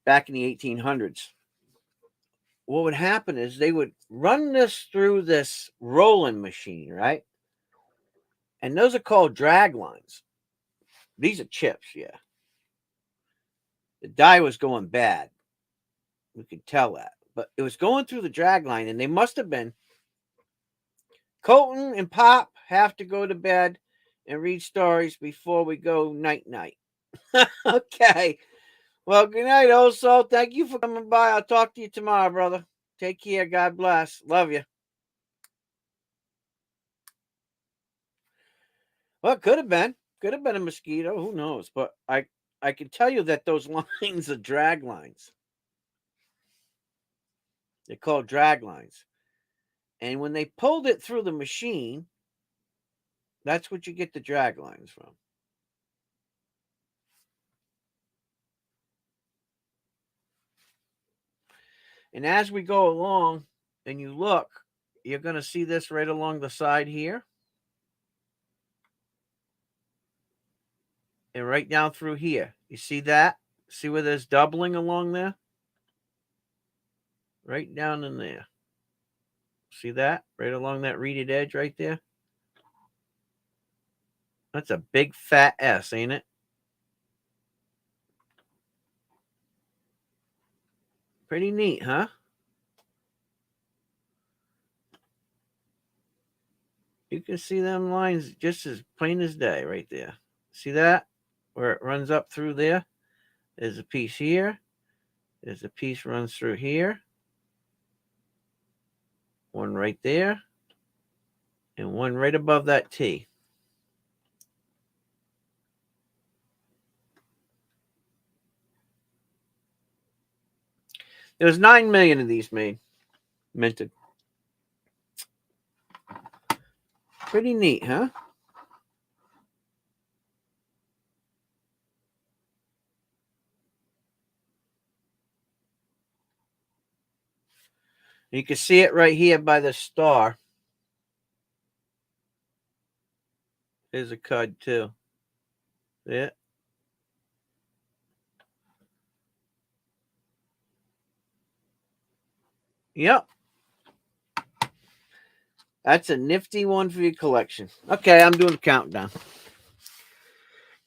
back in the 1800s, what would happen is they would run this through this rolling machine, right? And those are called drag lines. These are chips, yeah. The die was going bad. We could tell that. But it was going through the drag line, and they must have been. Colton and Pop have to go to bed and read stories before we go night-night. Okay. Well, good night, also. Thank you for coming by. I'll talk to you tomorrow, brother. Take care. God bless. Love you. Well, it could have been. Could have been a mosquito. Who knows? But I can tell you that those lines are drag lines. They're called drag lines. And when they pulled it through the machine, that's what you get the drag lines from. And as we go along and you look, you're going to see this right along the side here. And right down through here. You see that? See where there's doubling along there? Right down in there. See that? Right along that reeded edge right there? That's a big fat S, ain't it? Pretty neat, huh? You can see them lines just as plain as day right there. See that? Where it runs up through there? There's a piece here. There's a piece runs through here. One right there. And one right above that T. There's 9 million of these made. Minted. Pretty neat, huh? You can see it right here by the star. There's a cud too. See it? Yep. That's a nifty one for your collection. Okay, I'm doing the countdown.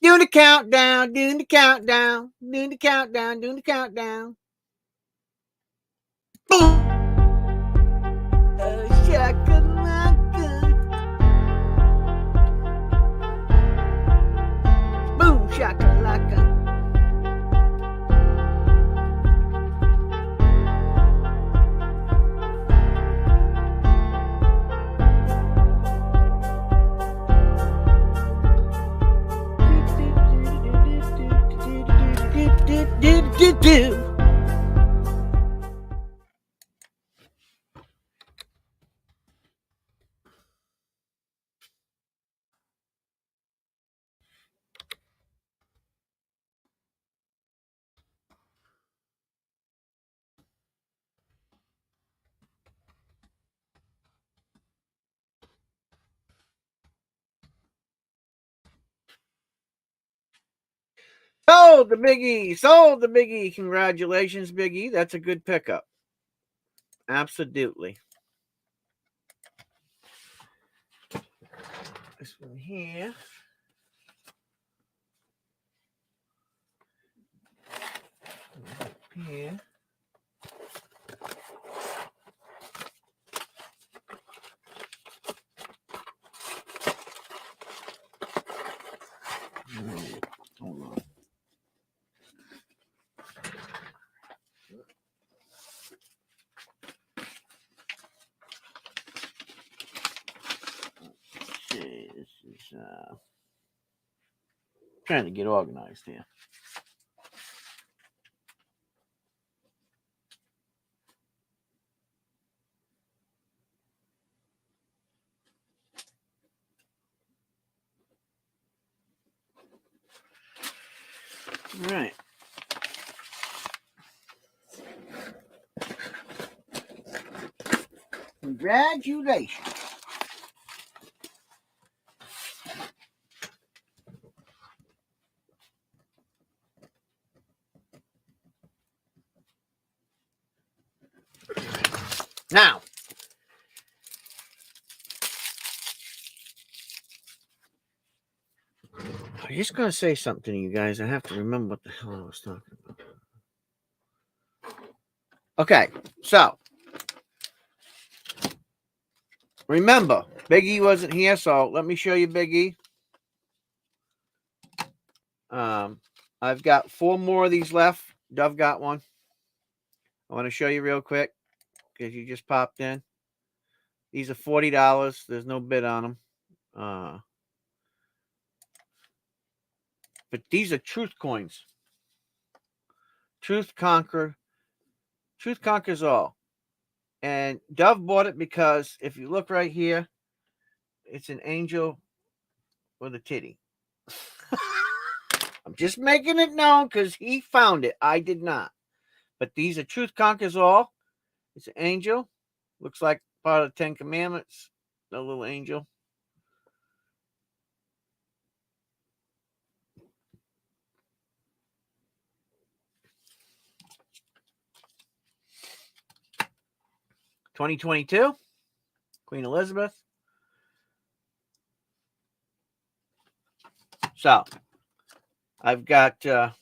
Doing the countdown, doing the countdown, doing the countdown, doing the countdown. Boom! Shakalaka. Boom, shakalaka. Do. Sold the Biggie. Sold the Biggie. Congratulations, Biggie. That's a good pickup. Absolutely. This one here. Here. Hold on. Okay, this is trying to get organized here. All right. Congratulations. Now, I'm just going to say something to you guys. I have to remember what the hell I was talking about. Okay, so remember, Biggie wasn't here, so let me show you Biggie. I've got 4 more of these left. Dove got one. I want to show you real quick because you just popped in. These are $40. There's no bid on them. But these are truth coins. Truth conquers all. And Dove bought it because if you look right here, it's an angel with a titty. I'm just making it known because he found it. I did not. But these are truth conquers all. It's an angel. Looks like part of the 10 Commandments. The little angel. $2022. Queen Elizabeth. So, I've got 4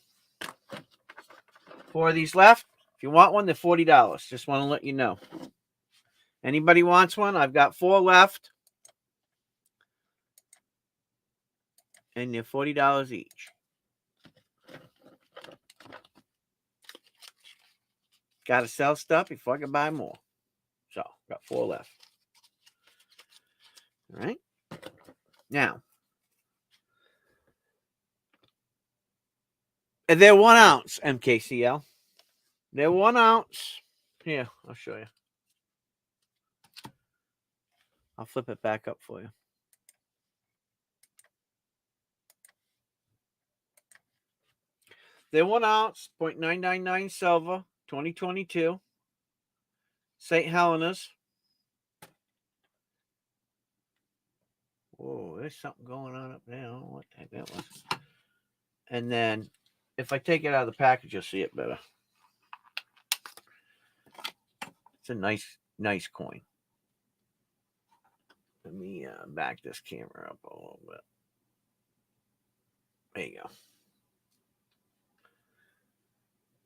of these left. If you want one, they're $40. Just want to let you know. Anybody wants one? I've got 4 left. And they're $40 each. Got to sell stuff before I can buy more. So, got 4 left. All right. Now, they're 1 ounce, MKCL. They're 1 ounce. Here, I'll show you. I'll flip it back up for you. They're 1 ounce, 0.999 silver, 2022. St. Helena's. Whoa, there's something going on up there. I don't know what the heck that was. And then, if I take it out of the package, you'll see it better. It's a nice coin. Let me back this camera up a little bit. There you go.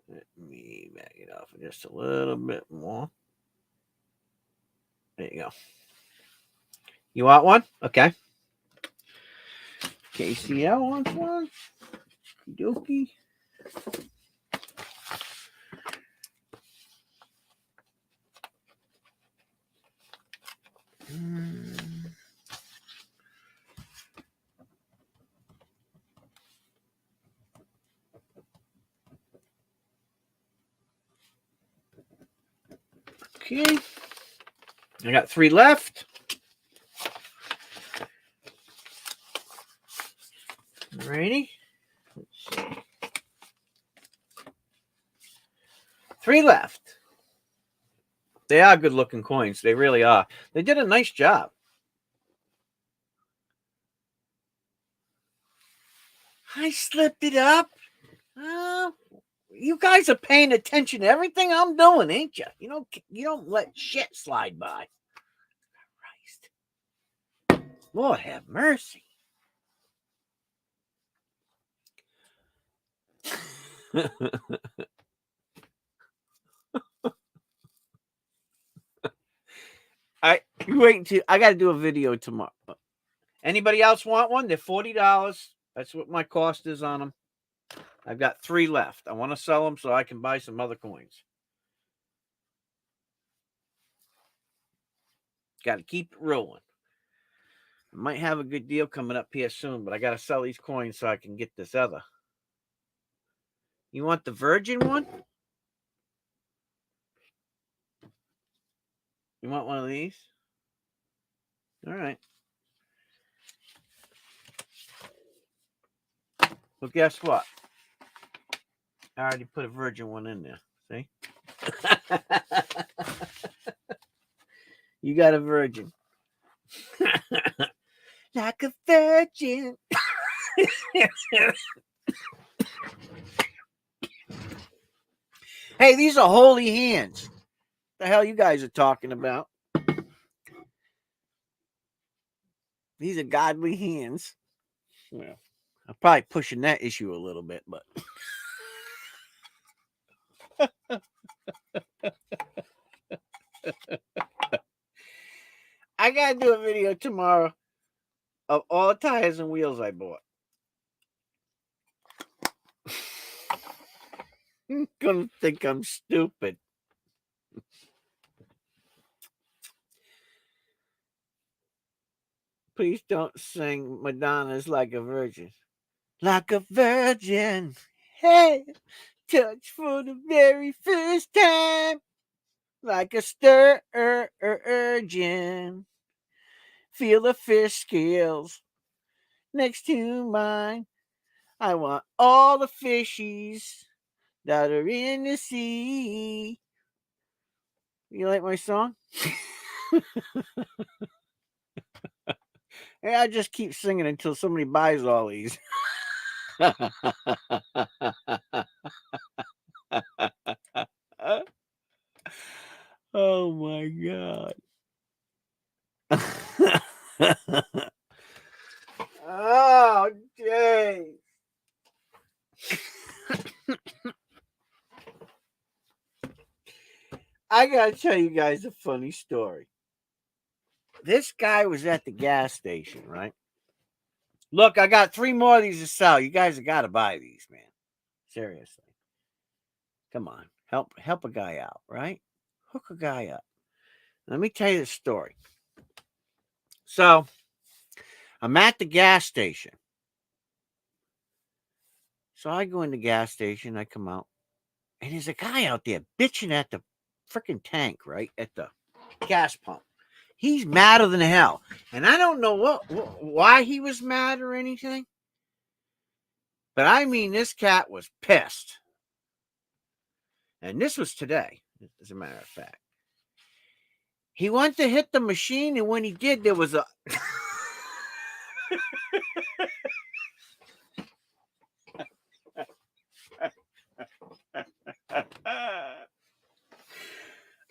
Let me back it off just a little bit more. There you go. You want one? Okay. KCL wants one. Dookie. Okay. I got 3 left. Alrighty. Let's see. 3 left. They are good looking coins. They really are. They did a nice job. I slipped it up. You guys are paying attention to everything I'm doing, ain't you? You don't let shit slide by. Christ. Lord have mercy. You wait until I got to do a video tomorrow. Anybody else want one? They're $40. That's what my cost is on them. I've got 3 left. I want to sell them so I can buy some other coins. Got to keep it rolling. I might have a good deal coming up here soon, but I got to sell these coins so I can get this other. You want the Virgin one? You want one of these? All right. Well, guess what? I already put a Virgin one in there. See? You got a Virgin. Like a virgin. Hey, these are holy hands. The hell you guys are talking about? These are godly hands. Well, I'm probably pushing that issue a little bit, but I gotta do a video tomorrow of all the tires and wheels I bought. I'm gonna think I'm stupid. Please don't sing Madonna's Like a Virgin. Like a virgin. Hey, touch for the very first time. Like a sturgeon. Feel the fish scales next to mine. I want all the fishies that are in the sea. You like my song? Yeah, I just keep singing until somebody buys all these. Oh my God. Oh, dang. I gotta tell you guys a funny story. This guy was at the gas station, right? Look, I got 3 more of these to sell. You guys have got to buy these, man. Seriously. Come on. Help a guy out, right? Hook a guy up. Let me tell you the story. So, I'm at the gas station. So I go in the gas station, I come out, and there's a guy out there bitching at the freaking tank, right? At the gas pump. He's madder than hell. And I don't know why he was mad or anything. But I mean, this cat was pissed. And this was today, as a matter of fact. He went to hit the machine, and when he did, there was a...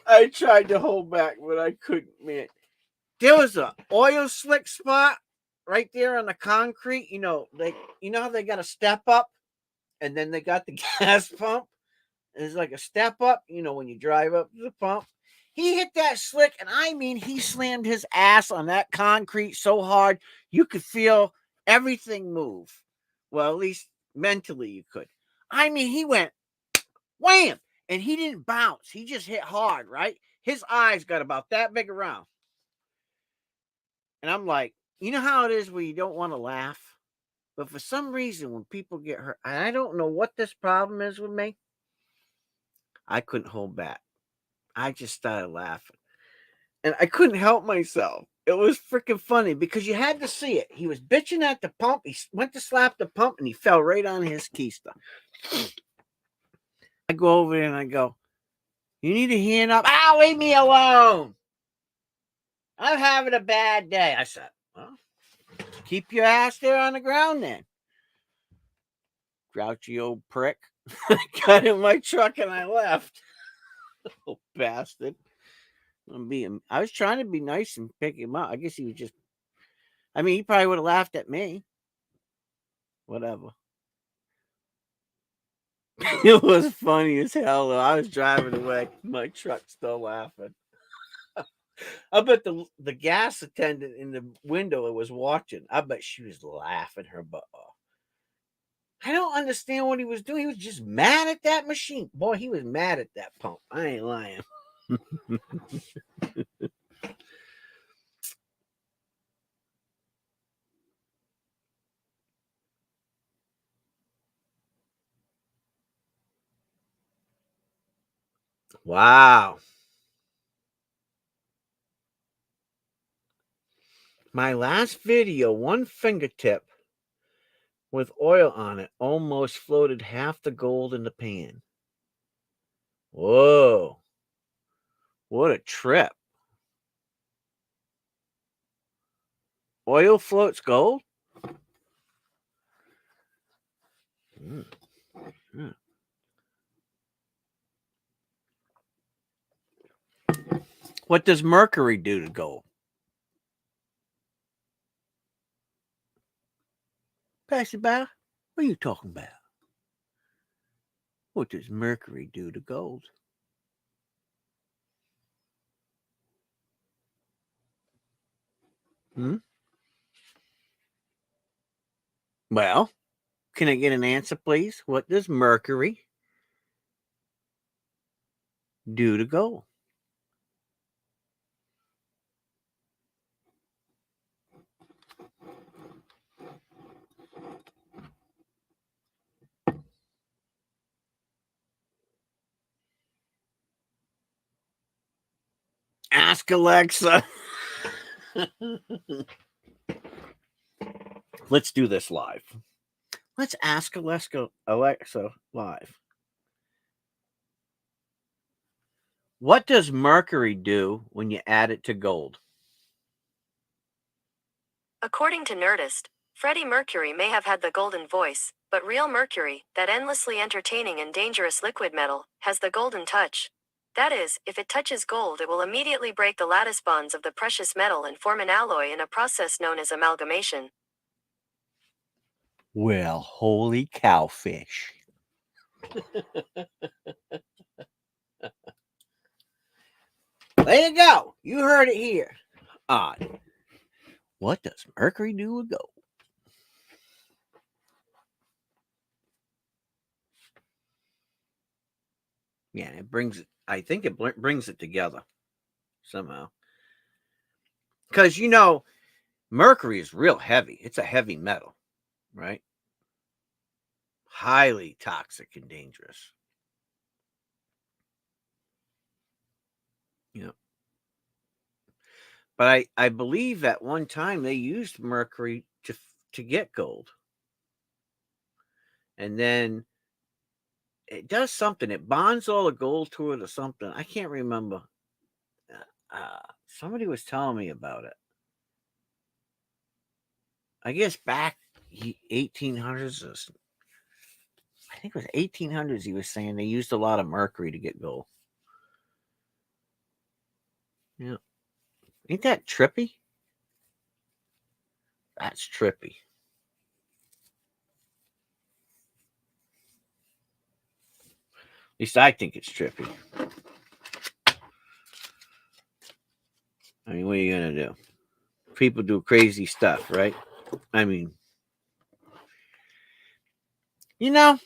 I tried to hold back, but I couldn't, man. There was an oil slick spot right there on the concrete, you know how they got a step up and then they got the gas pump. There's like a step up, when you drive up to the pump. He hit that slick, and I mean, he slammed his ass on that concrete so hard you could feel everything move. Well, at least mentally you could. I mean, he went wham, and he didn't bounce. He just hit hard, right? His eyes got about that big around. And I'm like, you know how it is where you don't want to laugh? But for some reason, when people get hurt, and I don't know what this problem is with me, I couldn't hold back. I just started laughing. And I couldn't help myself. It was freaking funny because you had to see it. He was bitching at the pump. He went to slap the pump and he fell right on his keister. I go over there and I go, you need a hand up? Ah, leave me alone. I'm having a bad day. I said, well, keep your ass there on the ground then. Grouchy old prick. I got in my truck and I left. Oh, bastard. I was trying to be nice and pick him up. I guess he was just, he probably would have laughed at me. Whatever. It was funny as hell, though. I was driving away. My truck's still laughing. I bet the gas attendant in the window was watching. I bet she was laughing her butt off. I don't understand what he was doing. He was just mad at that machine. Boy, he was mad at that pump. I ain't lying. Wow. My last video, one fingertip with oil on it almost floated half the gold in the pan. Whoa. What a trip. Oil floats gold? Mm. Mm. What does Mercury do to gold? Pass it by. What are you talking about? What does Mercury do to gold? Well, can I get an answer, please? What does Mercury do to gold? Ask Alexa. Let's do this live. Let's ask Alexa live. What does Mercury do when you add it to gold? According to Nerdist, Freddie Mercury may have had the golden voice, but real Mercury, that endlessly entertaining and dangerous liquid metal, has the golden touch. That is, if it touches gold, it will immediately break the lattice bonds of the precious metal and form an alloy in a process known as amalgamation. Well, holy cowfish. There you go. You heard it here. Odd. What does Mercury do with gold? Yeah, it brings it. I think it brings it together somehow. Because, Mercury is real heavy. It's a heavy metal, right? Highly toxic and dangerous. But I believe at one time they used Mercury to get gold. And then it does something. It bonds all the gold to it or something. I can't remember. Somebody was telling me about it. I guess back 1800s. I think it was 1800s. He was saying they used a lot of Mercury to get gold. Yeah, ain't that trippy? That's trippy. At least I think it's trippy. I mean, what are you going to do? People do crazy stuff, right? I mean, you know,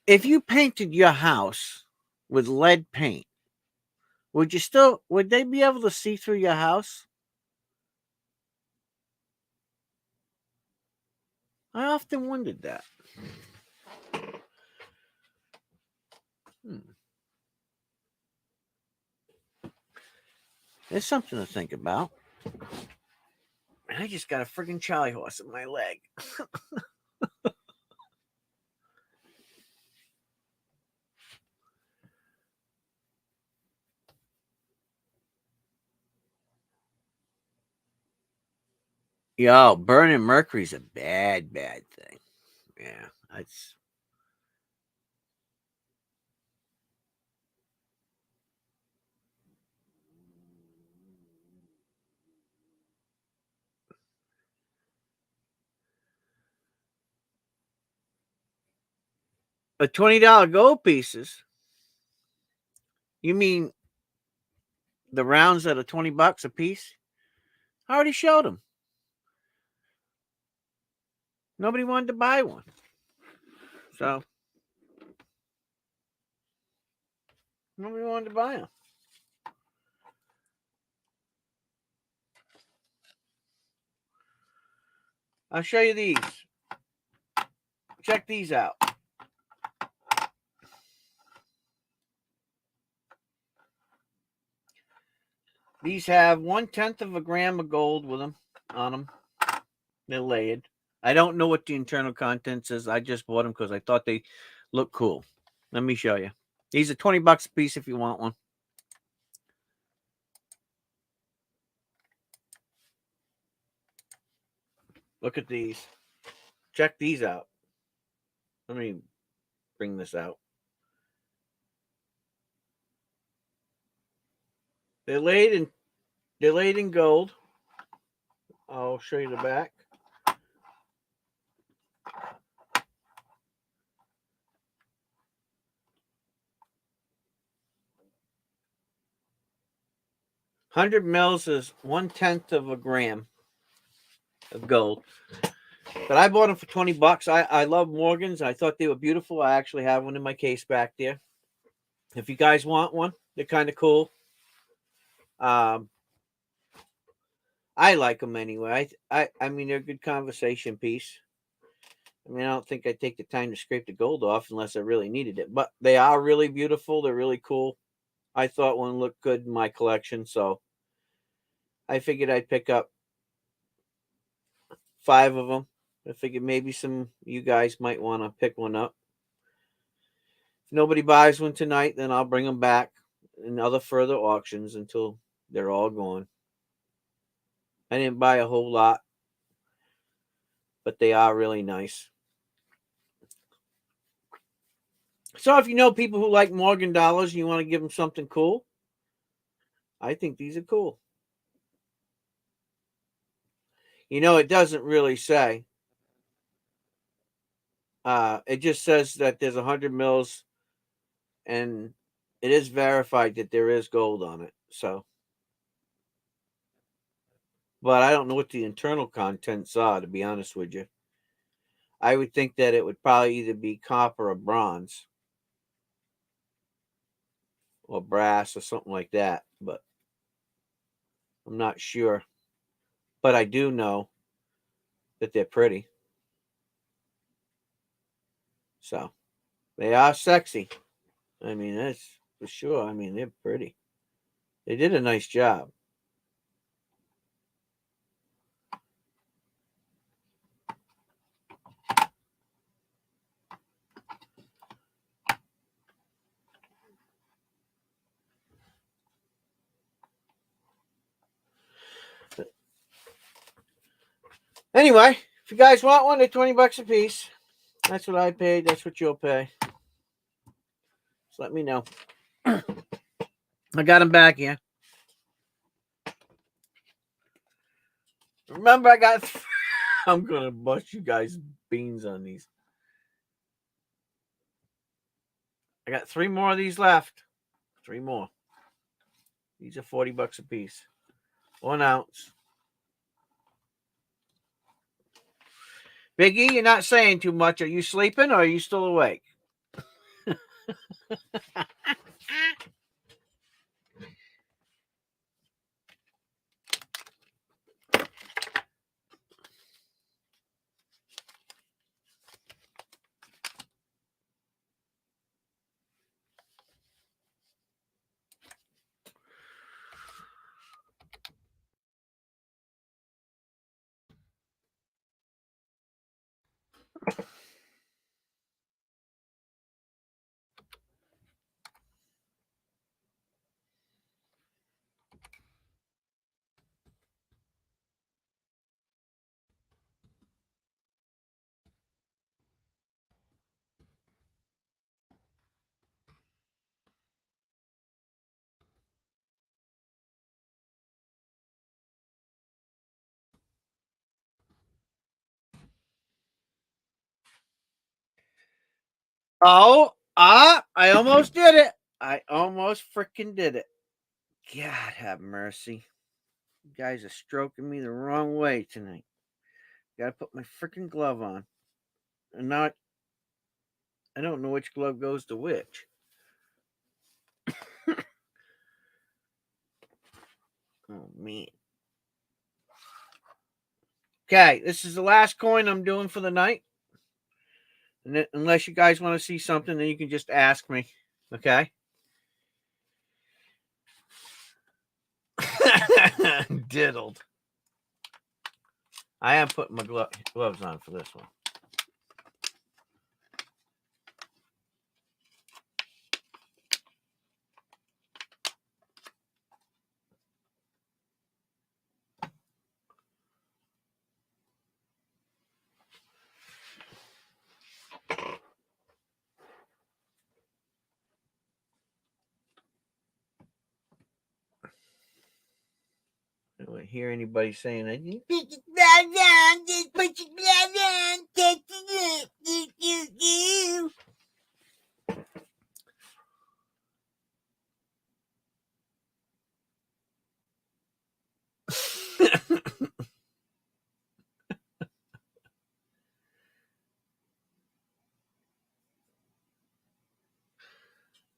if you painted your house with lead paint, would they be able to see through your house? I often wondered that. There's something to think about. I just got a friggin' Charlie horse in my leg. Yo, burning Mercury's a bad thing. Yeah, that's. But $20 gold pieces. You mean the rounds that are $20 a piece? I already showed them. Nobody wanted to buy one. So nobody wanted to buy them. I'll show you these. Check these out. These have 1/10 of a gram of gold with them on them. They're layered. I don't know what the internal contents is. I just bought them because I thought they look cool. Let me show you. These are $20 a piece if you want one. Look at these. Check these out. Let me bring this out. They're laid in gold. I'll show you the back. $100 mils is 1/10 of a gram of gold. But I bought them for $20. I love Morgans. I thought they were beautiful. I actually have one in my case back there. If you guys want one, they're kind of cool. I like them anyway. I mean, they're a good conversation piece. I mean, I don't think I'd take the time to scrape the gold off unless I really needed it. But they are really beautiful. They're really cool. I thought one looked good in my collection, so I figured I'd pick up 5 of them. I figured maybe some you guys might want to pick one up. If nobody buys one tonight, then I'll bring them back in other further auctions until they're all gone. I didn't buy a whole lot, but they are really nice. So if you know people who like Morgan dollars and you want to give them something cool, I think these are cool. You know, it doesn't really say. It just says that there's 100 mils and it is verified that there is gold on it. So, but I don't know what the internal contents are, to be honest with you. I would think that it would probably either be copper or bronze or brass or something like that, but I'm not sure. But I do know that they're pretty. So they are sexy. I mean, that's for sure. I mean, they're pretty. They did a nice job. Anyway, if you guys want one, they're $20 a piece. That's what I paid. That's what you'll pay. Just let me know. I got them back here. Remember, I got. I'm gonna bust you guys beans on these. I got 3 more of these left. 3 more. These are $40 a piece. 1 ounce. Biggie, you're not saying too much. Are you sleeping or are you still awake? I almost did it. I almost freaking did it. God have mercy. You guys are stroking me the wrong way tonight. Gotta put my freaking glove on. And now I don't know which glove goes to which. Oh, man. Okay, this is the last coin I'm doing for the night. And unless you guys want to see something, then you can just ask me. Okay? Diddled. I am putting my gloves on for this one. I don't hear anybody saying that.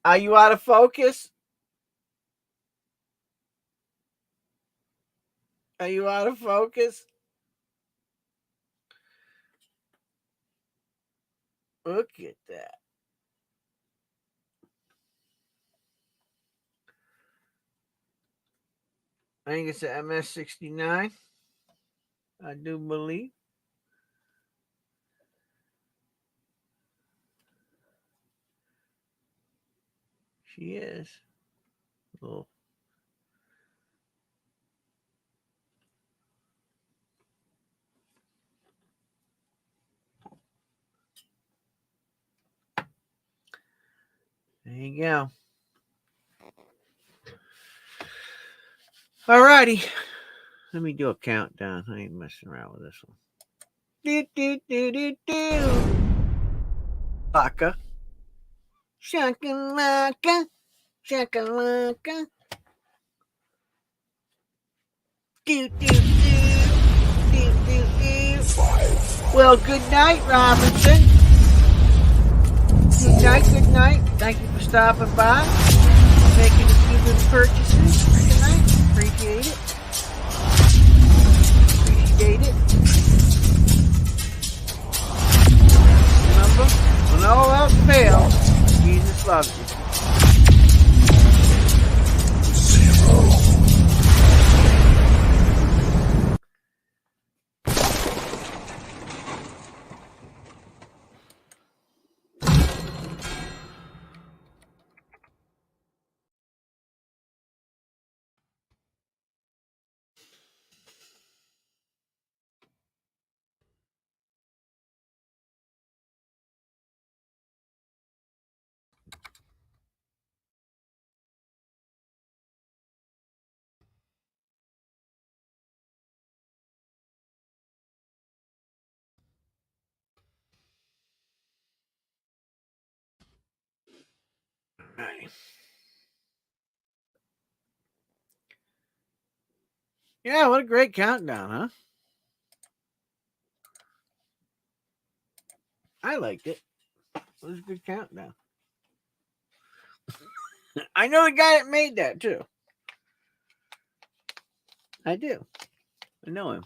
Are you out of focus? Are you out of focus? Look at that. I think it's an MS-69. I do believe. She is. Oh. There you go. All righty. Let me do a countdown. I ain't messing around with this one. Do, do, do, do, do. Laka. Shakalaka. Shakalaka. Do, do, do. Do, do, do. Well, good night, Robinson. Good night, good night. Thank you for stopping by. Making a few good purchases for tonight. Appreciate it. Appreciate it. Remember, when all else fails, Jesus loves you. 0. Yeah, what a great countdown, huh? I liked it. It was a good countdown. I know the guy that made that too. I do. I know him.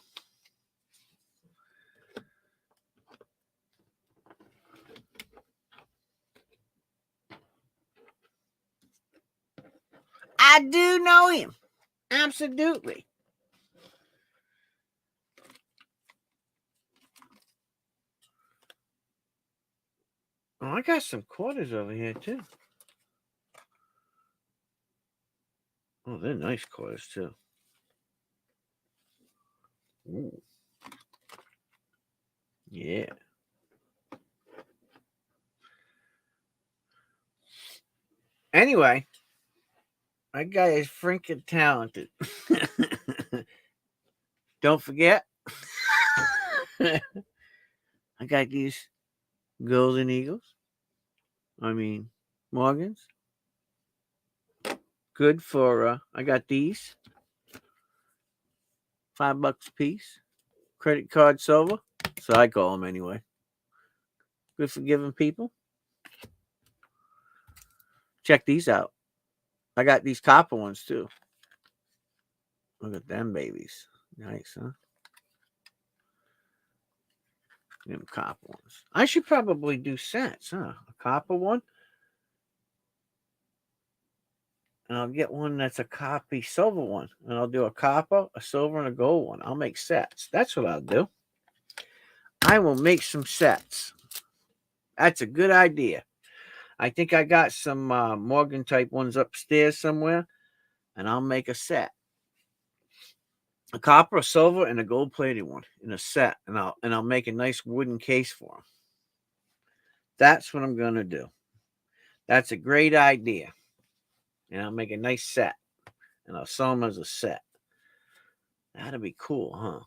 I do know him. Absolutely. Oh, I got some quarters over here too. Oh, they're nice quarters too. Ooh. Yeah. Anyway, that guy is freaking talented. Don't forget, I got these golden eagles. I mean, Morgans. Good for, I got these. $5 a piece. Credit card silver. So I call them anyway. Good for giving people. Check these out. I got these copper ones too. Look at them babies. Nice, huh? Them copper ones. I should probably do sets, huh? A copper one. And I'll get one that's a copy silver one. And I'll do a copper, a silver, and a gold one. I'll make sets. That's what I'll do. I will make some sets. That's a good idea. I think I got some Morgan type ones upstairs somewhere. And I'll make a set. A copper, a silver, and a gold plated one in a set. And I'll make a nice wooden case for them. That's what I'm gonna do. That's a great idea. And I'll make a nice set. And I'll sell them as a set. That'd be cool, huh?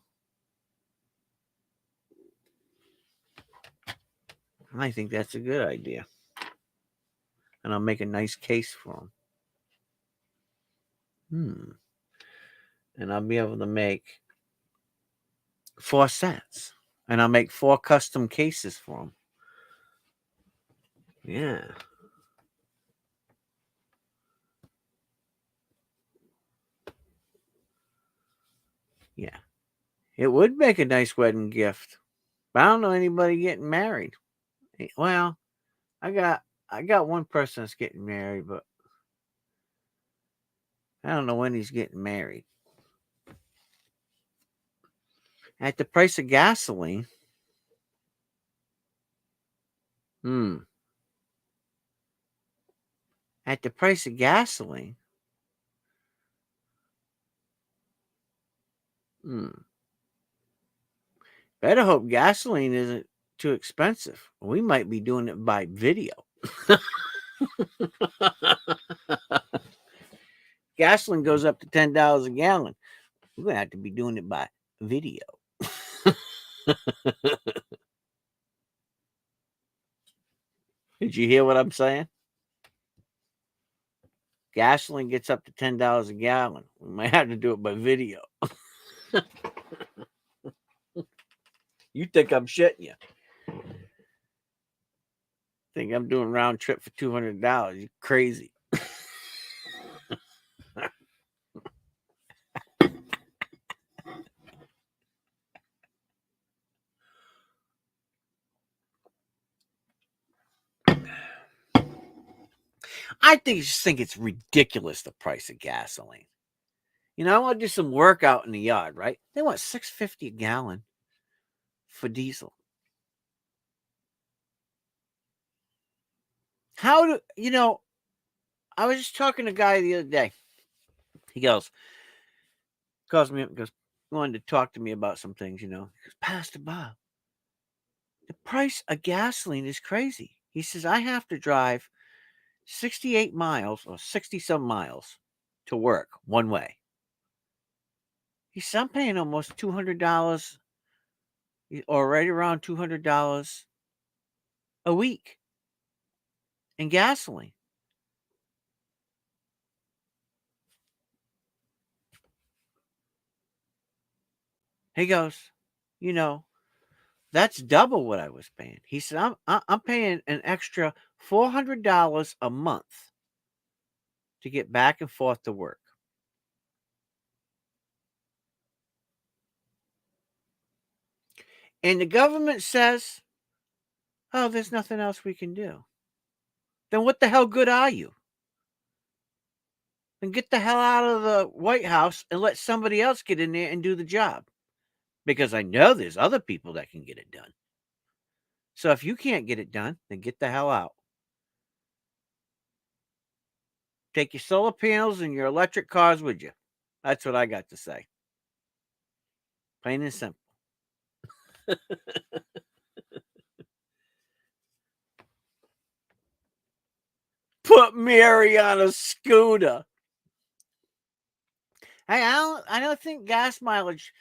I think that's a good idea. And I'll make a nice case for them. And I'll be able to make 4 sets. And I'll make 4 custom cases for them. Yeah. Yeah. It would make a nice wedding gift. But I don't know anybody getting married. Well, I got one person that's getting married, but I don't know when he's getting married. At the price of gasoline. At the price of gasoline. Better hope gasoline isn't too expensive. We might be doing it by video. Gasoline goes up to $10 a gallon. We're going to have to be doing it by video. Did you hear what I'm saying? Gasoline gets up to $10 a gallon. We might have to do it by video. You think I'm shitting you? Think I'm doing round trip for $200? You crazy? I just think it's ridiculous, the price of gasoline. You know, I want to do some work out in the yard, right? They want $6.50 a gallon for diesel. How do you know? I was just talking to a guy the other day. He calls me up and goes, wanted to talk to me about some things, you know. He goes, Pastor Bob, the price of gasoline is crazy. He says, I have to drive 68 miles or 60 some miles to work one way. He said, I'm paying almost $200 or right around $200 a week in gasoline. He goes, that's double what I was paying. He said, I'm paying an extra $400 a month to get back and forth to work. And the government says, oh, there's nothing else we can do. Then what the hell good are you? Then get the hell out of the White House and let somebody else get in there and do the job. Because I know there's other people that can get it done. So if you can't get it done, then get the hell out. Take your solar panels and your electric cars with you. That's what I got to say. Plain and simple. Put Mary on a scooter. Hey, I don't think gas mileage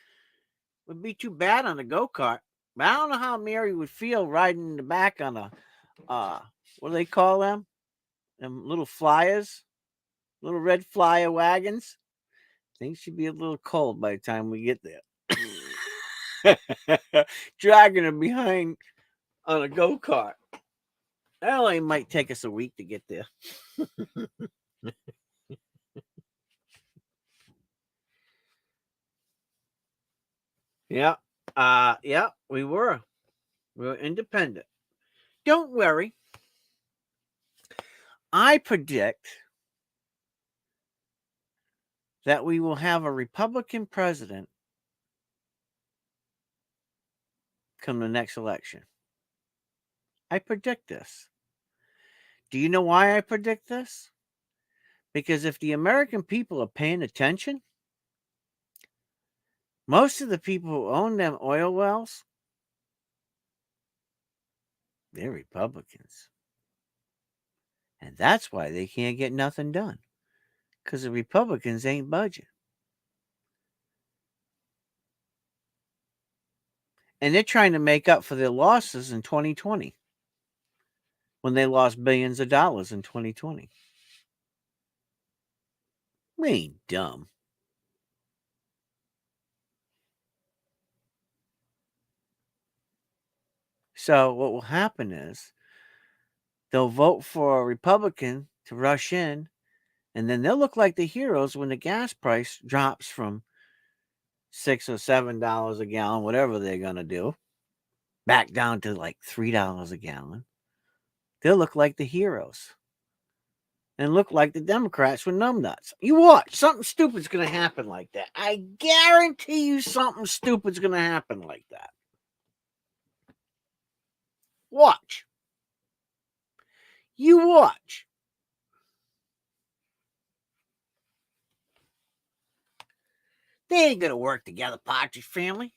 would be too bad on a go-kart. But I don't know how Mary would feel riding in the back on a what do they call them? Them little flyers, little red flyer wagons. I think she'd be a little cold by the time we get there. Dragging her behind on a go-kart. That only might take us a week to get there. Yeah. Yeah, we were. We were independent. Don't worry. I predict that we will have a Republican president come the next election. I predict this. Do you know why I predict this? Because if the American people are paying attention, most of the people who own them oil wells, they're Republicans. And that's why they can't get nothing done. Because the Republicans ain't budging. And they're trying to make up for their losses in 2020 when they lost billions of dollars in 2020. We ain't dumb. So what will happen is they'll vote for a Republican to rush in, and then they'll look like the heroes when the gas price drops from $6 or $7 a gallon, whatever they're gonna do, back down to like $3 a gallon. They'll look like the heroes and look like the Democrats with numbnuts. You watch, something stupid's gonna happen like that. I guarantee you something stupid's gonna happen like that. Watch. You watch. They ain't gonna work together, Partridge Family.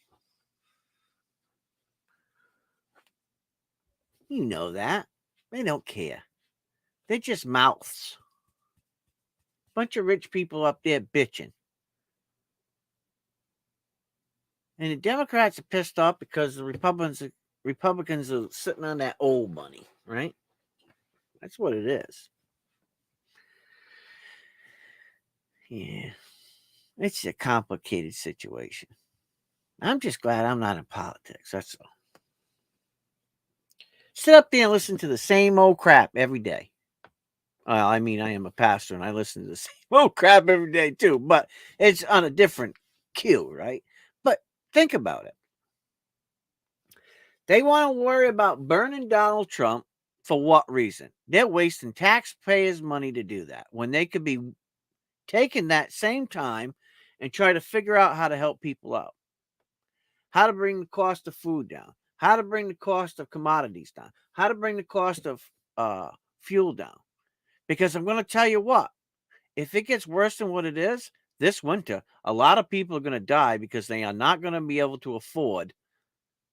You know that. They don't care. They're just mouths. Bunch of rich people up there bitching. And the Democrats are pissed off because the Republicans are sitting on that old money, right? That's what it is. Yeah. It's a complicated situation. I'm just glad I'm not in politics. That's all. Sit up there and listen to the same old crap every day. Well, I mean, I am a pastor and I listen to the same old crap every day too, but it's on a different cue, right? But think about it. They want to worry about burning Donald Trump for what reason? They're wasting taxpayers' money to do that when they could be taking that same time and try to figure out how to help people out. How to bring the cost of food down, how to bring the cost of commodities down, how to bring the cost of fuel down. Because I'm going to tell you what, if it gets worse than what it is this winter, a lot of people are going to die because they are not going to be able to afford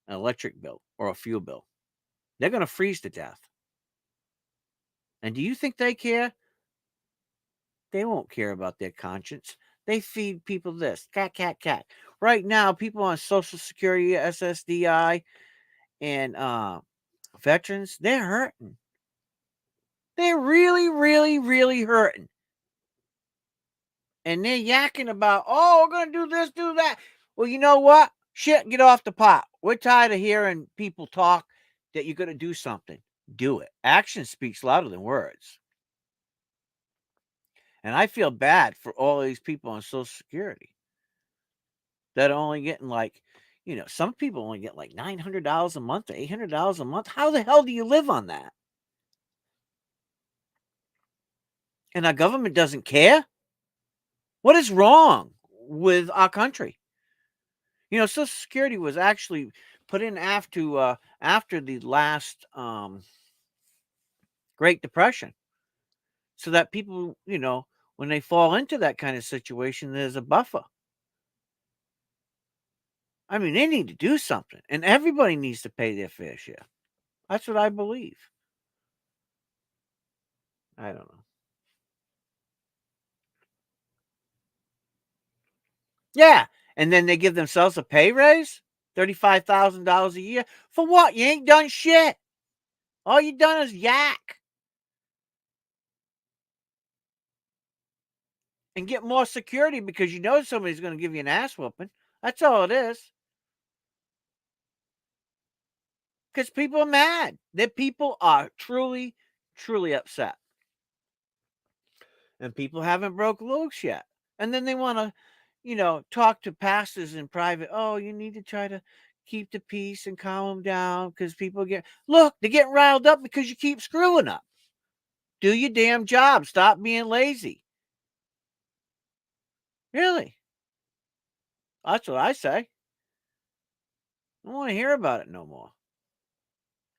an electric bill or a fuel bill. They're going to freeze to death. And do you think they care? They won't care about their conscience. They feed people this, cat, cat, cat. Right now, people on Social Security, SSDI, and veterans, they're hurting. They're really, really, really hurting. And they're yakking about, oh, we're going to do this, do that. Well, you know what? Shit, get off the pot. We're tired of hearing people talk that you're going to do something. Do it. Action speaks louder than words. And I feel bad for all these people on Social Security that are only getting like, some people only get like $900 a month or $800 a month. How the hell do you live on that? And our government doesn't care? What is wrong with our country? Social Security was actually put in after the last Great Depression, so that people, when they fall into that kind of situation, there's a buffer. I mean, they need to do something, and everybody needs to pay their fair share. That's what I believe. I don't know. Yeah, and then they give themselves a pay raise, $35,000 a year. For what? You ain't done shit. All you done is yak. And get more security because you know somebody's going to give you an ass whooping. That's all it is. Because people are mad. The people are truly, truly upset. And people haven't broke loose yet. And then they want to, talk to pastors in private. Oh, you need to try to keep the peace and calm them down because people they're getting riled up because you keep screwing up. Do your damn job. Stop being lazy. Really? That's what I say. I don't want to hear about it no more.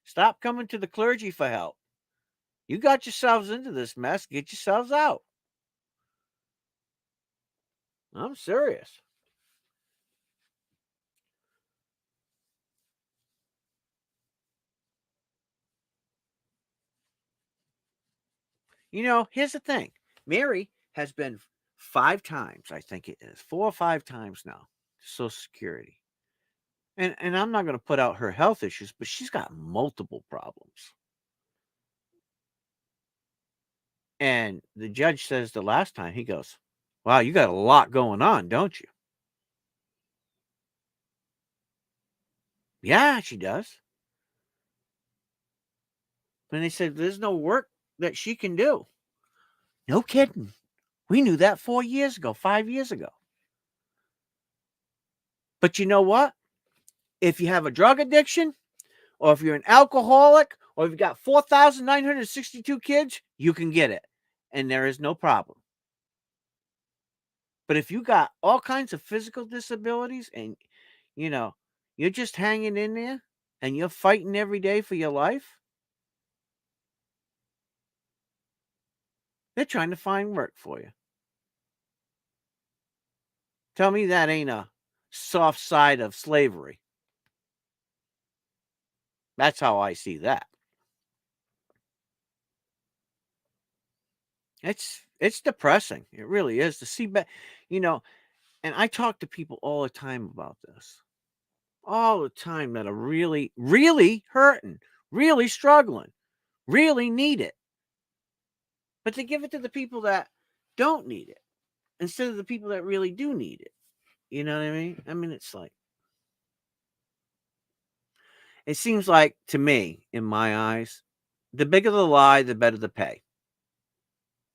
Stop coming to the clergy for help. You got yourselves into this mess. Get yourselves out. I'm serious. Here's the thing. Mary has been 5 times, I think it is, 4 or 5 times now, to Social Security. And I'm not going to put out her health issues, but she's got multiple problems. And the judge says the last time, he goes, wow, you got a lot going on, don't you? Yeah, she does. And they said, there's no work that she can do. No kidding. We knew that 4 years ago, 5 years ago. But you know what? If you have a drug addiction, or if you're an alcoholic, or if you've got 4,962 kids, you can get it. And there is no problem. But if you got all kinds of physical disabilities and, you're just hanging in there and you're fighting every day for your life, they're trying to find work for you. Tell me that ain't a soft side of slavery. That's how I see that. It's depressing. It really is to see and I talk to people all the time about this. All the time that are really, really hurting, really struggling, really need it. But they give it to the people that don't need it instead of the people that really do need it. You know what I mean? I mean, it's like, it seems like to me, in my eyes, the bigger the lie, the better the pay.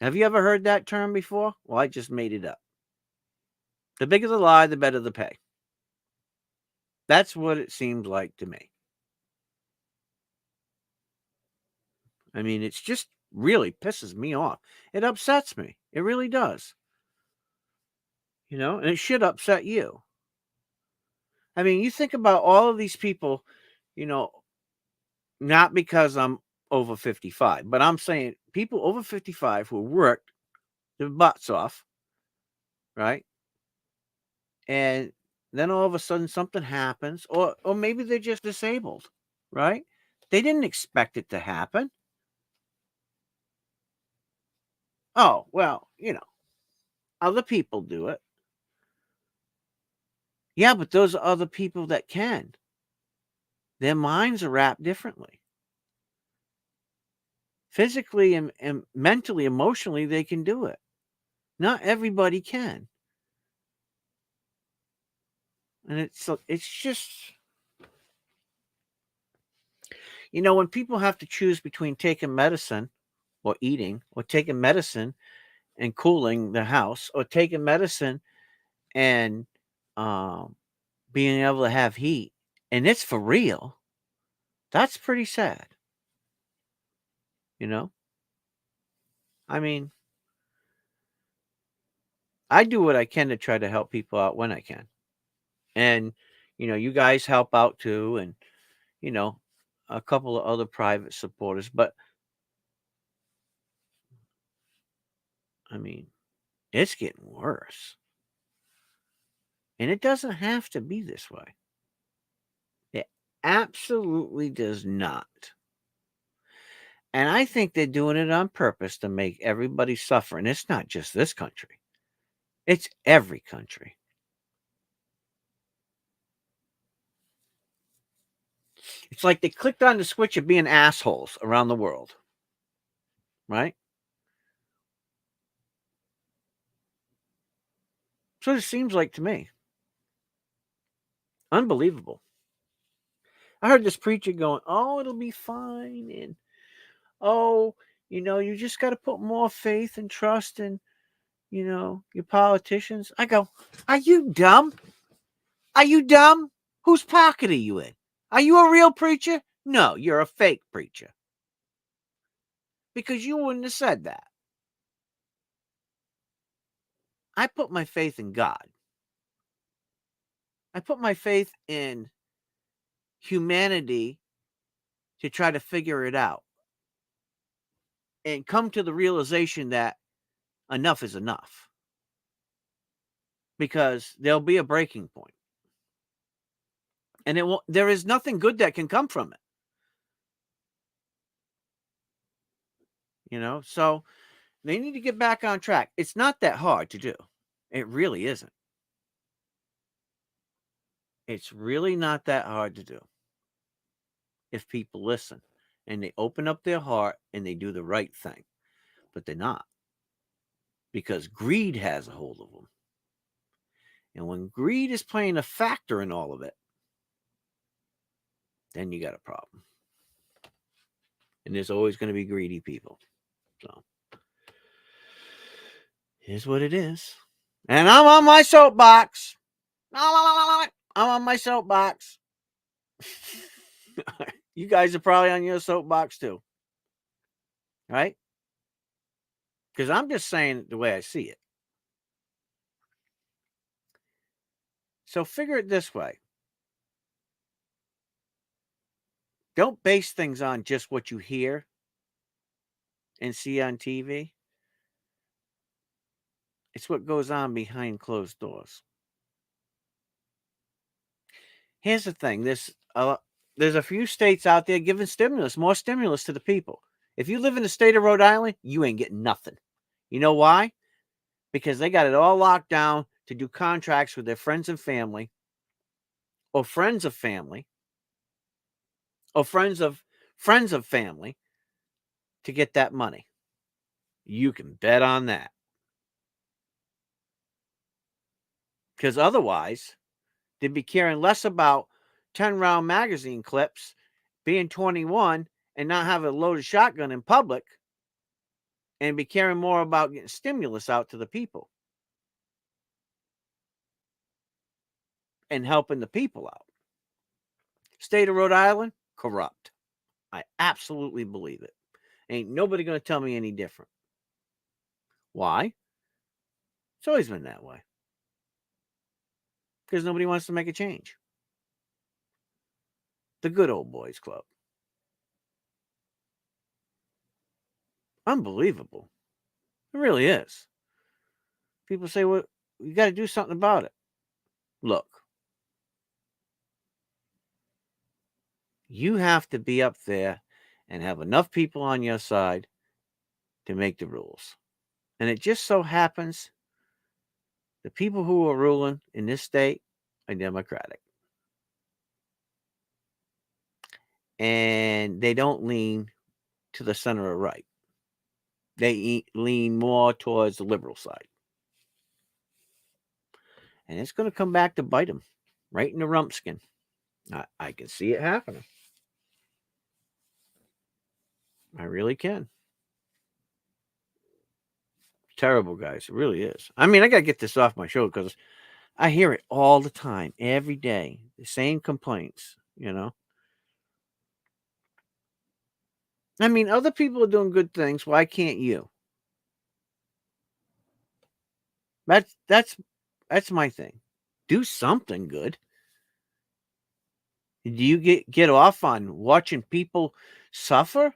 Have you ever heard that term before? Well, I just made it up. The bigger the lie, the better the pay. That's what it seems like to me. I mean, it's just really pisses me off. It upsets me. It really does. And it should upset you. I mean, you think about all of these people, not because I'm over 55, but I'm saying people over 55 who worked their butts off, right? And then all of a sudden something happens, or maybe they're just disabled, right? They didn't expect it to happen. Oh, well, other people do it. Yeah, but those are other people that can. Their minds are wrapped differently. Physically and mentally, emotionally, they can do it. Not everybody can. And it's just, when people have to choose between taking medicine or eating, or taking medicine and cooling the house, or taking medicine and being able to have heat, and it's for real, that's pretty sad. I mean, I do what I can to try to help people out when I can. And, you guys help out too, and, a couple of other private supporters. But, I mean, it's getting worse. And it doesn't have to be this way. It absolutely does not. And I think they're doing it on purpose to make everybody suffer. And it's not just this country, it's every country. It's like they clicked on the switch of being assholes around the world. Right? So it seems like to me. Unbelievable. I heard this preacher going, "Oh, it'll be fine." And, "Oh, you just got to put more faith and trust in, your politicians." I go, "Are you dumb? Are you dumb? Whose pocket are you in? Are you a real preacher? No, you're a fake preacher. Because you wouldn't have said that. I put my faith in God. I put my faith in humanity to try to figure it out and come to the realization that enough is enough. Because there'll be a breaking point. And there is nothing good that can come from it. So they need to get back on track. It's not that hard to do. It really isn't. It's really not that hard to do if people listen and they open up their heart and they do the right thing. But they're not, because greed has a hold of them. And when greed is playing a factor in all of it, then you got a problem. And there's always going to be greedy people. So here's what it is. And I'm on my soapbox. I'm on my soapbox. You guys are probably on your soapbox too. Right? Because I'm just saying the way I see it. So figure it this way. Don't base things on just what you hear and see on TV. It's what goes on behind closed doors. Here's the thing. There's a few states out there giving more stimulus to the people. If you live in the state of Rhode Island, you ain't getting nothing. You know why? Because they got it all locked down to do contracts with their friends and family, or friends of family, or friends of family, to get that money. You can bet on that. Because otherwise, they'd be caring less about 10-round magazine clips, being 21, and not having a loaded shotgun in public, and be caring more about getting stimulus out to the people and helping the people out. State of Rhode Island, corrupt. I absolutely believe it. Ain't nobody going to tell me any different. Why? It's always been that way. Because nobody wants to make a change. The good old boys club. Unbelievable. It really is. People say, well, you got to do something about it. Look, you have to be up there and have enough people on your side to make the rules. And it just so happens the people who are ruling in this state are Democratic. And they don't lean to the center or right. They lean more towards the liberal side. And it's going to come back to bite them. right in the rump skin. I can see it happening. I really can. Terrible, guys. It really is. I mean, I got to get this off my shoulder because I hear it all the time, every day. The same complaints, you know. I mean, other people are doing good things. Why can't you? That's my thing. Do something good. Do you get off on watching people suffer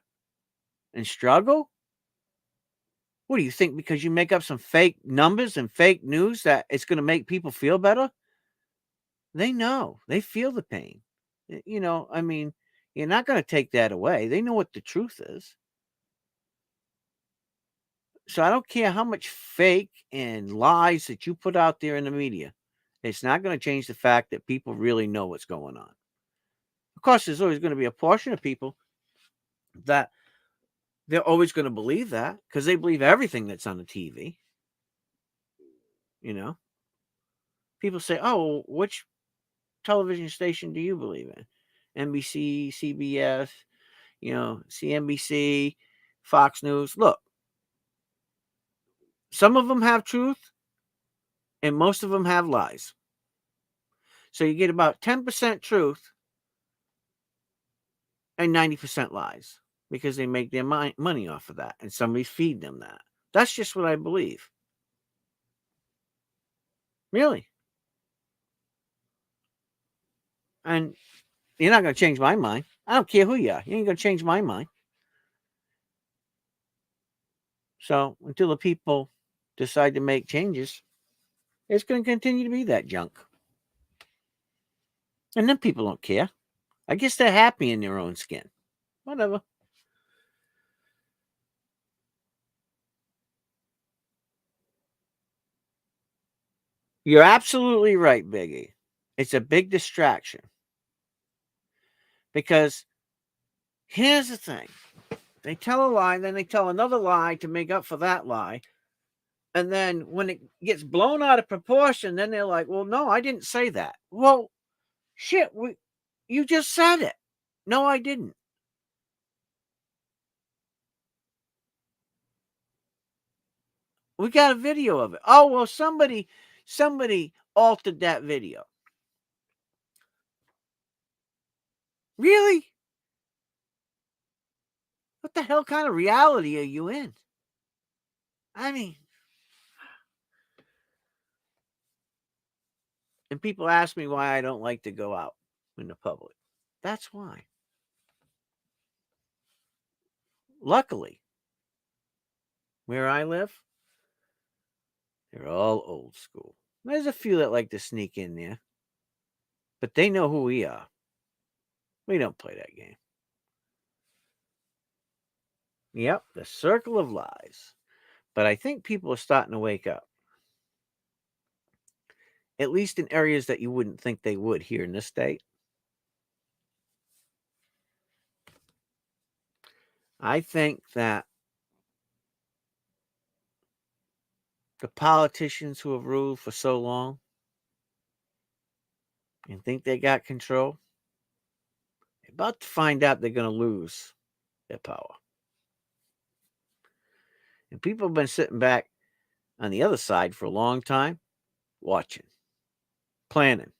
and struggle? What do you think? Because you make up some fake numbers and fake news that it's going to make people feel better? They know. They feel the pain. You know, I mean, you're not going to take that away. They know what the truth is. So I don't care how much fake and lies that you put out there in the media. It's not going to change the fact that people really know what's going on. Of course, there's always going to be a portion of people that they're always going to believe that because they believe everything that's on the TV. You know, people say, "Oh, which television station do you believe in?" NBC, CBS, CNBC, Fox News. Look, some of them have truth and most of them have lies. So you get about 10% truth and 90% lies because they make their money off of that and somebody's feeding them that. That's just what I believe. Really. And you're not going to change my mind. I don't care who you are. You ain't going to change my mind. So until the people decide to make changes, it's going to continue to be that junk. And then people don't care. I guess they're happy in their own skin. Whatever. You're absolutely right, Biggie. It's a big distraction. Because here's the thing. They tell a lie, then they tell another lie to make up for that lie. And then when it gets blown out of proportion, then they're like, well, no, I didn't say that. Well, shit, you just said it. No, I didn't. We got a video of it. Oh, well, somebody altered that video. Really? What the hell kind of reality are you in? I mean, and people ask me why I don't like to go out in the public. That's why. Luckily, where I live, they're all old school. There's a few that like to sneak in there, but they know who we are. We don't play that game. Yep, the circle of lies. But I think people are starting to wake up. At least in areas that you wouldn't think they would here in this state. I think that the politicians who have ruled for so long and think they got control, they're about to find out they're going to lose their power. And people have been sitting back on the other side for a long time, watching, planning.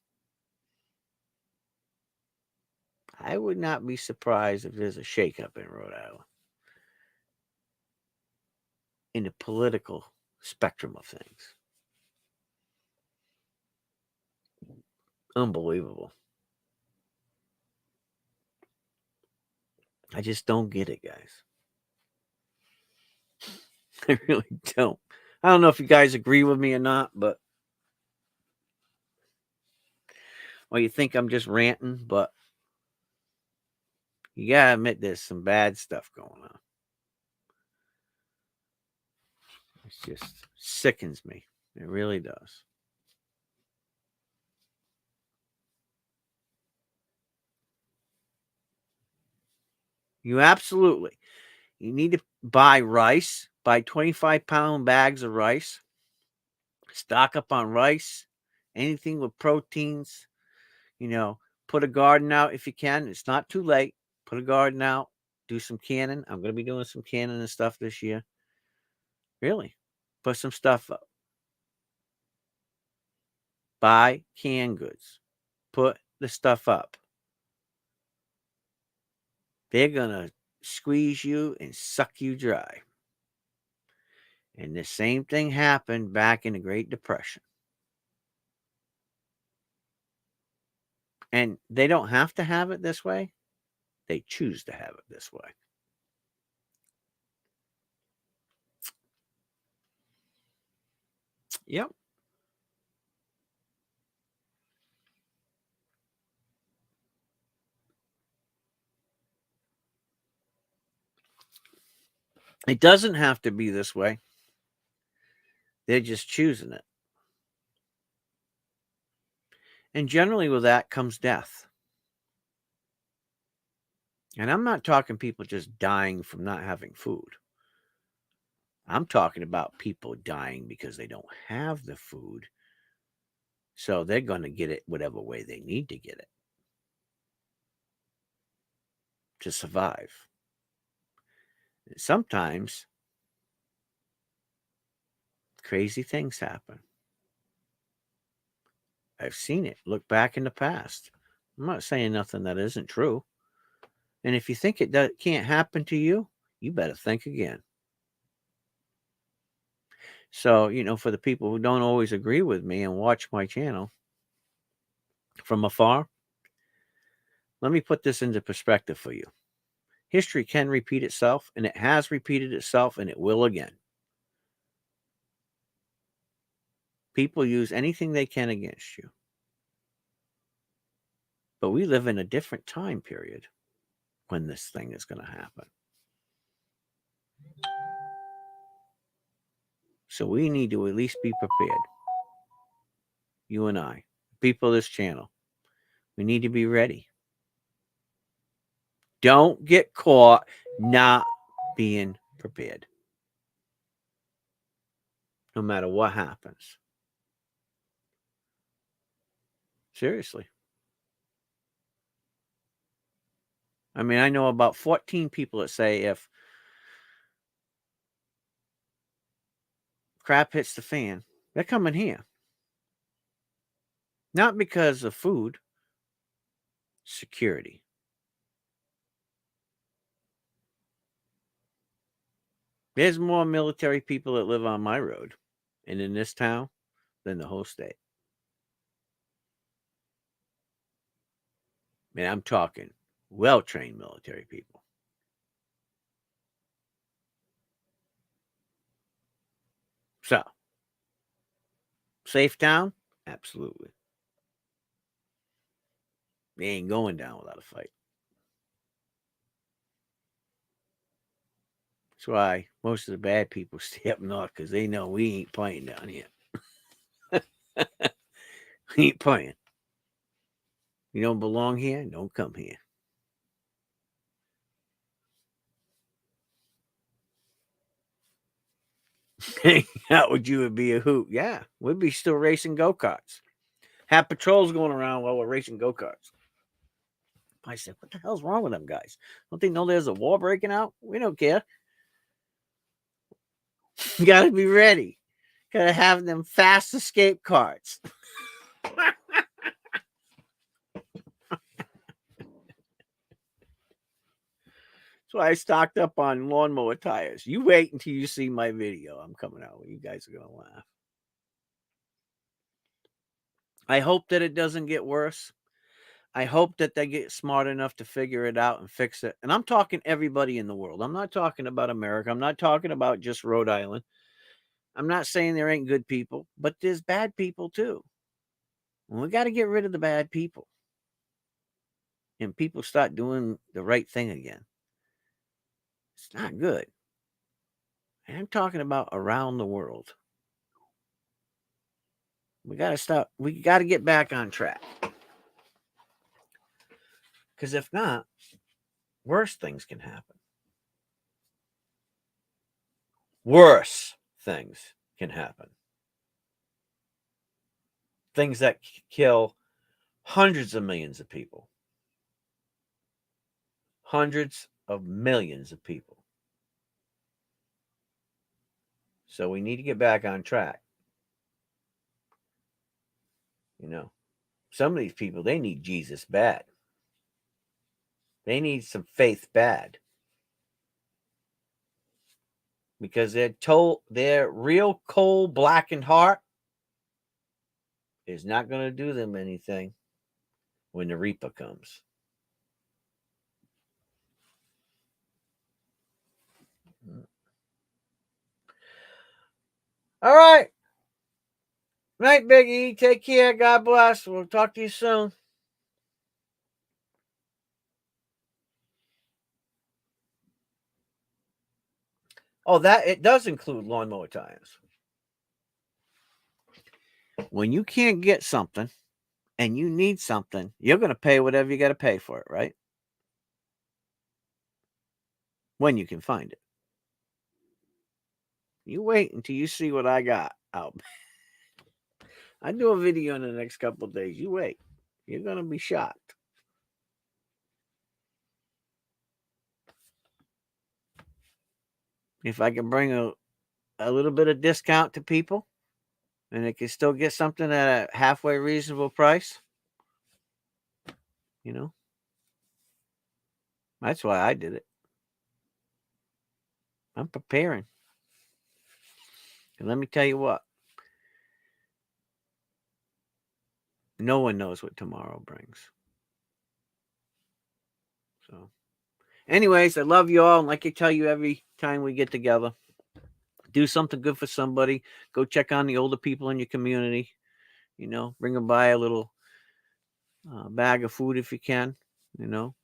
I would not be surprised if there's a shakeup in Rhode Island in the political spectrum of things. Unbelievable. I just don't get it, guys. I really don't. I don't know if you guys agree with me or not, but or you think I'm just ranting, but you gotta admit there's some bad stuff going on. It just sickens me. It really does. You absolutely. You need to buy rice, buy 25-pound bags of rice, stock up on rice, anything with proteins, Put a garden out if you can. It's not too late. Put a garden out. Do some canning. I'm going to be doing some canning and stuff this year. Really. Put some stuff up. Buy canned goods. Put the stuff up. They're going to squeeze you and suck you dry. And the same thing happened back in the Great Depression. And they don't have to have it this way. They choose to have it this way. Yep. It doesn't have to be this way. They're just choosing it. And generally with that comes death. And I'm not talking people just dying from not having food. I'm talking about people dying because they don't have the food. So they're going to get it whatever way they need to get it to survive. And sometimes crazy things happen. I've seen it. Look back in the past. I'm not saying nothing that isn't true. And if you think it can't happen to you, you better think again. So, for the people who don't always agree with me and watch my channel from afar, let me put this into perspective for you. History can repeat itself, and it has repeated itself, and it will again. People use anything they can against you. But we live in a different time period when this thing is going to happen. So we need to at least be prepared. You and I, people of this channel, we need to be ready. Don't get caught not being prepared. No matter what happens. Seriously. I mean, I know about 14 people that say if crap hits the fan, they're coming here. Not because of food, security. There's more military people that live on my road and in this town than the whole state. Man, I'm talking well-trained military people. So, safe town? Absolutely. They ain't going down without a fight. That's why most of the bad people stay up north, because they know we ain't playing down here. We ain't playing. You don't belong here? Don't come here. Hang out with you would be a hoot. Yeah, we'd be still racing go-karts. Have patrols going around while we're racing go-karts. I said, what the hell's wrong with them guys? Don't they know there's a war breaking out? We don't care. You got to be ready. Got to have them fast escape cards. That's why I stocked up on lawnmower tires. You wait until you see my video. I'm coming out. You guys are going to laugh. I hope that it doesn't get worse. I hope that they get smart enough to figure it out and fix it. And I'm talking everybody in the world. I'm not talking about America. I'm not talking about just Rhode Island. I'm not saying there ain't good people, but there's bad people too. And we got to get rid of the bad people. And people start doing the right thing again. It's not good. And I'm talking about around the world. We got to stop. We got to get back on track. Because if not, worse things can happen. Worse things can happen. Things that kill hundreds of millions of people. Hundreds of millions of people. So we need to get back on track. You know, some of these people, they need Jesus bad. They need some faith bad. Because their real cold blackened heart is not going to do them anything when the reaper comes. All right. Night, Big E. Take care. God bless. We'll talk to you soon. Oh, that it does include lawnmower tires. When you can't get something and you need something, you're going to pay whatever you got to pay for it, right? When you can find it. You wait until you see what I got out. I do a video in the next couple of days. You wait. You're going to be shocked. If I can bring a little bit of discount to people and they can still get something at a halfway reasonable price, you know, that's why I did it. I'm preparing. And let me tell you what, no one knows what tomorrow brings. So, anyways, I love you all. And like I tell you every time we get together, do something good for somebody. Go check on the older people in your community. You know, bring them by a little bag of food if you can. You know,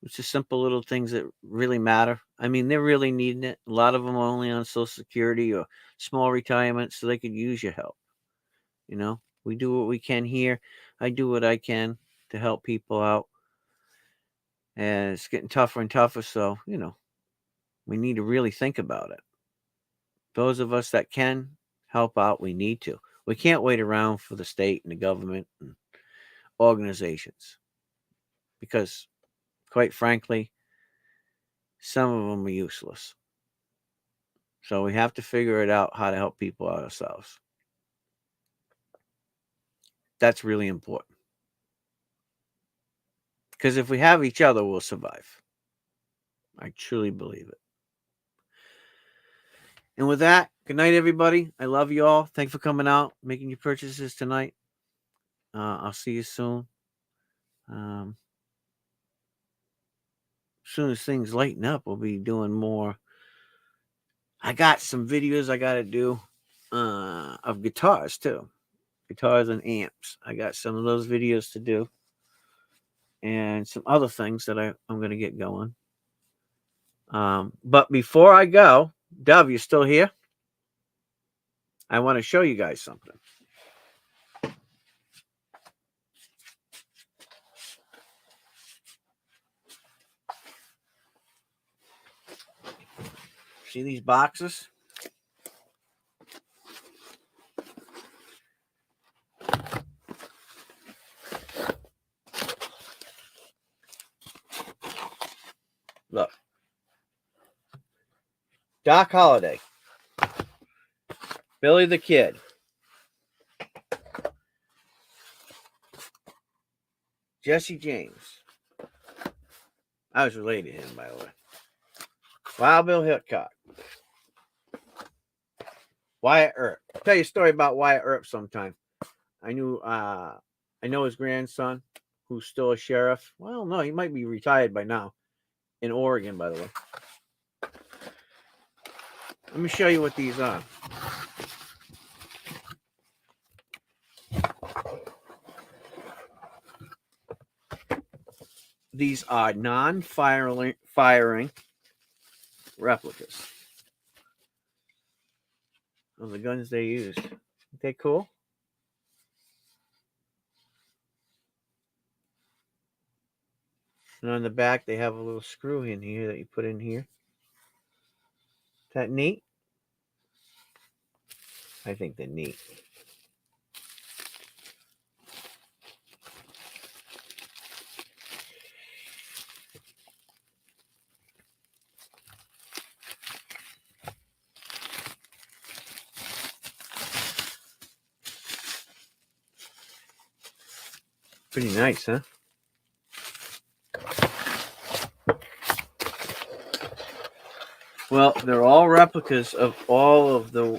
it's just simple little things that really matter. I mean, they're really needing it. A lot of them are only on Social Security or small retirement, so they could use your help. You know, we do what we can here. I do what I can to help people out. And it's getting tougher and tougher, so, you know, we need to really think about it. Those of us that can help out, we need to. We can't wait around for the state and the government and organizations because, quite frankly, some of them are useless. So we have to figure it out how to help people out ourselves. That's really important. Because if we have each other, we'll survive. I truly believe it. And with that, good night, everybody. I love you all. Thanks for coming out, making your purchases tonight. I'll see you soon. As soon as things lighten up, we'll be doing more. I got some videos I got to do of guitars, too. Guitars and amps. I got some of those videos to do. And some other things that I'm going to get going. But before I go, Dove, you still here? I want to show you guys something. See these boxes? Look. Doc Holliday. Billy the Kid. Jesse James. I was related to him, by the way. Wild Bill Hickok. Wyatt Earp. I'll tell you a story about Wyatt Earp sometime. I know his grandson, who's still a sheriff. Well, no, he might be retired by now. In Oregon, by the way. Let me show you what these are. These are non-firing replicas of the guns they used. Isn't that cool? And on the back, they have a little screw in here that you put in here. Is that neat? I think they're neat. Pretty nice, huh? Well, they're all replicas of all of the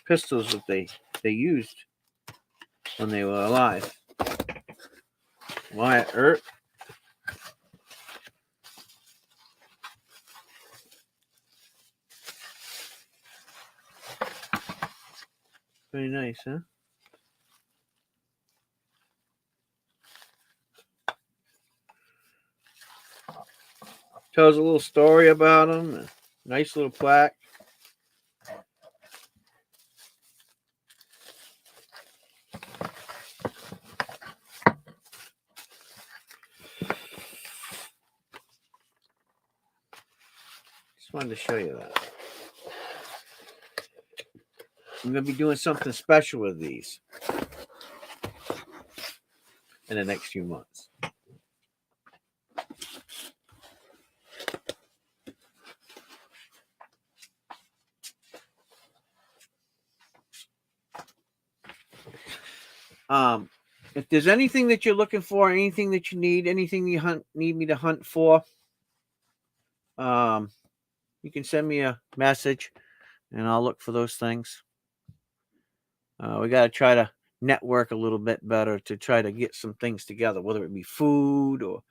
pistols that they used when they were alive. Wyatt Earp. Pretty nice, huh? Tells a little story about him. A nice little plaque. Just wanted to show you that. I'm going to be doing something special with these in the next few months. If there's anything that you're looking for, anything that you need, anything you need me to hunt for, you can send me a message and I'll look for those things. We got to try to network a little bit better to try to get some things together, whether it be food or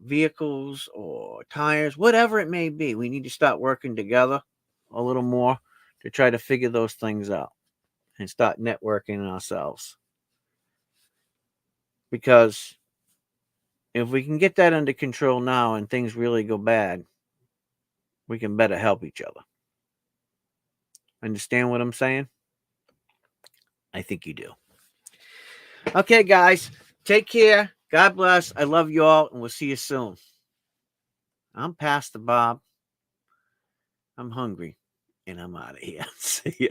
vehicles or tires, whatever it may be. We need to start working together a little more to try to figure those things out and start networking ourselves. Because if we can get that under control now and things really go bad, we can better help each other. Understand what I'm saying? I think you do. Okay, guys, take care. God bless. I love you all, and we'll see you soon. I'm Pastor Bob. I'm hungry, and I'm out of here. See ya.